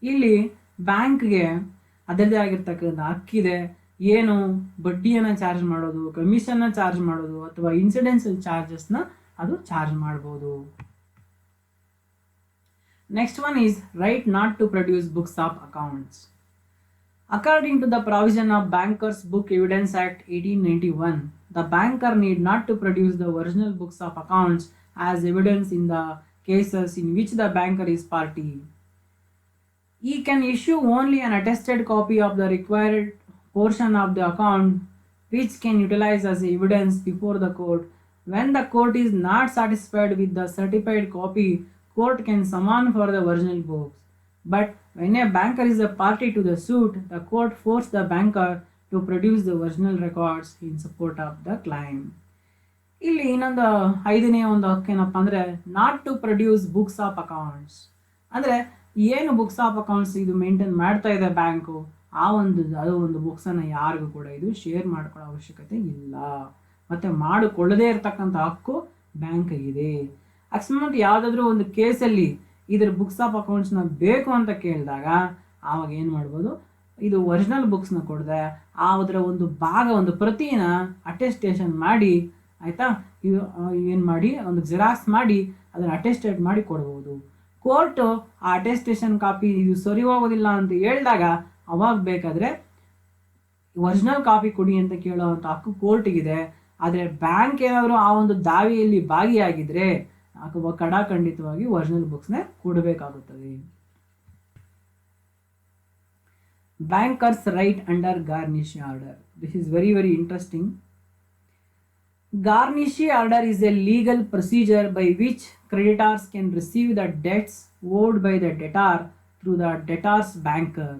ಇಲ್ಲಿ ಬ್ಯಾಂಕ್ಗೆ ಅದರದೇ ಆಗಿರ್ತಕ್ಕಂಥ ಹಕ್ಕಿದೆ. ಏನು ಬಡ್ಡಿಯನ್ನು ಚಾರ್ಜ್ ಮಾಡೋದು, ಕಮಿಷನ್ನ ಚಾರ್ಜ್ ಮಾಡೋದು ಅಥವಾ ಇನ್ಸಿಡೆನ್ಷಿಯಲ್ ಚಾರ್ಜಸ್ನ ಅದು ಚಾರ್ಜ್ ಮಾಡ್ಬೋದು. Next one is right not to produce books of accounts. According to the provision of bankers book evidence act 1891, the banker need not to produce the original books of accounts as evidence in the cases in which the banker is party. He can issue only an attested copy of the required portion of the account which can utilize as evidence before the court. When the court is not satisfied with the certified copy, court can summon for the original books. But when a banker is a party to the suit, the court forces the banker to produce the original records in support of the claim. ಇಲ್ಲಿ ಇನ್ನೊಂದು 5ನೇ ಒಂದು ಹಕ್ಕೇನಪ್ಪ ಅಂದರೆ not to produce books of accounts. ಅಂದರೆ ಏನು ಬುಕ್ಸ್ ಆಫ್ ಅಕೌಂಟ್ಸ್ ಇದು ಮೇಂಟೈನ್ ಮಾಡ್ತಾ ಇದೆ ಬ್ಯಾಂಕು, ಅದು ಒಂದು ಬುಕ್ಸನ್ನು ಯಾರಿಗೂ ಕೂಡ ಇದು ಶೇರ್ ಮಾಡ್ಕೊಳ್ಳೋ ಅವಶ್ಯಕತೆ ಇಲ್ಲ, ಮತ್ತು ಮಾಡಿಕೊಳ್ಳದೇ ಇರತಕ್ಕಂಥ ಹಕ್ಕು ಬ್ಯಾಂಕಿಗಿದೆ. ಅಕಸ್ಮಾತ್ ಯಾವುದಾದ್ರೂ ಒಂದು ಕೇಸಲ್ಲಿ ಇದ್ರ ಬುಕ್ಸ್ ಆಫ್ ಅಕೌಂಟ್ಸ್ನ ಬೇಕು ಅಂತ ಕೇಳಿದಾಗ ಆವಾಗ ಏನು ಮಾಡ್ಬೋದು, ಇದು ಒರಿಜಿನಲ್ ಬುಕ್ಸ್ನ ಕೊಡದೆ ಅದರ ಒಂದು ಭಾಗ, ಒಂದು ಪ್ರತಿನ ಅಟೆಸ್ಟೇಷನ್ ಮಾಡಿ ಆಯಿತಾ, ಇದು ಏನು ಮಾಡಿ ಒಂದು ಜೆರಾಕ್ಸ್ ಮಾಡಿ ಅದನ್ನು ಅಟೆಸ್ಟೇಟ್ ಮಾಡಿ ಕೊಡ್ಬೋದು. ಕೋರ್ಟು ಆ ಅಟೆಸ್ಟೇಷನ್ ಕಾಪಿ ಇದು ಸರಿ ಹೋಗೋದಿಲ್ಲ ಅಂತ ಹೇಳಿದಾಗ ಅವಾಗ ಬೇಕಾದರೆ ಒರಿಜಿನಲ್ ಕಾಪಿ ಕೊಡಿ ಅಂತ ಕೇಳೋವಂಥ ಹಕ್ಕು ಕೋರ್ಟಿಗಿದೆ. ಆದರೆ ಬ್ಯಾಂಕ್ ಏನಾದರೂ ಆ ಒಂದು ದಾವೆಯಲ್ಲಿ ಭಾಗಿಯಾಗಿದ್ದರೆ ಖಂಡಿತವಾಗಿ ಒರಿಜಿನಲ್ ಬುಕ್ಸ್ನೇ ಕೊಡಬೇಕಾಗುತ್ತದೆ. Bankers' right under garnish order. This is very, very interesting. Garnish order is a legal procedure by which creditors can receive the debts owed by the debtor through the debtor's banker.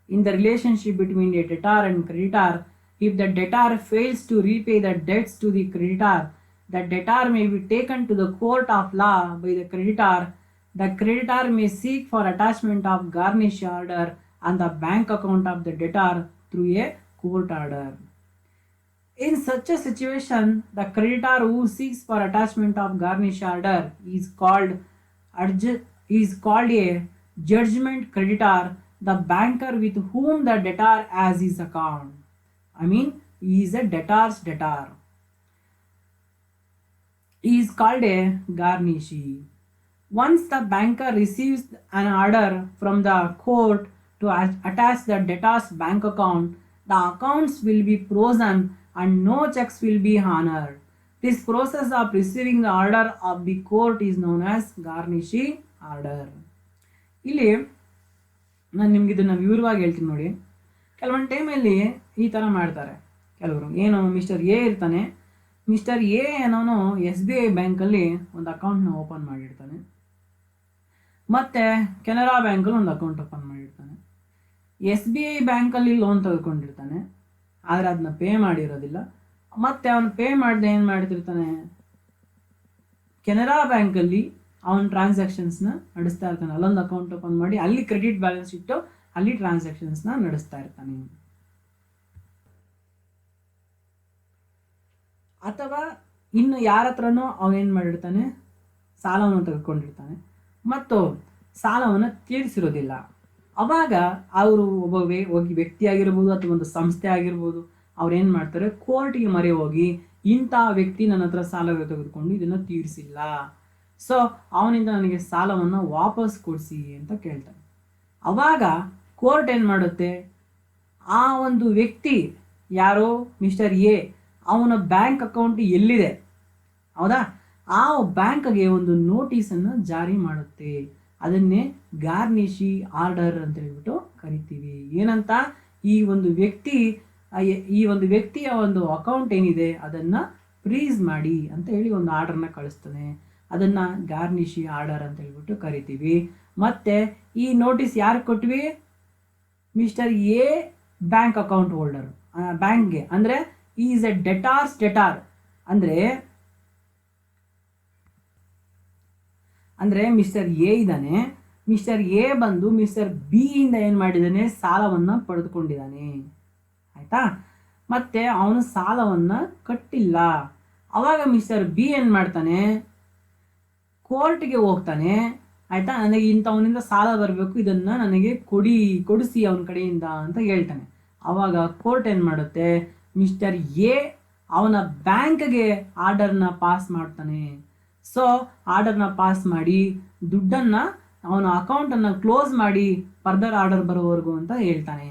In the relationship between a debtor and creditor, if the debtor fails to repay the debts to the creditor, the debtor may be taken to the court of law by the creditor. The creditor may seek for attachment of garnish order on the bank account of the debtor through a court order. In such a situation, the creditor who seeks for attachment of garnish order is called a judgment creditor. The banker with whom the debtor has his account, he is a debtor's debtor, he is called a garnishee. Once the banker receives an order from the court to attach the debtor's bank account, the accounts will be frozen and no checks will be honored. This process of receiving the order of the court is known as garnishee order. ಇಲ್ಲಿ ನಾನು ನಿಮ್ಗೆ ಇದನ್ನು ವಿವರವಾಗಿ ಹೇಳ್ತೀನಿ ನೋಡಿ. ಕೆಲವೊಂದು ಟೈಮಲ್ಲಿ ಈ ಥರ ಮಾಡ್ತಾರೆ ಕೆಲವರು. ಏನು, ಮಿಸ್ಟರ್ ಎ ಇರ್ತಾನೆ, ಮಿಸ್ಟರ್ ಎ ಅನ್ನೋನು SBI ಬ್ಯಾಂಕಲ್ಲಿ ಒಂದು ಅಕೌಂಟ್ನ ಓಪನ್ ಮಾಡಿರ್ತಾನೆ, ಮತ್ತು ಕೆನರಾ ಬ್ಯಾಂಕಲ್ಲಿ ಒಂದು ಅಕೌಂಟ್ ಓಪನ್ ಮಾಡಿರ್ತಾನೆ. SBI ಬ್ಯಾಂಕಲ್ಲಿ ಲೋನ್ ತೆಗೆದುಕೊಂಡಿರ್ತಾನೆ, ಆದರೆ ಅದನ್ನ ಪೇ ಮಾಡಿರೋದಿಲ್ಲ. ಮತ್ತು ಅವನು ಪೇ ಮಾಡದೆ ಏನು ಮಾಡ್ತಿರ್ತಾನೆ, ಕೆನರಾ ಬ್ಯಾಂಕಲ್ಲಿ ಅವನ ಟ್ರಾನ್ಸಾಕ್ಷನ್ಸ್ನ ನಡೆಸ್ತಾ ಇರ್ತಾನೆ. ಅಲ್ಲೊಂದು ಅಕೌಂಟ್ ಓಪನ್ ಮಾಡಿ ಅಲ್ಲಿ ಕ್ರೆಡಿಟ್ ಬ್ಯಾಲೆನ್ಸ್ ಇಟ್ಟು ಅಲ್ಲಿ ಟ್ರಾನ್ಸಾಕ್ಷನ್ಸ್ನ ನಡೆಸ್ತಾ ಇರ್ತಾನೆ. ಅಥವಾ ಇನ್ನು ಯಾರ ಹತ್ರನೋ ಅವನೇನು ಮಾಡಿರ್ತಾನೆ, ಸಾಲವನ್ನು ತೆಗೆದುಕೊಂಡಿರ್ತಾನೆ ಮತ್ತು ಸಾಲವನ್ನು ತೀರಿಸಿರೋದಿಲ್ಲ. ಅವಾಗ ಅವರು ಒಬ್ಬ ವ್ಯಕ್ತಿ ಆಗಿರ್ಬೋದು ಅಥವಾ ಒಂದು ಸಂಸ್ಥೆ ಆಗಿರ್ಬೋದು, ಅವ್ರು ಏನು ಮಾಡ್ತಾರೆ, ಕೋರ್ಟಿಗೆ ಮೊರೆ ಹೋಗಿ ಇಂಥ ವ್ಯಕ್ತಿ ನನ್ನ ಹತ್ರ ಸಾಲ ತೆಗೆದುಕೊಂಡು ಇದನ್ನು ತೀರಿಸಿಲ್ಲ, ಸೊ ಅವನಿಂದ ನನಗೆ ಸಾಲವನ್ನು ವಾಪಸ್ ಕೊಡಿಸಿ ಅಂತ ಕೇಳ್ತಾನೆ. ಅವಾಗ ಕೋರ್ಟ್ ಏನು ಮಾಡುತ್ತೆ, ಆ ಒಂದು ವ್ಯಕ್ತಿ ಯಾರೋ ಮಿಸ್ಟರ್ ಎ ಅವನ ಬ್ಯಾಂಕ್ ಅಕೌಂಟ್ ಎಲ್ಲಿದೆ ಹೌದಾ, ಆ ಬ್ಯಾಂಕ್ಗೆ ಒಂದು ನೋಟಿಸನ್ನು ಜಾರಿ ಮಾಡುತ್ತೆ. ಅದನ್ನೇ ಗಾರ್ನಿಷಿ ಆರ್ಡರ್ ಅಂತ ಹೇಳ್ಬಿಟ್ಟು ಕರಿತೀವಿ. ಏನಂತ, ಈ ಒಂದು ವ್ಯಕ್ತಿಯ ಒಂದು ಅಕೌಂಟ್ ಏನಿದೆ ಅದನ್ನು ಫ್ರೀಸ್ ಮಾಡಿ ಅಂತ ಹೇಳಿ ಒಂದು ಆರ್ಡರ್ನ ಕಳಿಸ್ತಾನೆ. ಅದನ್ನು ಗಾರ್ನಿಷಿ ಆರ್ಡರ್ ಅಂತ ಹೇಳ್ಬಿಟ್ಟು ಕರಿತೀವಿ. ಮತ್ತು ಈ ನೋಟಿಸ್ ಯಾರು ಕೊಟ್ವಿ, mister A bank account holder ಬ್ಯಾಂಕ್ಗೆ, ಅಂದರೆ ಈಸ್ ಎ ಡೆಟಾರ್ಸ್ ಡೆಟಾರ್, ಅಂದರೆ ಮಿಸ್ಟರ್ ಎ ಇದ್ದಾನೆ, ಮಿಸ್ಟರ್ ಎ ಬಂದು ಮಿಸ್ಟರ್ ಬಿ ಇಂದ ಏನು ಮಾಡಿದ್ದಾನೆ, ಸಾಲವನ್ನು ಪಡೆದುಕೊಂಡಿದ್ದಾನೆ ಆಯಿತಾ. ಮತ್ತು ಅವನು ಸಾಲವನ್ನು ಕಟ್ಟಿಲ್ಲ. ಅವಾಗ ಮಿಸ್ಟರ್ ಬಿ ಏನು ಮಾಡ್ತಾನೆ, ಕೋರ್ಟ್ಗೆ ಹೋಗ್ತಾನೆ ಆಯಿತಾ, ನನಗೆ ಇಂಥವನಿಂದ ಸಾಲ ಬರಬೇಕು, ಇದನ್ನು ನನಗೆ ಕೊಡಿಸಿ ಅವನ ಕಡೆಯಿಂದ ಅಂತ ಹೇಳ್ತಾನೆ. ಆವಾಗ ಕೋರ್ಟ್ ಏನು ಮಾಡುತ್ತೆ, ಮಿಸ್ಟರ್ ಎ ಅವನ ಬ್ಯಾಂಕ್ಗೆ ಆರ್ಡರ್ನ ಪಾಸ್ ಮಾಡ್ತಾನೆ. ಸೊ ಆರ್ಡರ್ನ ಪಾಸ್ ಮಾಡಿ ದುಡ್ಡನ್ನು ಅವನ ಅಕೌಂಟನ್ನು ಕ್ಲೋಸ್ ಮಾಡಿ ಫರ್ದರ್ ಆರ್ಡರ್ ಬರೋವರೆಗೂ ಅಂತ ಹೇಳ್ತಾನೆ.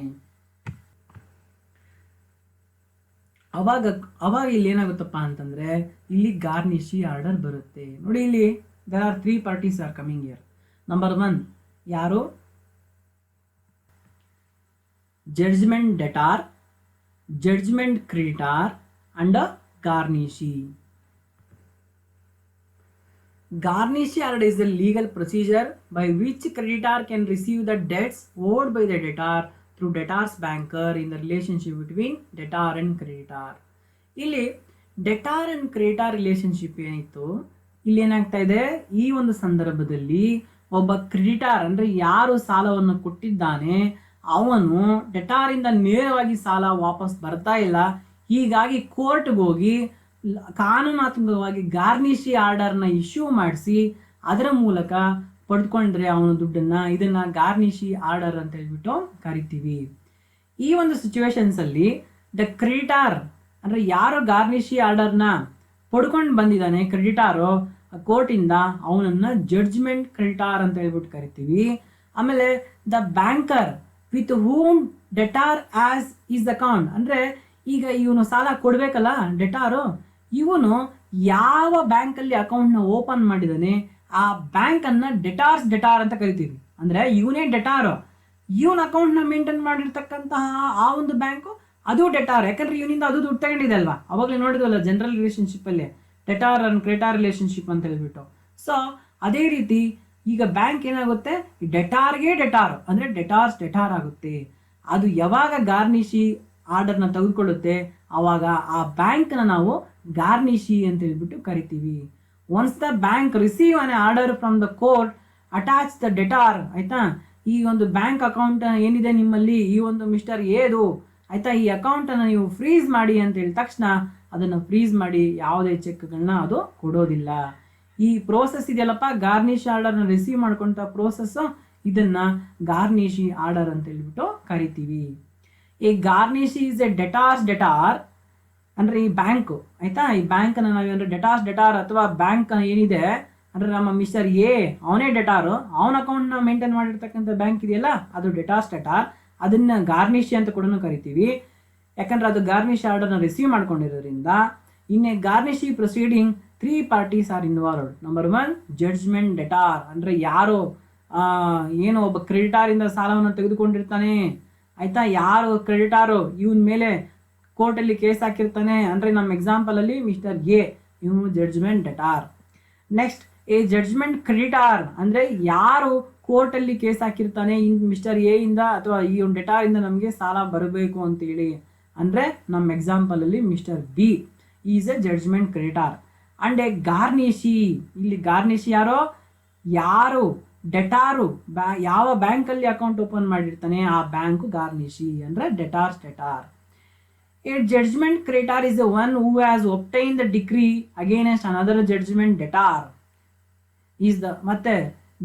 ಅವಾಗ ಇಲ್ಲಿ ಏನಾಗುತ್ತಪ್ಪ ಅಂತಂದರೆ, ಇಲ್ಲಿ ಗಾರ್ನಿಷಿ ಆರ್ಡರ್ ಬರುತ್ತೆ ನೋಡಿ. ಇಲ್ಲಿ there are 3 parties are coming here. Number 1 ಯಾರು, judgment debtor, judgment creditor and garnishee. Garnish order is a legal procedure by which creditor can receive the debts owed by the debtor through debtor's banker in the relationship between debtor and creditor. ಇಲ್ಲಿ ಡೆಟಾರ್ ಅಂಡ್ ಕ್ರೆಡಿಟಾರ್ ರಿಲೇಷನ್ಶಿಪ್ ಏನಿತ್ತು, ಇಲ್ಲಿ ಏನಾಗ್ತಾ ಇದೆ, ಈ ಒಂದು ಸಂದರ್ಭದಲ್ಲಿ ಒಬ್ಬ ಕ್ರೆಡಿಟಾರ್ ಅಂದರೆ ಯಾರು ಸಾಲವನ್ನು ಕೊಟ್ಟಿದ್ದಾನೆ ಅವನು ಡೆಟಾರಿಂದ ನೇರವಾಗಿ ಸಾಲ ವಾಪಸ್ ಬರ್ತಾ ಇಲ್ಲ. ಹೀಗಾಗಿ ಕೋರ್ಟ್ಗೆ ಹೋಗಿ ಕಾನೂನಾತ್ಮಕವಾಗಿ ಗಾರ್ನಿಷಿ ಆರ್ಡರ್ನ ಇಶ್ಯೂ ಮಾಡಿಸಿ ಅದರ ಮೂಲಕ ಪಡೆದುಕೊಂಡ್ರೆ ಅವನ ದುಡ್ಡನ್ನು, ಇದನ್ನು ಗಾರ್ನಿಷಿ ಆರ್ಡರ್ ಅಂತ ಹೇಳ್ಬಿಟ್ಟು ಕರಿತೀವಿ. ಈ ಒಂದು ಸಿಚುವೇಶನ್ಸಲ್ಲಿ ದ ಕ್ರೆಡಿಟಾರ್ ಅಂದರೆ ಯಾರು ಗಾರ್ನಿಷಿ ಆರ್ಡರ್ನ ಪಡ್ಕೊಂಡು ಬಂದಿದ್ದಾನೆ ಕ್ರೆಡಿಟಾರು ಕೋರ್ಟಿಂದ, ಅವನನ್ನು ಜಡ್ಜ್ಮೆಂಟ್ ಕ್ರೆಡಿಟಾರ್ ಅಂತ ಹೇಳ್ಬಿಟ್ಟು ಕರಿತೀವಿ. ಆಮೇಲೆ the banker with whom debtor as is account, ಅಂದರೆ ಈಗ ಇವನು ಸಾಲ ಕೊಡಬೇಕಲ್ಲ ಡೆಟಾರು, ಇವನು ಯಾವ ಬ್ಯಾಂಕಲ್ಲಿ ಅಕೌಂಟ್ನ ಓಪನ್ ಮಾಡಿದ್ದಾನೆ ಆ ಬ್ಯಾಂಕನ್ನು ಡೆಟಾರ್ ಅಂತ ಕರಿತೀವಿ. ಅಂದರೆ ಇವನೇ ಡೆಟಾರು, ಇವನ ಅಕೌಂಟ್ನ ಮೇಂಟೈನ್ ಮಾಡಿರ್ತಕ್ಕಂತಹ ಆ ಒಂದು ಬ್ಯಾಂಕು ಅದು ಡೆಟಾರ್, ಯಾಕಂದ್ರೆ ಇವನಿಂದ ಅದು ದುಡ್ಡು ತಗೊಂಡಿದೆ ಅಲ್ವಾ. ಅವಾಗಲೇ ನೋಡಿದ್ವಲ್ಲ ಜನರಲ್ ರಿಲೇಷನ್ಶಿಪ್ಪಲ್ಲಿ ಡೆಟಾರ್ ಅಂಡ್ ಕ್ರೆಡಿಟಾರ್ ರಿಲೇಷನ್ಶಿಪ್ ಅಂತ ಹೇಳ್ಬಿಟ್ಟು. ಸೊ ಅದೇ ರೀತಿ ಈಗ ಬ್ಯಾಂಕ್ ಏನಾಗುತ್ತೆ, ಡೆಟಾರ್ಗೆ ಡೆಟಾರ್ ಅಂದರೆ ಡೆಟಾರ್ ಆಗುತ್ತೆ. ಅದು ಯಾವಾಗ ಗಾರ್ನಿಷಿ ಆರ್ಡರ್ನ ತೆಗೆದುಕೊಳ್ಳುತ್ತೆ ಆವಾಗ ಆ ಬ್ಯಾಂಕ್ನ ನಾವು ಗಾರ್ನಿಷಿ ಅಂತ ಹೇಳ್ಬಿಟ್ಟು ಕರಿತೀವಿ. Once the bank receive an order from the court attach the debtor, ಆಯಿತಾ. ಈ ಒಂದು ಬ್ಯಾಂಕ್ ಅಕೌಂಟ್ ಏನಿದೆ ನಿಮ್ಮಲ್ಲಿ, ಈ ಒಂದು ಮಿಸ್ಟರ್ ಏದು ಆಯಿತಾ, ಈ ಅಕೌಂಟನ್ನು ನೀವು ಫ್ರೀಸ್ ಮಾಡಿ ಅಂತ ಹೇಳಿದ ತಕ್ಷಣ ಅದನ್ನು ಫ್ರೀಸ್ ಮಾಡಿ ಯಾವುದೇ ಚೆಕ್ಗಳನ್ನ ಅದು ಕೊಡೋದಿಲ್ಲ. ಈ ಪ್ರೋಸೆಸ್ ಇದೆಯಲ್ಲಪ್ಪ, ಗಾರ್ನಿಷ್ ಆರ್ಡರ್ನ ರಿಸೀವ್ ಮಾಡ್ಕೊಂತ ಪ್ರೋಸೆಸ್ಸು, ಇದನ್ನು ಗಾರ್ನಿಷಿ ಆರ್ಡರ್ ಅಂತ ಹೇಳ್ಬಿಟ್ಟು ಕರಿತೀವಿ. ಈ ಗಾರ್ನಿಷಿ ಈಸ್ ಎ ಡೆಟಾರ್ ಅಂದರೆ ಈ ಬ್ಯಾಂಕು ಆಯಿತಾ, ಈ ಬ್ಯಾಂಕನ್ನು ನಾವೇನಂದ್ರೆ ಡೆಟಾರ್ ಅಥವಾ ಬ್ಯಾಂಕ್ ಏನಿದೆ ಅಂದರೆ ನಮ್ಮ ಮಿಸ್ಟರ್ ಎ ಅವನೇ ಡೆಟಾರು, ಅವನ ಅಕೌಂಟ್ನ ಮೇಂಟೈನ್ ಮಾಡಿರ್ತಕ್ಕಂಥ ಬ್ಯಾಂಕ್ ಇದೆಯಲ್ಲ ಅದು ಡೆಟಾರ್, ಅದನ್ನು ಗಾರ್ನಿಷಿ ಅಂತ ಕೂಡ ಕರಿತೀವಿ. ಯಾಕಂದ್ರೆ ಅದು ಗಾರ್ನಿಶ್ ಆರ್ಡರ್ನ ರಿಸೀವ್ ಮಾಡ್ಕೊಂಡಿರೋದ್ರಿಂದ in a garnishee proceeding 3 parties are involved. Number 1 judgment debtor, ಅಂದರೆ ಯಾರು ಏನು ಒಬ್ಬ ಕ್ರೆಡಿಟಾರಿಂದ ಸಾಲವನ್ನು ತೆಗೆದುಕೊಂಡಿರ್ತಾನೆ ಆಯ್ತಾ, ಯಾರು ಕ್ರೆಡಿಟಾರು ಇವನ ಮೇಲೆ ಕೋರ್ಟಲ್ಲಿ ಕೇಸ್ ಹಾಕಿರ್ತಾನೆ, ಅಂದರೆ ನಮ್ಮ ಎಕ್ಸಾಂಪಲಲ್ಲಿ ಮಿಸ್ಟರ್ ಎ, ಇವನು judgement debtor. Next a judgment creditor, ಅಂದರೆ ಯಾರು ಕೋರ್ಟಲ್ಲಿ ಕೇಸ್ ಹಾಕಿರ್ತಾನೆ ಮಿಸ್ಟರ್ ಎ ಇಂದ ಅಥವಾ ಈ ಒಂದು ಡೆಟಾರಿಂದ ನಮಗೆ ಸಾಲ ಬರಬೇಕು ಅಂತೇಳಿ, ಅಂದರೆ ನಮ್ಮ ಎಕ್ಸಾಂಪಲಲ್ಲಿ mister B is a judgment creditor. And a garnishee, ಇಲ್ಲಿ ಗಾರ್ನಿಶಿ ಯಾರು ಡೆಟಾರು ಯಾವ ಬ್ಯಾಂಕಲ್ಲಿ ಅಕೌಂಟ್ ಓಪನ್ ಮಾಡಿರ್ತಾನೆ ಆ ಬ್ಯಾಂಕು ಗಾರ್ನಿಶಿ, ಅಂದರೆ ಡೆಟಾರ್ ಸ್ಟೆಟಾರ್. A judgment creditor is the one who has obtain the decree against another judgment debtor is the. ಮತ್ತೆ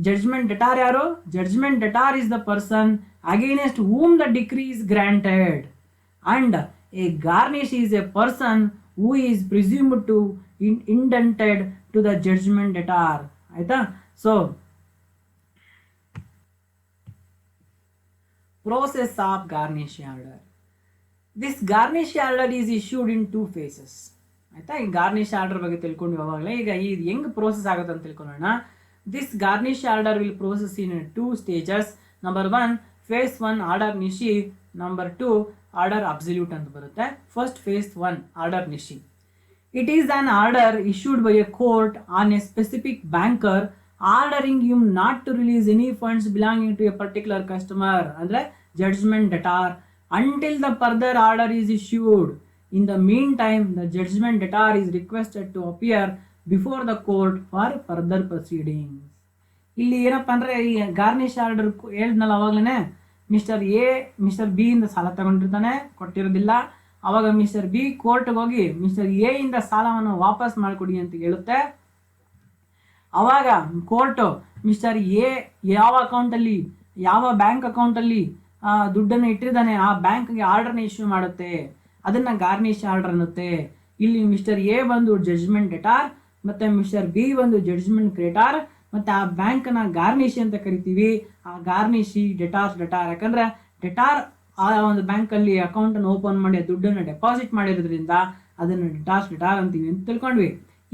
ಜಡ್ಜ್ಮೆಂಟ್ ಡೆಟಾರ್ ಯಾರು? Judgment debtor is the person against whom the decree is granted, and a garnish is a person who is presumed to indented to the judgment debtor. ಆಯ್ತಾ? So process of garnish order. This garnish order is issued in 2 phases. ಆಯ್ತಾ? ಈ ಗಾರ್ನಿಶ್ ಆರ್ಡರ್ ಬಗ್ಗೆ ತಿಳ್ಕೊಂಡು ಯಾವಾಗಲೇ ಈಗ ಈ ಹೆಂಗ್ ಪ್ರೋಸೆಸ್ ಆಗುತ್ತೆ ಅಂತ ತಿಳ್ಕೊಳ್ಳೋಣ. This garnish order will process in 2 stages. Number 1 phase 1 order Nishi, number 2 order absolute ಅಂತ ಬರುತ್ತೆ. First phase 1 order Nishi. It is an order issued by a court on a specific banker ordering him not to release any funds belonging to a particular customer, ಅಂದ್ರೆ judgment debtor, until the further order is issued. In the meantime, the judgment debtor is requested to appear before the court for further proceedings. ಇಲ್ಲಿ ಏನಪ್ಪ ಅಂದರೆ ಈ ಗಾರ್ನಿಶ್ ಆರ್ಡರ್ ಹೇಳಿದ್ನಲ್ಲ ಅವಾಗಲೇ, ಮಿಸ್ಟರ್ ಎ ಮಿಸ್ಟರ್ ಬಿ ಇಂದ ಸಾಲ ತಗೊಂಡಿರ್ತಾನೆ, ಕೊಟ್ಟಿರೋದಿಲ್ಲ. ಅವಾಗ ಮಿಸ್ಟರ್ ಬಿ ಕೋರ್ಟ್ಗೆ ಹೋಗಿ ಮಿಸ್ಟರ್ ಎ ಇಂದ ಸಾಲವನ್ನು ವಾಪಸ್ ಮಾಡಿಕೊಡಿ ಅಂತ ಹೇಳುತ್ತೆ. ಅವಾಗ ಕೋರ್ಟು ಮಿಸ್ಟರ್ ಎ ಯಾವ ಅಕೌಂಟಲ್ಲಿ ಯಾವ ಬ್ಯಾಂಕ್ ಅಕೌಂಟಲ್ಲಿ ದುಡ್ಡನ್ನು ಇಟ್ಟಿದ್ದಾನೆ ಆ ಬ್ಯಾಂಕ್ಗೆ ಆರ್ಡರ್ನ ಇಶ್ಯೂ ಮಾಡುತ್ತೆ, ಅದನ್ನು ಗಾರ್ನಿಶ್ ಆರ್ಡರ್ ಅನ್ನುತ್ತೆ. ಇಲ್ಲಿ ಮಿಸ್ಟರ್ ಎ ಬಂದು ಜಡ್ಜ್ಮೆಂಟ್ ಡೆಟಾರ್ ಮತ್ತು ಮಿಸ್ಟರ್ ಬಿ ಬಂದು ಜಡ್ಜ್ಮೆಂಟ್ ಕ್ರೆಡಿಟಾರ್, ಮತ್ತು ಆ ಬ್ಯಾಂಕನ್ನು ಗಾರ್ನಿಶಿ ಅಂತ ಕರಿತೀವಿ. ಆ ಗಾರ್ನಿಶಿ ಡೆಟಾರ್, ಯಾಕಂದರೆ ಡೆಟಾರ್ ಆ ಒಂದು ಬ್ಯಾಂಕಲ್ಲಿ ಅಕೌಂಟನ್ನು ಓಪನ್ ಮಾಡಿ ದುಡ್ಡನ್ನು ಡೆಪಾಸಿಟ್ ಮಾಡಿರೋದ್ರಿಂದ ಅದನ್ನು ಡೆಟಾರ್ ಅಂತೀವಿ ಅಂತ ತಿಳ್ಕೊಂಡ್ವಿ.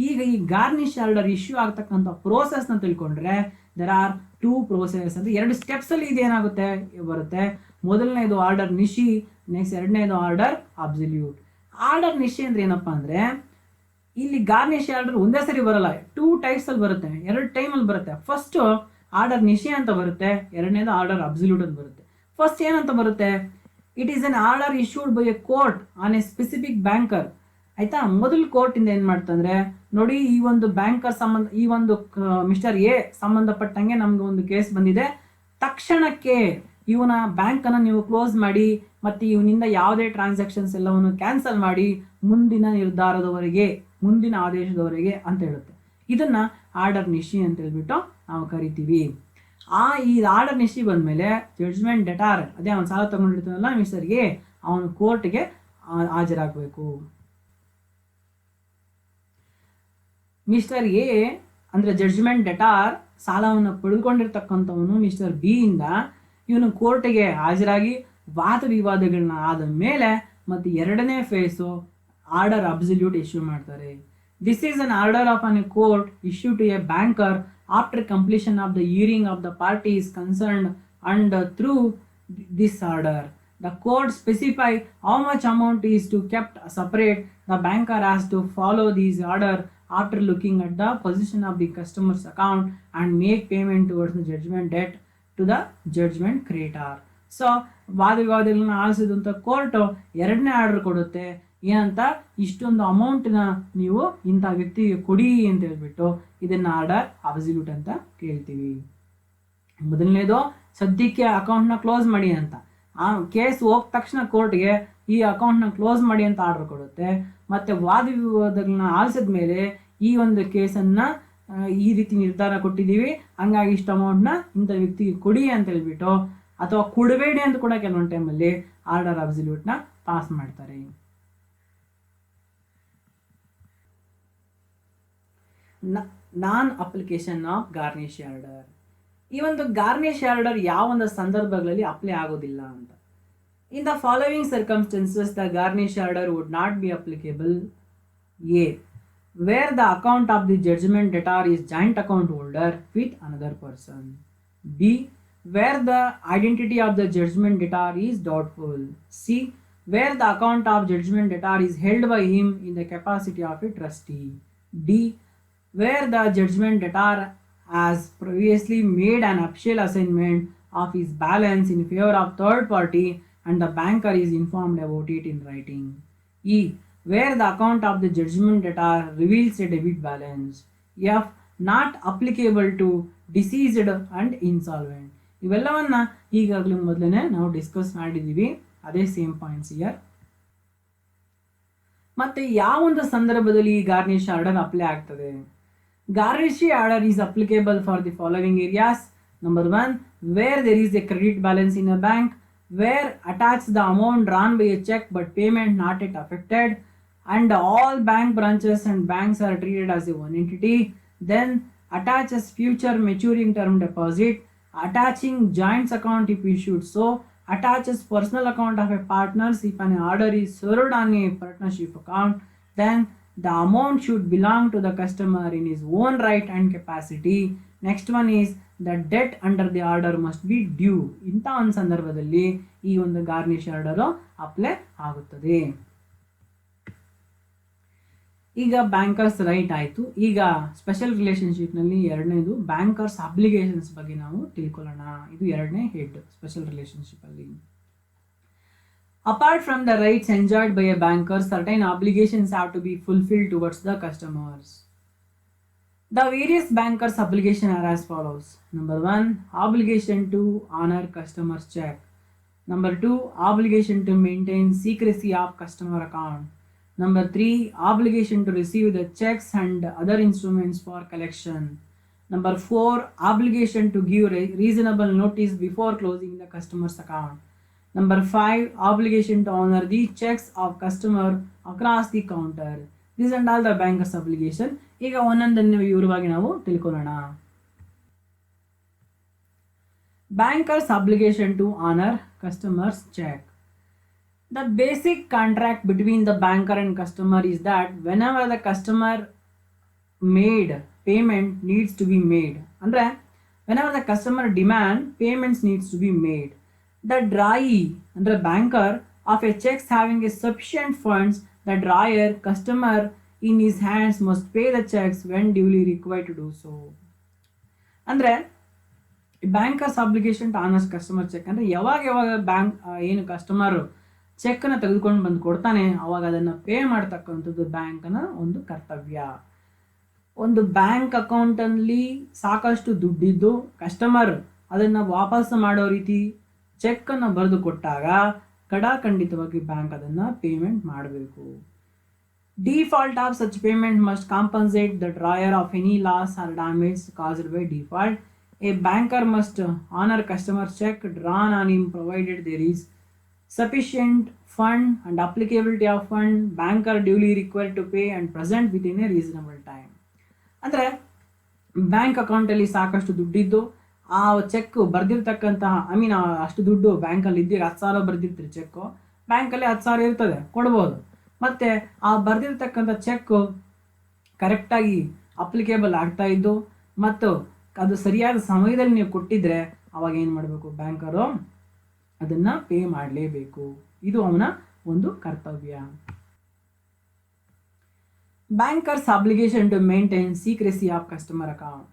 ಈಗ ಈ ಗಾರ್ನಿಶ್ ಆರ್ಡರ್ ಇಶ್ಯೂ ಆಗ್ತಕ್ಕಂಥ ಪ್ರೋಸೆಸ್ನ ತಿಳ್ಕೊಂಡ್ರೆ ದೆರ್ ಆರ್ 2 ಪ್ರೋಸೆಸ್, ಅಂದರೆ 2 ಸ್ಟೆಪ್ಸಲ್ಲಿ ಇದೇನಾಗುತ್ತೆ ಬರುತ್ತೆ. ಮೊದಲನೇದು ಆರ್ಡರ್ ನಿಶಿ, ನೆಕ್ಸ್ಟ್ ಎರಡನೇದು ಆರ್ಡರ್ ಅಬ್ಸಲ್ಯೂಟ್. ಆರ್ಡರ್ ನಿಶಿ ಅಂದರೆ ಏನಪ್ಪ ಅಂದರೆ ಇಲ್ಲಿ ಗಾರ್ನಿಶ್ ಆರ್ಡರ್ ಒಂದೇ ಸರಿ ಬರಲ್ಲ, 2 ಟೈಪ್ಸಲ್ಲಿ ಬರುತ್ತೆ, 2 ಟೈಮಲ್ಲಿ ಬರುತ್ತೆ. ಫಸ್ಟು ಆರ್ಡರ್ ನಿಶಿ ಅಂತ ಬರುತ್ತೆ, ಎರಡನೇದು ಆರ್ಡರ್ ಅಬ್ಸಲ್ಯೂಟ್ ಅಂತ ಬರುತ್ತೆ. ಫಸ್ಟ್ ಏನಂತ ಬರುತ್ತೆ, it is an order issued by A court on A specific banker. ಆಯ್ತಾ? ಮೊದಲು ಕೋರ್ಟಿಂದ ಏನು ಮಾಡ್ತಂದ್ರೆ, ನೋಡಿ ಈ ಒಂದು ಬ್ಯಾಂಕರ್ ಸಂಬಂಧ, ಈ ಒಂದು ಮಿಸ್ಟರ್ ಎ ಸಂಬಂಧಪಟ್ಟಂಗೆ ನಮ್ಗೆ ಒಂದು ಕೇಸ್ ಬಂದಿದೆ, ತಕ್ಷಣಕ್ಕೆ ಇವನ ಬ್ಯಾಂಕನ್ನು ನೀವು ಕ್ಲೋಸ್ ಮಾಡಿ ಮತ್ತು ಇವನಿಂದ ಯಾವುದೇ ಟ್ರಾನ್ಸಾಕ್ಷನ್ಸ್ ಎಲ್ಲವನ್ನು ಕ್ಯಾನ್ಸಲ್ ಮಾಡಿ ಮುಂದಿನ ನಿರ್ಧಾರದವರೆಗೆ, ಮುಂದಿನ ಆದೇಶದವರೆಗೆ ಅಂತ ಹೇಳುತ್ತೆ. ಇದನ್ನು ಆರ್ಡರ್ ನಿಶಿ ಅಂತ ಹೇಳ್ಬಿಟ್ಟು ನಾವು ಕರಿತೀವಿ. ಈ ಆರ್ಡರ್ ನಿಶಿ ಬಂದಮೇಲೆ ಜಡ್ಜ್ಮೆಂಟ್ ಡೆಟಾರ್, ಅದೇ ಅವನು ಸಾಲ ತಗೊಂಡಿರ್ತಾನಲ್ಲ ಮಿಸ್ಟರ್ ಎ, ಅವನು ಕೋರ್ಟ್ಗೆ ಹಾಜರಾಗಬೇಕು. ಮಿಸ್ಟರ್ ಎ ಅಂದರೆ ಜಡ್ಜ್ಮೆಂಟ್ ಡೆಟಾರ್ ಸಾಲವನ್ನು ಪಡೆದುಕೊಂಡಿರ್ತಕ್ಕಂಥವನು ಮಿಸ್ಟರ್ ಬಿ ಇಂದ ಇವನು ಕೋರ್ಟ್ಗೆ ಹಾಜರಾಗಿ ವಾದ ವಿವಾದಗಳನ್ನ ಆದ ಮೇಲೆ ಮತ್ತು ಎರಡನೇ ಫೇಸು ಆರ್ಡರ್ ಅಬ್ಸಲ್ಯೂಟ್ ಇಶ್ಯೂ ಮಾಡ್ತಾರೆ. This is an order of an a court issue to a banker after completion of the hearing of the parties concerned, and through this order the court specify how much amount is to kept separate. The banker has to follow this order after looking at the position of the customer's account and make payment towards the judgment debt to the judgment creditor. So ವಾದ ವಿವಾದಗಳನ್ನ ಆಲಿಸಿದಂಥ ಕೋರ್ಟು ಎರಡನೇ ಆರ್ಡರ್ ಕೊಡುತ್ತೆ, ಏನಂತ, ಇಷ್ಟೊಂದು ಅಮೌಂಟ್ನ ನೀವು ಇಂಥ ವ್ಯಕ್ತಿಗೆ ಕೊಡಿ ಅಂತ ಹೇಳ್ಬಿಟ್ಟು ಇದನ್ನು ಆರ್ಡರ್ ಅಬ್ಸಲ್ಯೂಟ್ ಅಂತ ಕೇಳ್ತೀವಿ. ಮೊದಲನೇದು ಸದ್ಯಕ್ಕೆ ಅಕೌಂಟ್ನ ಕ್ಲೋಸ್ ಮಾಡಿ ಅಂತ, ಆ ಕೇಸ್ ಹೋದ ತಕ್ಷಣ ಕೋರ್ಟ್ಗೆ ಈ ಅಕೌಂಟ್ನ ಕ್ಲೋಸ್ ಮಾಡಿ ಅಂತ ಆರ್ಡರ್ ಕೊಡುತ್ತೆ. ಮತ್ತು ವಾದ ವಿವಾದಗಳನ್ನ ಆಲಿಸಿದ ಮೇಲೆ ಈ ಒಂದು ಕೇಸನ್ನು ಈ ರೀತಿ ನಿರ್ಧಾರ ಕೊಟ್ಟಿದ್ದೀವಿ, ಹಂಗಾಗಿ ಇಷ್ಟು ಅಮೌಂಟ್ನ ಇಂಥ ವ್ಯಕ್ತಿಗೆ ಕೊಡಿ ಅಂತ ಹೇಳ್ಬಿಟ್ಟು, ಅಥವಾ ಕೊಡಬೇಡಿ ಅಂತ ಕೂಡ ಕೆಲವೊಂದು ಟೈಮಲ್ಲಿ ಆರ್ಡರ್ ಅಬ್ಸಲ್ಯೂಟ್ನ ಪಾಸ್ ಮಾಡ್ತಾರೆ. ನಾನ್ ಅಪ್ಲಿಕೇಶನ್ ಆಫ್ ಗಾರ್ನಿಶ್ ಆರ್ಡರ್. ಈ ಒಂದು ಗಾರ್ನಿಶ್ ಆರ್ಡರ್ ಯಾವ ಒಂದು ಸಂದರ್ಭಗಳಲ್ಲಿ ಅಪ್ಲೈ ಆಗೋದಿಲ್ಲ ಅಂತ. In the following circumstances, the garnish order would not be applicable. A. Where the account of the judgment debtor is joint account holder with another person. B. Where the identity of the judgment debtor is doubtful. C. Where the account of judgment debtor is held by him in the capacity of a trustee. D. Where the judgment debtor has previously made an official assignment of his balance in favor of third party and the banker is informed about it in writing. E. Where the account of the judgment debtor reveals a debit balance. F. Not applicable to deceased and insolvent. ಇವೆಲ್ಲವನ್ನ ಈಗಾಗಲೇ ಮೊದಲೇ ನಾವು ಡಿಸ್ಕಸ್ ಮಾಡಿದ್ದೀವಿ, ಅದೇ ಸೇಮ್ ಪಾಯಿಂಟ್ಸ್ ಇಯರ್. ಮತ್ತೆ ಯಾವೊಂದು ಸಂದರ್ಭದಲ್ಲಿ ಈ ಗಾರ್ನಿಶ್ ಆರ್ಡರ್ ಅಪ್ಲೈ ಆಗ್ತದೆ? Garnish order is applicable for the following areas. Number 1, where there is a credit balance in a bank, where attach the amount drawn by a check but payment not yet affected, and all bank branches and banks are treated as a one entity. Then attaches future maturing term deposit, attaching joint account if issued so, attaches personal account of a partners if an order is served on a partnership account. Then the amount should belong to the customer in his own right and capacity. Next one is the debt under the order must be due. ಇಂಥ ಒಂದು ಸಂದರ್ಭದಲ್ಲಿ ಈ ಒಂದು ಗಾರ್ನಿಶ್ ಆರ್ಡರು ಅಪ್ಲೈ ಆಗುತ್ತದೆ. ಈಗ ಬ್ಯಾಂಕರ್ಸ್ ರೈಟ್ ಆಯಿತು. ಈಗ ಸ್ಪೆಷಲ್ ರಿಲೇಷನ್ಶಿಪ್ನಲ್ಲಿ ಎರಡನೇದು ಬ್ಯಾಂಕರ್ಸ್ ಅಬ್ಲಿಗೇಷನ್ಸ್ ಬಗ್ಗೆ ನಾವು ತಿಳ್ಕೊಳ್ಳೋಣ. ಇದು ಎರಡನೇ ಹೆಡ್ ಸ್ಪೆಷಲ್ ರಿಲೇಷನ್ಶಿಪ್ಪಲ್ಲಿ. Apart from the rights enjoyed by a banker, certain obligations have to be fulfilled towards the customers. The various bankers' obligations are as follows. Number 1, obligation to honor customer's check. Number 2, obligation to maintain secrecy of customer account. Number 3, obligation to receive the checks and other instruments for collection. Number 4, obligation to give reasonable notice before closing the customer's account. Number 5, obligation to honor the checks of customer across the counter. These and all the bankers' obligation. ಈಗ ಒಂದೊಂದನ್ನು ವಿವರವಾಗಿ ನಾವು ತಿಳ್ಕೊಳ್ಳೋಣ. Bankers' obligation to honor customer's check. The basic contract between the banker and customer is that whenever the customer made payment needs to be made. ಅಂದ್ರೆ whenever the customer demand payments needs to be made. The drawee ಅಂದ್ರೆ banker of a checks having a sufficient funds, the drawer customer in his hands must pay the checks when duly required to do so. ಅಂದರೆ bankers obligation to honours customer cheque ಅಂದರೆ ಯಾವಾಗ ಬ್ಯಾಂಕ್ ಏನು ಕಸ್ಟಮರ್ ಚೆಕ್ಕನ್ನು ತೆಗೆದುಕೊಂಡು ಬಂದು ಕೊಡ್ತಾನೆ ಅವಾಗ ಅದನ್ನು ಪೇ ಮಾಡ್ತಕ್ಕಂಥದ್ದು ಬ್ಯಾಂಕ್ನ ಒಂದು ಕರ್ತವ್ಯ. ಒಂದು ಬ್ಯಾಂಕ್ ಅಕೌಂಟಲ್ಲಿ ಸಾಕಷ್ಟು ದುಡ್ಡಿದ್ದು ಕಸ್ಟಮರ್ ಅದನ್ನು ವಾಪಸ್ ಮಾಡೋ ರೀತಿ ಚೆಕ್ಕನ್ನು ಬರೆದು ಕೊಟ್ಟಾಗ ಖಂಡಿತವಾಗಿ ಬ್ಯಾಂಕ್ ಅದನ್ನು ಪೇಮೆಂಟ್ ಮಾಡಬೇಕು. Default of such payment must compensate the drawer of any loss or damage caused by default. A banker must honor customer check drawn on him provided there is sufficient fund and applicability of fund, banker duly required to pay and present within a reasonable time. ಅಂದರೆ ಬ್ಯಾಂಕ್ ಅಕೌಂಟಲ್ಲಿ ಸಾಕಷ್ಟು ದುಡ್ಡಿದ್ದು ಆ ಚೆಕ್ ಬರೆದಿರ್ತಕ್ಕಂತಹ ಅಷ್ಟು ದುಡ್ಡು ಬ್ಯಾಂಕಲ್ಲಿ ಇದ್ದೀಗ 10,000 ಬರೆದಿರ್ತೀರಿ ಚೆಕ್ಕು, ಬ್ಯಾಂಕಲ್ಲಿ 10,000 ಇರ್ತದೆ ಕೊಡ್ಬೋದು. ಮತ್ತು ಆ ಬರೆದಿರ್ತಕ್ಕಂಥ ಚೆಕ್ಕು ಕರೆಕ್ಟಾಗಿ ಅಪ್ಲಿಕೇಬಲ್ ಆಗ್ತಾ ಇದ್ದು ಮತ್ತು ಅದು ಸರಿಯಾದ ಸಮಯದಲ್ಲಿ ನೀವು ಕೊಟ್ಟಿದ್ರೆ ಅವಾಗ ಏನು ಮಾಡಬೇಕು, ಬ್ಯಾಂಕರು ಅದನ್ನು ಪೇ ಮಾಡಲೇಬೇಕು. ಇದು ಅವನ ಒಂದು ಕರ್ತವ್ಯ. Banker's obligation to maintain secrecy of customer account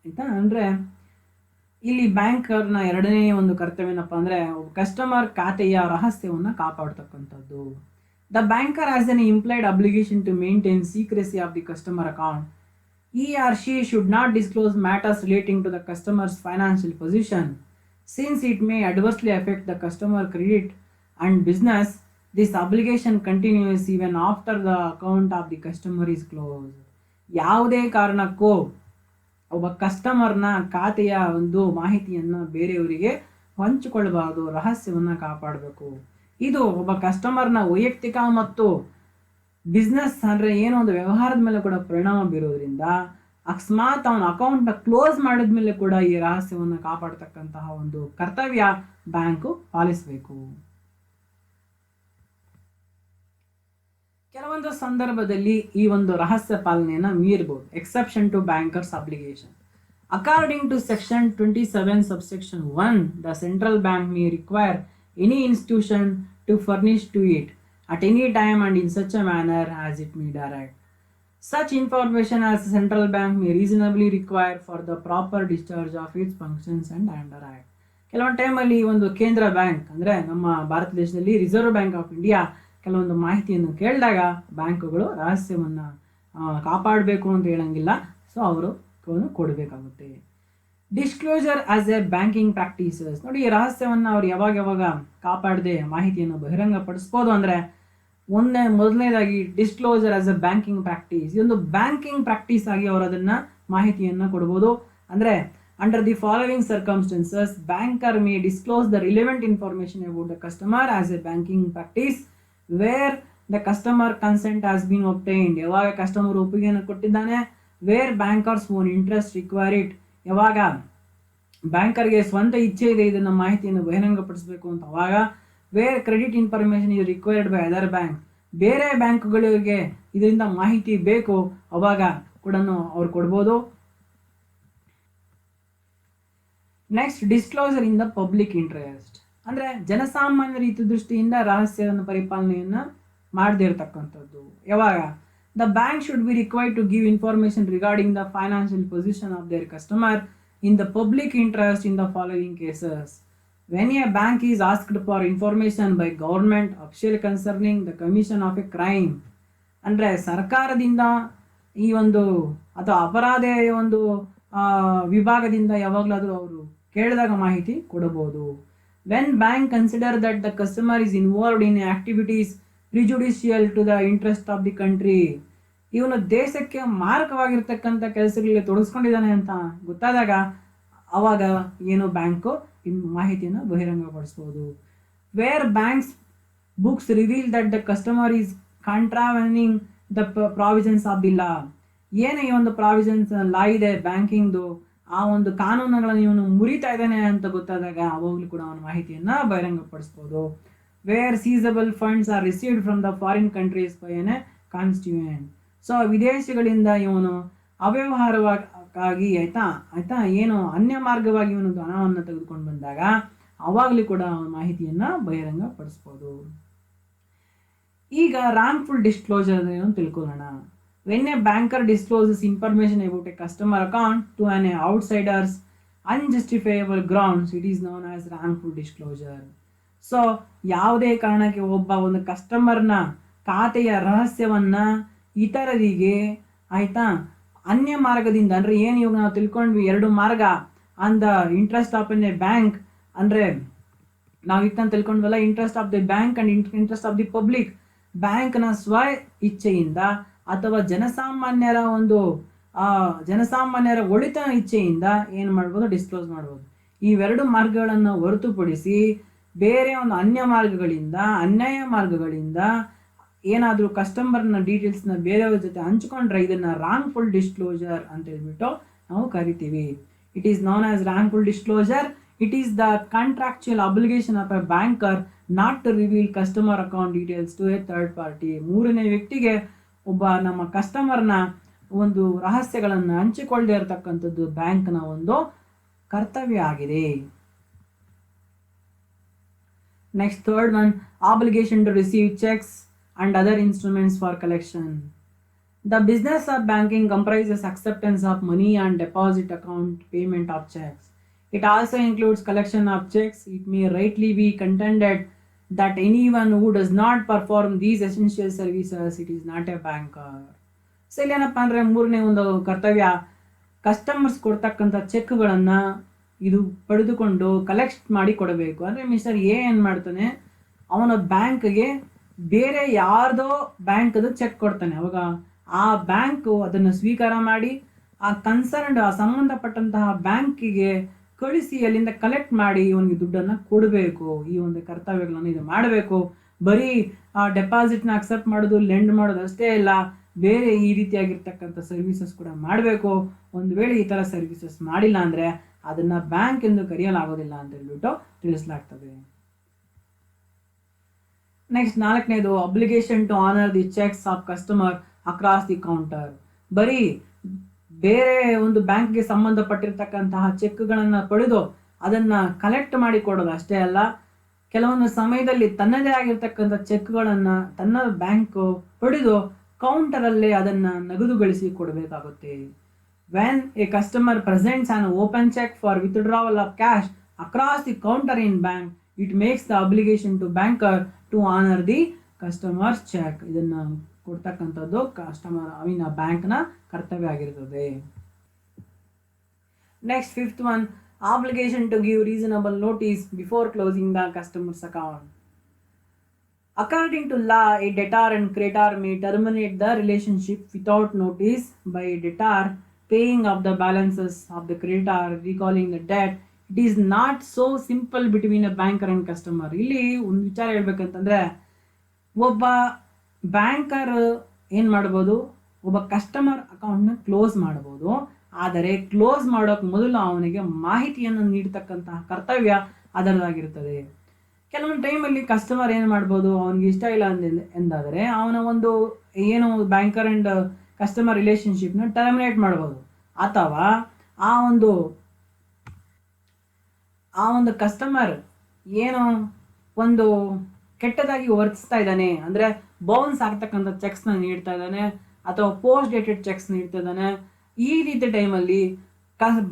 ಆಯಿತಾ. ಅಂದರೆ ಇಲ್ಲಿ ಬ್ಯಾಂಕರ್ನ ಎರಡನೇ ಒಂದು ಕರ್ತವ್ಯ ಏನಪ್ಪ ಅಂದರೆ ಕಸ್ಟಮರ್ ಖಾತೆಯ ರಹಸ್ಯವನ್ನು ಕಾಪಾಡ್ತಕ್ಕಂಥದ್ದು. The banker has an implied obligation to maintain secrecy of the customer account. He or she should not disclose matters relating to the customer's financial position, since it may adversely affect the customer credit and business. This obligation continues even after the account of the customer is closed. ಯಾವುದೇ ಕಾರಣಕ್ಕೂ ಒಬ್ಬ ಕಸ್ಟಮರ್ನ ಖಾತೆಯ ಒಂದು ಮಾಹಿತಿಯನ್ನು ಬೇರೆಯವರಿಗೆ ಹಂಚಿಕೊಳ್ಳಬಾರದು, ರಹಸ್ಯವನ್ನು ಕಾಪಾಡಬೇಕು. ಇದು ಒಬ್ಬ ಕಸ್ಟಮರ್ನ ವೈಯಕ್ತಿಕ ಮತ್ತು ಬಿಸ್ನೆಸ್ ಅಂದರೆ ಏನೋ ಒಂದು ವ್ಯವಹಾರದ ಮೇಲೆ ಕೂಡ ಪರಿಣಾಮ ಬೀರೋದ್ರಿಂದ ಅಕಸ್ಮಾತ್ ಅವನ ಅಕೌಂಟ್ನ ಕ್ಲೋಸ್ ಮಾಡಿದ್ಮೇಲೆ ಕೂಡ ಈ ರಹಸ್ಯವನ್ನು ಕಾಪಾಡತಕ್ಕಂತಹ ಒಂದು ಕರ್ತವ್ಯ ಬ್ಯಾಂಕು ಪಾಲಿಸಬೇಕು. ಕೆಲವೊಂದು ಸಂದರ್ಭದಲ್ಲಿ ಈ ಒಂದು ರಹಸ್ಯ ಪಾಲನೆಯನ್ನು ಮೀರಬಹುದು. Exception to banker's obligation. According to section 27 subsection 1, the central bank may require any institution to furnish to it at any time and in such a manner as it may direct. Such information as the central bank may reasonably require for the proper discharge of its functions and under act. ಕೆಲವೊಂದು ಟೈಮಲ್ಲಿ ಒಂದು ಕೇಂದ್ರ ಬ್ಯಾಂಕ್ ಅಂದರೆ ನಮ್ಮ ಭಾರತ ದೇಶದಲ್ಲಿ ರಿಸರ್ವ್ ಬ್ಯಾಂಕ್ ಆಫ್ ಇಂಡಿಯಾ ಕೆಲವೊಂದು ಮಾಹಿತಿಯನ್ನು ಕೇಳಿದಾಗ ಬ್ಯಾಂಕುಗಳು ರಹಸ್ಯವನ್ನು ಕಾಪಾಡಬೇಕು ಅಂತ ಹೇಳಂಗಿಲ್ಲ, ಸೊ ಅವರು ಕೊಡಬೇಕಾಗುತ್ತೆ. Disclosure as a banking practices. ನೋಡಿ, ಈ ರಹಸ್ಯವನ್ನು ಅವ್ರು ಯಾವಾಗ ಕಾಪಾಡದೆ ಮಾಹಿತಿಯನ್ನು ಬಹಿರಂಗಪಡಿಸ್ಬೋದು ಅಂದರೆ ಮೊದಲನೇದಾಗಿ disclosure as a banking practice. ಇದೊಂದು ಬ್ಯಾಂಕಿಂಗ್ ಪ್ರಾಕ್ಟೀಸ್ ಆಗಿ ಅವರು ಅದನ್ನು ಮಾಹಿತಿಯನ್ನು ಕೊಡ್ಬೋದು. ಅಂದರೆ under the following circumstances banker may disclose the relevant information about the customer as a banking practice where the customer consent has been obtained. ಯಾವಾಗ ಕಸ್ಟಮರ್ ಒಪ್ಪಿಗೆಯನ್ನು ಕೊಟ್ಟಿದ್ದಾನೆ, where banker's own interest require it, ಯಾವಾಗ ಬ್ಯಾಂಕರ್ಗೆ ಸ್ವಂತ ಇಚ್ಛೆ ಇದೆ ಇದನ್ನು ಮಾಹಿತಿಯನ್ನು ಬಹಿರಂಗಪಡಿಸಬೇಕು ಅಂತ ಅವಾಗ, where credit information is required by other bank, ಬೇರೆ ಬ್ಯಾಂಕ್ಗಳಿಗೆ ಇದರಿಂದ ಮಾಹಿತಿ ಬೇಕು ಅವಾಗ ಕೂಡ ಅವ್ರು ಕೊಡ್ಬೋದು. Next, disclosure in the public interest. ಅಂದರೆ ಜನಸಾಮಾನ್ಯರ ಹಿತದೃಷ್ಟಿಯಿಂದ ರಹಸ್ಯವನ್ನು ಪರಿಪಾಲನೆಯನ್ನು ಮಾಡದೇ ಇರತಕ್ಕಂಥದ್ದು. ಯಾವಾಗ the bank should be required to give information regarding the financial position of their customer in the public interest in the following cases. When a bank is asked for information by government official concerning the commission of a crime, ಅಂದರೆ ಸರ್ಕಾರದಿಂದ ಈ ಒಂದು ಅಥವಾ ಅಪರಾಧ ಒಂದು ವಿಭಾಗದಿಂದ ಯಾವಾಗಲಾದರೂ ಅವರು ಕೇಳಿದಾಗ ಮಾಹಿತಿ ಕೊಡಬಹುದು. When bank consider that the customer is involved in activities prejudicial to the interest of the country, ಇವನು ದೇಶಕ್ಕೆ ಮಾರಕವಾಗಿರ್ತಕ್ಕಂಥ ಕೆಲಸಗಳಿಗೆ ತೊಡಗಿಸ್ಕೊಂಡಿದ್ದಾನೆ ಅಂತ ಗೊತ್ತಾದಾಗ ಅವಾಗ ಏನು ಬ್ಯಾಂಕು ಮಾಹಿತಿಯನ್ನು ಬಹಿರಂಗಪಡಿಸ್ಬೋದು. Where bank's books reveal that the customer is contravening the provisions of the law, ಏನು ಈ ಒಂದು ಪ್ರಾವಿಷನ್ಸ್ ಲಾ ಇದೆ ಬ್ಯಾಂಕಿಂಗ್ದು, ಆ ಒಂದು ಕಾನೂನುಗಳನ್ನು ಇವನು ಮುರಿತಾ ಇದ್ದಾನೆ ಅಂತ ಗೊತ್ತಾದಾಗ ಅವಾಗಲೂ ಕೂಡ ಅವನ ಮಾಹಿತಿಯನ್ನು ಬಹಿರಂಗಪಡಿಸ್ಬೋದು. Where seizable funds are received from the foreign countries by an a constituent. So ವಿದೇಶಗಳಿಂದ ಇವನು ಅವ್ಯವಹಾರವಾಗಿ ಆಯ್ತಾ ಏನು ಅನ್ಯ ಮಾರ್ಗವಾಗಿ ಇವನು ಹಣವನ್ನು ತೆಗೆದುಕೊಂಡು ಬಂದಾಗ ಅವಾಗಲೂ ಕೂಡ ಅವನ ಮಾಹಿತಿಯನ್ನು ಬಹಿರಂಗಪಡಿಸ್ಬೋದು. ಈಗ ರಾಂಗ್ಫುಲ್ ಡಿಸ್ಕ್ಲೋಸರ್ ಏನು ತಿಳ್ಕೊಳ್ಳೋಣ. When a banker discloses information about a customer account to an a outsiders unjustifiable grounds it is known as wrongful disclosure. So ಯಾವುದೇ ಕಾರಣಕ್ಕೆ ಒಬ್ಬ ಒಂದು ಕಸ್ಟಮರ್ನ ಖಾತೆಯ ರಹಸ್ಯವನ್ನು ಇತರರಿಗೆ ಆಯಿತಾ ಅನ್ಯ ಮಾರ್ಗದಿಂದ, ಅಂದರೆ ಏನು ಇವಾಗ ನಾವು ತಿಳ್ಕೊಂಡ್ವಿ ಎರಡು ಮಾರ್ಗ, on the interest of an a bank, ಅಂದರೆ ನಾವು ಇದನ್ನು ತಿಳ್ಕೊಂಡ್ವಲ್ಲ interest of the bank and interest of the public. ಬ್ಯಾಂಕ್ನ ಸ್ವ ಇಚ್ಛೆಯಿಂದ ಅಥವಾ ಜನಸಾಮಾನ್ಯರ ಒಳಿತ ಇಚ್ಛೆಯಿಂದ ಏನು ಮಾಡ್ಬೋದು, ಡಿಸ್ಕ್ಲೋಸ್ ಮಾಡ್ಬೋದು. ಇವೆರಡು ಮಾರ್ಗಗಳನ್ನು ಹೊರತುಪಡಿಸಿ ಬೇರೆ ಒಂದು ಅನ್ಯಾಯ ಮಾರ್ಗಗಳಿಂದ ಏನಾದರೂ ಕಸ್ಟಮರ್ನ ಡೀಟೇಲ್ಸ್ನ ಬೇರೆಯವ್ರ ಜೊತೆ ಹಂಚ್ಕೊಂಡ್ರೆ ಇದನ್ನು ರಾಂಗ್ಫುಲ್ ಡಿಸ್ಕ್ಲೋಸರ್ ಅಂತ ಹೇಳ್ಬಿಟ್ಟು ನಾವು ಕರಿತೀವಿ. It is known as wrongful disclosure. It is the contractual obligation of a banker not to reveal customer account details to a third party. ಮೂರನೇ ವ್ಯಕ್ತಿಗೆ ಒಬ್ಬ ನಮ್ಮ ಕಸ್ಟಮರ್ನ ಒಂದು ರಹಸ್ಯಗಳನ್ನು ಹಂಚಿಕೊಳ್ಳದೆ ಇರತಕ್ಕಂಥದ್ದು ಬ್ಯಾಂಕ್ನ ಒಂದು ಕರ್ತವ್ಯ ಆಗಿದೆ. Next, third one, obligation to receive checks and other instruments for collection. The business of banking comprises acceptance of money and deposit account payment of checks. It also includes collection of checks. It may rightly be contended that anyone who does not perform these essential services, it is not a banker. So ಇಲ್ಲೇನಪ್ಪ ಅಂದರೆ ಮೂರನೇ ಒಂದು ಕರ್ತವ್ಯ, ಕಸ್ಟಮರ್ಸ್ ಕೊಡ್ತಕ್ಕಂಥ ಚೆಕ್ಗಳನ್ನು ಇದು ಪಡೆದುಕೊಂಡು ಕಲೆಕ್ಟ್ ಮಾಡಿ ಕೊಡಬೇಕು. ಅಂದರೆ ಮಿಸ್ಟರ್ ಎ ಏನು ಮಾಡ್ತಾನೆ, ಅವನ ಬ್ಯಾಂಕ್ಗೆ ಬೇರೆ ಯಾರ್ದೋ ಬ್ಯಾಂಕ್ದು ಚೆಕ್ ಕೊಡ್ತಾನೆ. ಅವಾಗ ಆ ಬ್ಯಾಂಕು ಅದನ್ನು ಸ್ವೀಕಾರ ಮಾಡಿ ಆ ಸಂಬಂಧಪಟ್ಟಂತಹ ಬ್ಯಾಂಕಿಗೆ ಕಳಿಸಿ ಅಲ್ಲಿಂದ ಕಲೆಕ್ಟ್ ಮಾಡಿ ಇವನಿಗೆ ದುಡ್ಡನ್ನು ಕೊಡಬೇಕು. ಈ ಒಂದು ಕರ್ತವ್ಯಗಳನ್ನು ಇದು ಮಾಡಬೇಕು. ಬರೀ ಆ ಡೆಪಾಸಿಟ್ನ ಅಕ್ಸೆಪ್ಟ್ ಮಾಡೋದು, ಲೆಂಡ್ ಮಾಡೋದು ಅಷ್ಟೇ ಇಲ್ಲ, ಬೇರೆ ಈ ರೀತಿಯಾಗಿರ್ತಕ್ಕಂಥ ಸರ್ವಿಸಸ್ ಕೂಡ ಮಾಡಬೇಕು. ಒಂದು ವೇಳೆ ಈ ಥರ ಸರ್ವಿಸಸ್ ಮಾಡಿಲ್ಲ ಅಂದರೆ ಅದನ್ನು ಬ್ಯಾಂಕ್ ಎಂದು ಕರೆಯಲಾಗೋದಿಲ್ಲ ಅಂತ ಹೇಳ್ಬಿಟ್ಟು ತಿಳಿಸಲಾಗ್ತದೆ. ನೆಕ್ಸ್ಟ್ 4ನೇದು obligation to honour the cheques of customer across the counter. ಬರೀ ಬೇರೆ ಒಂದು ಬ್ಯಾಂಕ್ಗೆ ಸಂಬಂಧಪಟ್ಟಿರ್ತಕ್ಕಂತಹ ಚೆಕ್ಗಳನ್ನು ಪಡೆದು ಅದನ್ನು ಕಲೆಕ್ಟ್ ಮಾಡಿ ಕೊಡೋದು ಅಷ್ಟೇ ಅಲ್ಲ, ಕೆಲವೊಂದು ಸಮಯದಲ್ಲಿ ತನ್ನದೇ ಆಗಿರ್ತಕ್ಕಂಥ ಚೆಕ್ಗಳನ್ನು ತನ್ನ ಬ್ಯಾಂಕ್ ಪಡೆದು ಕೌಂಟರಲ್ಲೇ ಅದನ್ನು ನಗದುಗೊಳಿಸಿ ಕೊಡಬೇಕಾಗುತ್ತೆ. When a customer presents an open cheque for withdrawal of cash across the counter in bank, it makes the obligation to banker to honour the customer's cheque. ಇದನ್ನು ಕೊಡ್ತಕ್ಕಂಥದ್ದು ಬ್ಯಾಂಕ್ನ ಕರ್ತವ್ಯ ಆಗಿರ್ತದೆ. Next 5th one, obligation to give reasonable notice before closing the customer's account. According to law, a debtor and creditor may terminate the relationship without notice by a debtor paying off the balances of the creditor, recalling the debt. It is not so simple between a banker and customer. ಇಲ್ಲಿ ಒಂದು ವಿಚಾರ ಹೇಳ್ಬೇಕಂತಂದ್ರೆ, ಒಬ್ಬ ಬ್ಯಾಂಕರ್ ಏನು ಮಾಡ್ಬೋದು, ಒಬ್ಬ ಕಸ್ಟಮರ್ ಅಕೌಂಟ್ನ ಕ್ಲೋಸ್ ಮಾಡ್ಬೋದು. ಆದರೆ ಕ್ಲೋಸ್ ಮಾಡೋಕೆ ಮೊದಲು ಅವನಿಗೆ ಮಾಹಿತಿಯನ್ನು ನೀಡ್ತಕ್ಕಂತಹ ಕರ್ತವ್ಯ ಅದರದಾಗಿರ್ತದೆ. ಕೆಲವೊಂದು ಟೈಮಲ್ಲಿ ಕಸ್ಟಮರ್ ಏನು ಮಾಡ್ಬೋದು, ಅವನಿಗೆ ಇಷ್ಟ ಇಲ್ಲ ಎಂದಾದರೆ ಅವನ ಒಂದು ಏನು ಬ್ಯಾಂಕರ್ ಆ್ಯಂಡ್ ಕಸ್ಟಮರ್ ರಿಲೇಷನ್ಶಿಪ್ನ ಟರ್ಮಿನೇಟ್ ಮಾಡ್ಬೋದು. ಅಥವಾ ಆ ಒಂದು ಕಸ್ಟಮರ್ ಏನು ಒಂದು ಕೆಟ್ಟದಾಗಿ ವರ್ತಿಸ್ತಾ ಇದ್ದಾನೆ ಅಂದರೆ ಬೌನ್ಸ್ ಆಗ್ತಕ್ಕಂಥ ಚೆಕ್ಸ್ನ ನೀಡ್ತಾ ಇದ್ದಾನೆ ಅಥವಾ ಪೋಸ್ಟ್ ಡೇಟೆಡ್ ಚೆಕ್ಸ್ ನೀಡ್ತಾ ಇದ್ದಾನೆ, ಈ ರೀತಿ ಟೈಮಲ್ಲಿ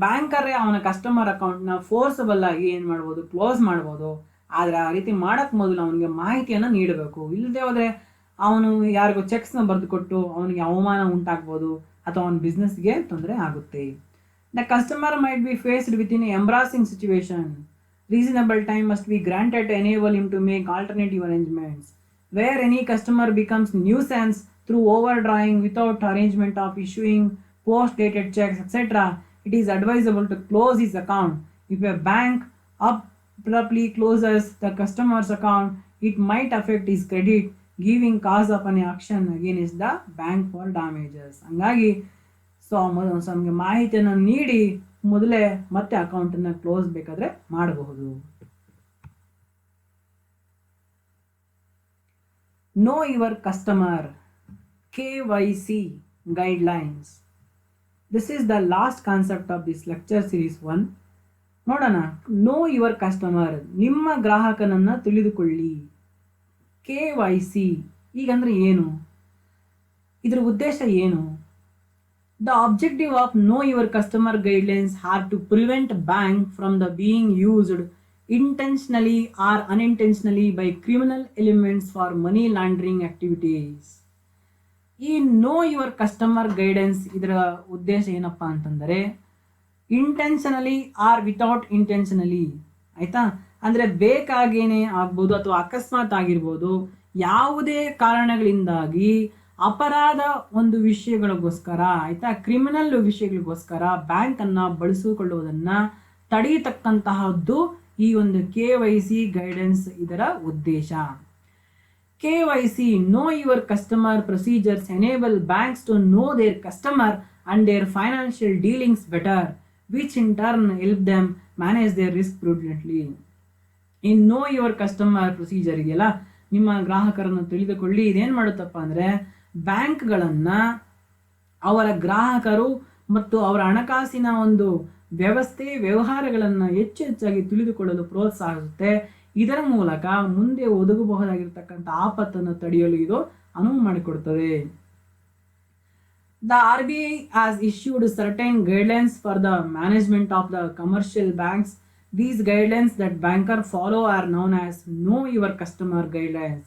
ಬ್ಯಾಂಕರೇ ಅವನ ಕಸ್ಟಮರ್ ಅಕೌಂಟ್ನ ಫೋರ್ಸಬಲ್ ಆಗಿ ಏನು ಮಾಡ್ಬೋದು, ಕ್ಲೋಸ್ ಮಾಡ್ಬೋದು. ಆದರೆ ಆ ರೀತಿ ಮಾಡೋಕ್ಕೆ ಮೊದಲು ಅವನಿಗೆ ಮಾಹಿತಿಯನ್ನು ನೀಡಬೇಕು. ಇಲ್ಲದೆ ಹೋದರೆ ಅವನು ಯಾರಿಗೂ ಚೆಕ್ಸ್ನ ಬರೆದು ಕೊಟ್ಟು ಅವನಿಗೆ ಅವಮಾನ ಉಂಟಾಗ್ಬೋದು ಅಥವಾ ಅವನ ಬಿಸ್ನೆಸ್ಗೆ ತೊಂದರೆ ಆಗುತ್ತೆ. The customer might be faced with in embarrassing situation. Reasonable time must be granted to enable him to make alternative arrangements. Where any customer becomes nuisance through overdrawing without arrangement of issuing post-dated checks, etc., it is advisable to close his account. If a bank abruptly closes the customer's account, it might affect his credit, giving cause of an action against the bank for damages. ಹಂಗಾಗಿ ನಮಗೆ ಮಾಹಿತಿಯನ್ನು ನೀಡಿ ಮೊದಲೇ ಮತ್ತೆ ಅಕೌಂಟನ್ನು ಕ್ಲೋಸ್ ಬೇಕಾದರೆ ಮಾಡಬಹುದು. No your customer KYC guidelines. This is the last concept of this lecture series 1. ನೋಡೋಣ. ನೋ ಯುವರ್ ಕಸ್ಟಮರ್, ನಿಮ್ಮ ಗ್ರಾಹಕನನ್ನು ತಿಳಿದುಕೊಳ್ಳಿ. KYC ಈಗಂದ್ರೆ ಏನು, ಇದರ ಉದ್ದೇಶ ಏನು? The objective of Know Your Customer guidelines are to prevent bank from the being used intentionally or unintentionally by criminal elements for money laundering activities. ಈ ನೋ ಯುವರ್ ಕಸ್ಟಮರ್ ಗೈಡೆನ್ಸ್ ಇದರ ಉದ್ದೇಶ ಏನಪ್ಪ ಅಂತಂದರೆ, ಇಂಟೆನ್ಷನಲಿ ಆರ್ ವಿತೌಟ್ ಇಂಟೆನ್ಷನಲಿ, ಆಯಿತಾ? ಅಂದರೆ ಬೇಕಾಗೇನೆ ಆಗ್ಬೋದು ಅಥವಾ ಅಕಸ್ಮಾತ್ ಆಗಿರ್ಬೋದು, ಯಾವುದೇ ಕಾರಣಗಳಿಂದಾಗಿ ಅಪರಾಧ ಒಂದು ವಿಷಯಗಳಿಗೋಸ್ಕರ, ಆಯಿತಾ, ಕ್ರಿಮಿನಲ್ ವಿಷಯಗಳಿಗೋಸ್ಕರ ಬ್ಯಾಂಕನ್ನು ಬಳಸಿಕೊಳ್ಳುವುದನ್ನು ತಡೆಯತಕ್ಕಂತಹದ್ದು ಈ ಒಂದು KYC ಗೈಡೆನ್ಸ್ ಇದರ ಉದ್ದೇಶ. KYC, Know Your Customer procedures enable banks to know their customer and their financial dealings better, which in turn help them manage their risk prudently. In Know Your Customer procedure ಇದೆಯಲ್ಲ, ನಿಮ್ಮ ಗ್ರಾಹಕರನ್ನು ತಿಳಿದುಕೊಳ್ಳಿ, ಇದೇನು ಮಾಡುತ್ತಪ್ಪ ಅಂದರೆ ಬ್ಯಾಂಕ್ಗಳನ್ನು ಅವರ ಗ್ರಾಹಕರು ಮತ್ತು ಅವರ ಹಣಕಾಸಿನ ಒಂದು ವ್ಯವಹಾರಗಳನ್ನು ಹೆಚ್ಚಾಗಿ ತಿಳಿದುಕೊಳ್ಳಲು ಪ್ರೋತ್ಸಾಹಿಸುತ್ತೆ. ಇದರ ಮೂಲಕ ಮುಂದೆ ಒದಗಬಹುದಾಗಿರ್ತಕ್ಕಂಥ ಆಪತ್ತನ್ನು ತಡೆಯಲು ಇದು ಅನುವು ಮಾಡಿಕೊಡುತ್ತದೆ. The RBI has issued certain guidelines for the management of the commercial banks. These guidelines that bankers follow are known as Know Your Customer guidelines.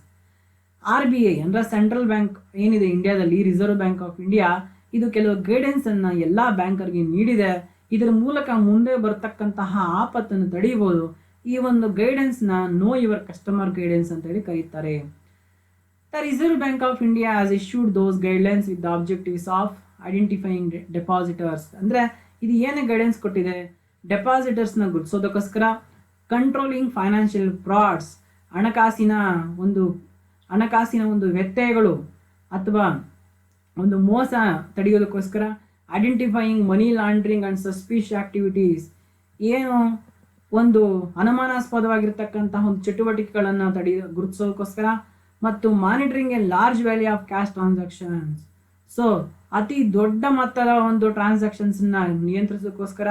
RBI ಅಂದರೆ ಸೆಂಟ್ರಲ್ ಬ್ಯಾಂಕ್ ಏನಿದೆ ಇಂಡಿಯಾದಲ್ಲಿ, ರಿಸರ್ವ್ ಬ್ಯಾಂಕ್ ಆಫ್ ಇಂಡಿಯಾ, ಇದು ಕೆಲವು ಗೈಡೆನ್ಸನ್ನು ಎಲ್ಲ ಬ್ಯಾಂಕರ್ಗೆ ನೀಡಿದೆ. ಇದರ ಮೂಲಕ ಮುಂದೆ ಬರ್ತಕ್ಕಂತಹ ಆಪತ್ತನ್ನು ತಡೆಯಬಹುದು. ಈ ಒಂದು ಗೈಡೆನ್ಸ್ನ ನೋ ಯುವರ್ ಕಸ್ಟಮರ್ ಗೈಡೆನ್ಸ್ ಅಂತೇಳಿ ಕರೀತಾರೆ. The Reserve Bank of India has issued those guidelines with the objectives of identifying depositors. ಅಂದರೆ ಇದು ಏನೇ ಗೈಡೆನ್ಸ್ ಕೊಟ್ಟಿದೆ, ಡೆಪಾಸಿಟರ್ಸ್ನ ಗುರುತಿಸೋದಕ್ಕೋಸ್ಕರ, ಕಂಟ್ರೋಲಿಂಗ್ ಫೈನಾನ್ಷಿಯಲ್ ಫ್ರಾಡ್ಸ್, ಹಣಕಾಸಿನ ಒಂದು ವ್ಯತ್ಯಯಗಳು ಅಥವಾ ಒಂದು ಮೋಸ ತಡೆಯೋದಕ್ಕೋಸ್ಕರ identifying money laundering and suspicious activities, ಏನು ಒಂದು ಅನುಮಾನಾಸ್ಪದವಾಗಿರ್ತಕ್ಕಂತಹ ಒಂದು ಚಟುವಟಿಕೆಗಳನ್ನು ಗುರುತಿಸೋದಕ್ಕೋಸ್ಕರ, ಮತ್ತು monitoring a large value of cash transactions. So ಅತಿ ದೊಡ್ಡ ಮೊತ್ತದ ಒಂದು ಟ್ರಾನ್ಸಾಕ್ಷನ್ಸ್ನ ನಿಯಂತ್ರಿಸೋದಕ್ಕೋಸ್ಕರ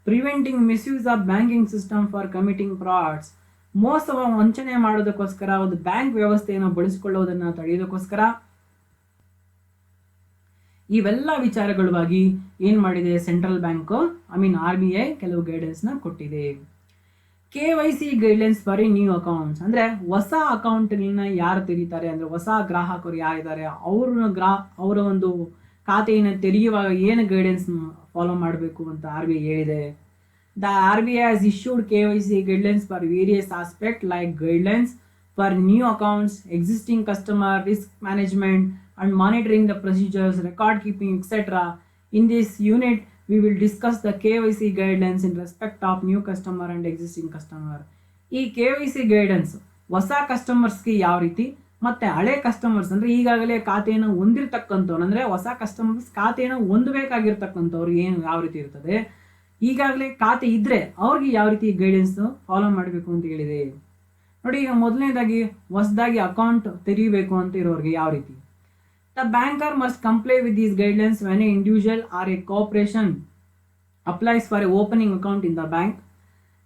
preventing misuse of banking system for committing frauds, ಮೋಸವ ವಂಚನೆ ಮಾಡೋದಕ್ಕೋಸ್ಕರ ಒಂದು ಬ್ಯಾಂಕ್ ವ್ಯವಸ್ಥೆಯನ್ನು ಬಳಸಿಕೊಳ್ಳುವುದನ್ನು ತಡೆಯೋದಕ್ಕೋಸ್ಕರ ಇವೆಲ್ಲ ವಿಚಾರಗಳಾಗಿ ಏನು ಮಾಡಿದೆ ಸೆಂಟ್ರಲ್ ಬ್ಯಾಂಕು RBI ಕೆಲವು ಗೈಡೆನ್ಸ್ನ ಕೊಟ್ಟಿದೆ. KYC guidelines for new accounts, ಅಂದರೆ ಹೊಸ ಅಕೌಂಟ್ಗಳನ್ನ ಯಾರು ತೆರೀತಾರೆ, ಅಂದರೆ ಹೊಸ ಗ್ರಾಹಕರು ಯಾರಿದ್ದಾರೆ ಅವರ ಒಂದು ಖಾತೆಯನ್ನು ತೆರೆಯುವಾಗ ಏನು ಗೈಡೆನ್ಸ್ ಫಾಲೋ ಮಾಡಬೇಕು ಅಂತ RBI ಹೇಳಿದೆ. The RBI has issued KYC guidelines for various aspect like guidelines for new accounts, existing customer, risk management and monitoring the procedures, record keeping, etc. In this unit, we will discuss the KYC guidelines in respect of new customer and existing customer. ಈ KYC ಗೈಡೆನ್ಸ್ ಹೊಸ ಕಸ್ಟಮರ್ಸ್ಗೆ ಯಾವ ರೀತಿ ಮತ್ತು ಹಳೆ ಕಸ್ಟಮರ್ಸ್ ಅಂದರೆ ಈಗಾಗಲೇ ಖಾತೆಯನ್ನು ಹೊಂದಿರತಕ್ಕಂಥವ್ರು, ಅಂದರೆ ಹೊಸ ಕಸ್ಟಮರ್ಸ್ ಖಾತೆಯನ್ನು ಹೊಂದಬೇಕಾಗಿರ್ತಕ್ಕಂಥವ್ರು ಏನು ಯಾವ ರೀತಿ ಇರ್ತದೆ, ಈಗಾಗಲೇ ಖಾತೆ ಇದ್ದರೆ ಅವ್ರಿಗೆ ಯಾವ ರೀತಿ ಗೈಡೆನ್ಸ್ ಫಾಲೋ ಮಾಡಬೇಕು ಅಂತ ಹೇಳಿದೆ. ನೋಡಿ, ಈಗ ಮೊದಲನೇದಾಗಿ ಹೊಸದಾಗಿ ಅಕೌಂಟ್ ತೆರೀಬೇಕು ಅಂತ ಇರೋರಿಗೆ ಯಾವ ರೀತಿ, the banker must comply with these guidelines when an individual or a corporation applies for a opening account in the bank.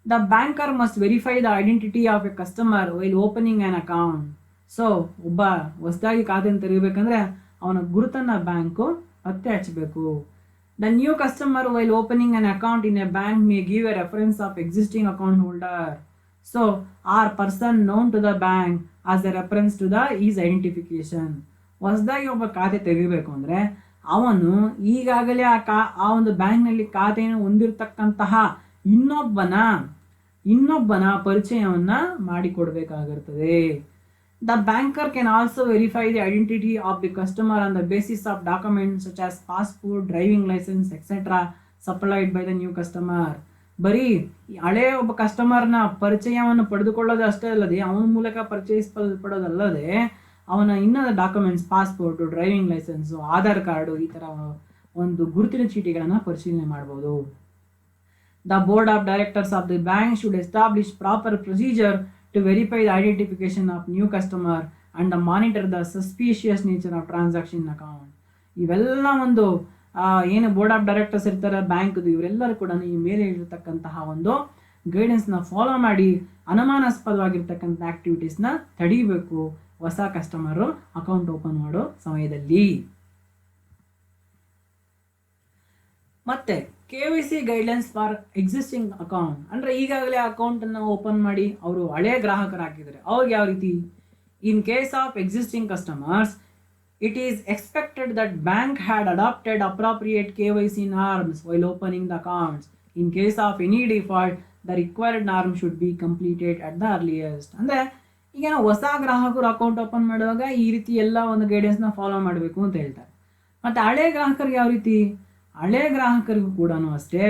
The banker must verify the identity of a customer while opening an account. So ಒಬ್ಬ ಹೊಸದಾಗಿ ಖಾತೆಯನ್ನು ತೆರೀಬೇಕಂದ್ರೆ ಅವನ ಗುರುತನ್ನು ಬ್ಯಾಂಕು ಪತ್ತೆ ಹಚ್ಚಬೇಕು. The new customer while opening an account in a bank may give a reference of existing account holder. So our person known to the bank as a reference to the his identification. ಹೊಸದಾಗಿ ಒಬ್ಬ ಖಾತೆ ತೆಗಿಬೇಕು ಅಂದರೆ ಅವನು ಈಗಾಗಲೇ ಆ ಒಂದು ಬ್ಯಾಂಕ್ನಲ್ಲಿ ಖಾತೆಯನ್ನು ಹೊಂದಿರತಕ್ಕಂತಹ ಇನ್ನೊಬ್ಬನ ಪರಿಚಯವನ್ನು ಮಾಡಿಕೊಡ್ಬೇಕಾಗಿರ್ತದೆ. The banker can also verify the identity of the customer on the basis of documents such as passport, driving licence etcetera supplied by the new customer. ಬರೀ ಹಳೆಯ ಒಬ್ಬ ಕಸ್ಟಮರ್ನ ಪರಿಚಯವನ್ನು ಪಡೆದುಕೊಳ್ಳೋದು ಅಷ್ಟೇ ಅಲ್ಲದೆ, ಅವನ ಮೂಲಕ ಪರಿಚಯಿಸಲ್ಪಡೋದಲ್ಲದೆ ಅವನ ಇನ್ನೊಂದು documents, passport, driving licence, Aadhaar card, ಈ ಥರ ಒಂದು ಗುರುತಿನ ಚೀಟಿಗಳನ್ನು ಪರಿಶೀಲನೆ ಮಾಡ್ಬೋದು. The board of directors of the bank should establish proper procedure to verify the identification of new customer and monitor the suspicious nature of transaction account. ಇವೆಲ್ಲ ಒಂದು ಏನು ಬೋರ್ಡ್ ಆಫ್ ಡೈರೆಕ್ಟರ್ಸ್ ಇರ್ತಾರೆ ಬ್ಯಾಂಕ್ದು, ಇವರೆಲ್ಲರೂ ಕೂಡ ಈ ಮೇಲೆ ಇರತಕ್ಕಂತಹ ಒಂದು ಗೈಡೆನ್ಸ್ನ ಫಾಲೋ ಮಾಡಿ ಅನುಮಾನಾಸ್ಪದವಾಗಿರ್ತಕ್ಕಂಥ ಆ್ಯಕ್ಟಿವಿಟೀಸ್ನ ತಡೀಬೇಕು ಹೊಸ ಕಸ್ಟಮರು ಅಕೌಂಟ್ ಓಪನ್ ಮಾಡೋ ಸಮಯದಲ್ಲಿ. ಮತ್ತೆ KYC guidelines for existing account, ಅಂದರೆ ಈಗಾಗಲೇ ಅಕೌಂಟನ್ನು ಓಪನ್ ಮಾಡಿ ಅವರು ಹಳೆಯ ಗ್ರಾಹಕರಾಗಿದ್ದಾರೆ ಅವ್ರಿಗೆ ಯಾವ ರೀತಿ. In case of existing customers, it is expected that bank had adapted appropriate KYC norms while opening the accounts. In case of any default, the required norm should be completed at the earliest. ಅಂದರೆ ಈಗ ಹೊಸ ಗ್ರಾಹಕರು ಅಕೌಂಟ್ ಓಪನ್ ಮಾಡುವಾಗ ಈ ರೀತಿ ಎಲ್ಲ ಒಂದು ಗೈಡೆನ್ಸ್ನ ಫಾಲೋ ಮಾಡಬೇಕು ಅಂತ ಹೇಳ್ತಾರೆ. ಮತ್ತು ಹಳೆ ಗ್ರಾಹಕರಿಗೆ ಯಾವ ರೀತಿ, ಹಳೆ ಗ್ರಾಹಕರಿಗೂ ಕೂಡ ಅಷ್ಟೇ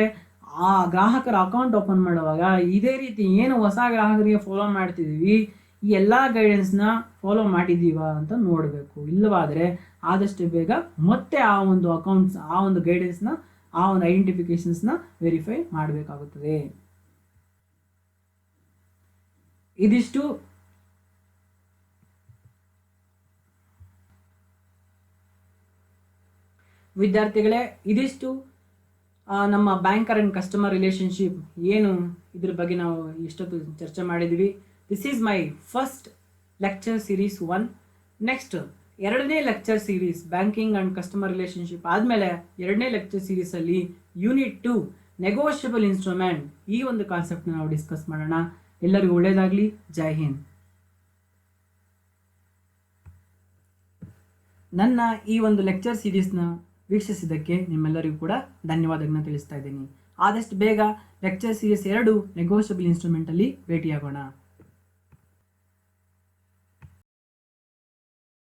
ಆ ಗ್ರಾಹಕರ ಅಕೌಂಟ್ ಓಪನ್ ಮಾಡುವಾಗ ಇದೇ ರೀತಿ ಏನು ಹೊಸ ಗ್ರಾಹಕರಿಗೆ ಫಾಲೋ ಮಾಡ್ತಿದ್ದೀವಿ ಈ ಎಲ್ಲ ಗೈಡೆನ್ಸ್ನ ಫಾಲೋ ಮಾಡಿದ್ದೀವ ಅಂತ ನೋಡಬೇಕು. ಇಲ್ಲವಾದರೆ ಆದಷ್ಟು ಬೇಗ ಮತ್ತೆ ಆ ಒಂದು ಅಕೌಂಟ್ಸ್, ಆ ಒಂದು ಗೈಡೆನ್ಸ್ನ, ಆ ಒಂದು ಐಡೆಂಟಿಫಿಕೇಶನ್ಸ್ನ ವೆರಿಫೈ ಮಾಡಬೇಕಾಗುತ್ತದೆ. ಇದಿಷ್ಟು ವಿದ್ಯಾರ್ಥಿಗಳೇ, ಇದಿಷ್ಟು ನಮ್ಮ ಬ್ಯಾಂಕರ್ ಆ್ಯಂಡ್ ಕಸ್ಟಮರ್ ರಿಲೇಷನ್ಶಿಪ್ ಏನು ಇದ್ರ ಬಗ್ಗೆ ನಾವು ಇಷ್ಟೊತ್ತು ಚರ್ಚೆ ಮಾಡಿದ್ವಿ. This is my first lecture series 1. Next ಎರಡನೇ lecture series banking and customer relationship ಆದಮೇಲೆ ಎರಡನೇ ಲೆಕ್ಚರ್ ಸೀರೀಸಲ್ಲಿ ಯೂನಿಟ್ 2 ನೆಗೋಷಿಯಬಲ್ ಇನ್ಸ್ಟ್ರೂಮೆಂಟ್, ಈ ಒಂದು ಕಾನ್ಸೆಪ್ಟ್ನ ನಾವು ಡಿಸ್ಕಸ್ ಮಾಡೋಣ. ಎಲ್ಲರಿಗೂ ಒಳ್ಳೆಯದಾಗಲಿ. ಜೈ ಹಿಂದ್. ನನ್ನ ಈ ಒಂದು ಲೆಕ್ಚರ್ ಸೀರೀಸ್ನ ವೀಕ್ಷಿಸಿದ್ದಕ್ಕೆ ನಿಮ್ಮೆಲ್ಲರಿಗೂ ಕೂಡ ಧನ್ಯವಾದಗಳನ್ನ ತಿಳಿಸ್ತಾ ಇದ್ದೀನಿ. ಆದಷ್ಟು ಬೇಗ ಲೆಕ್ಚರ್ ಸೀರೀಸ್ 2 ನೆಗೋಷಿಯಬಲ್ ಇನ್ಸ್ಟ್ರೂಮೆಂಟಲ್ಲಿ ಭೇಟಿಯಾಗೋಣ.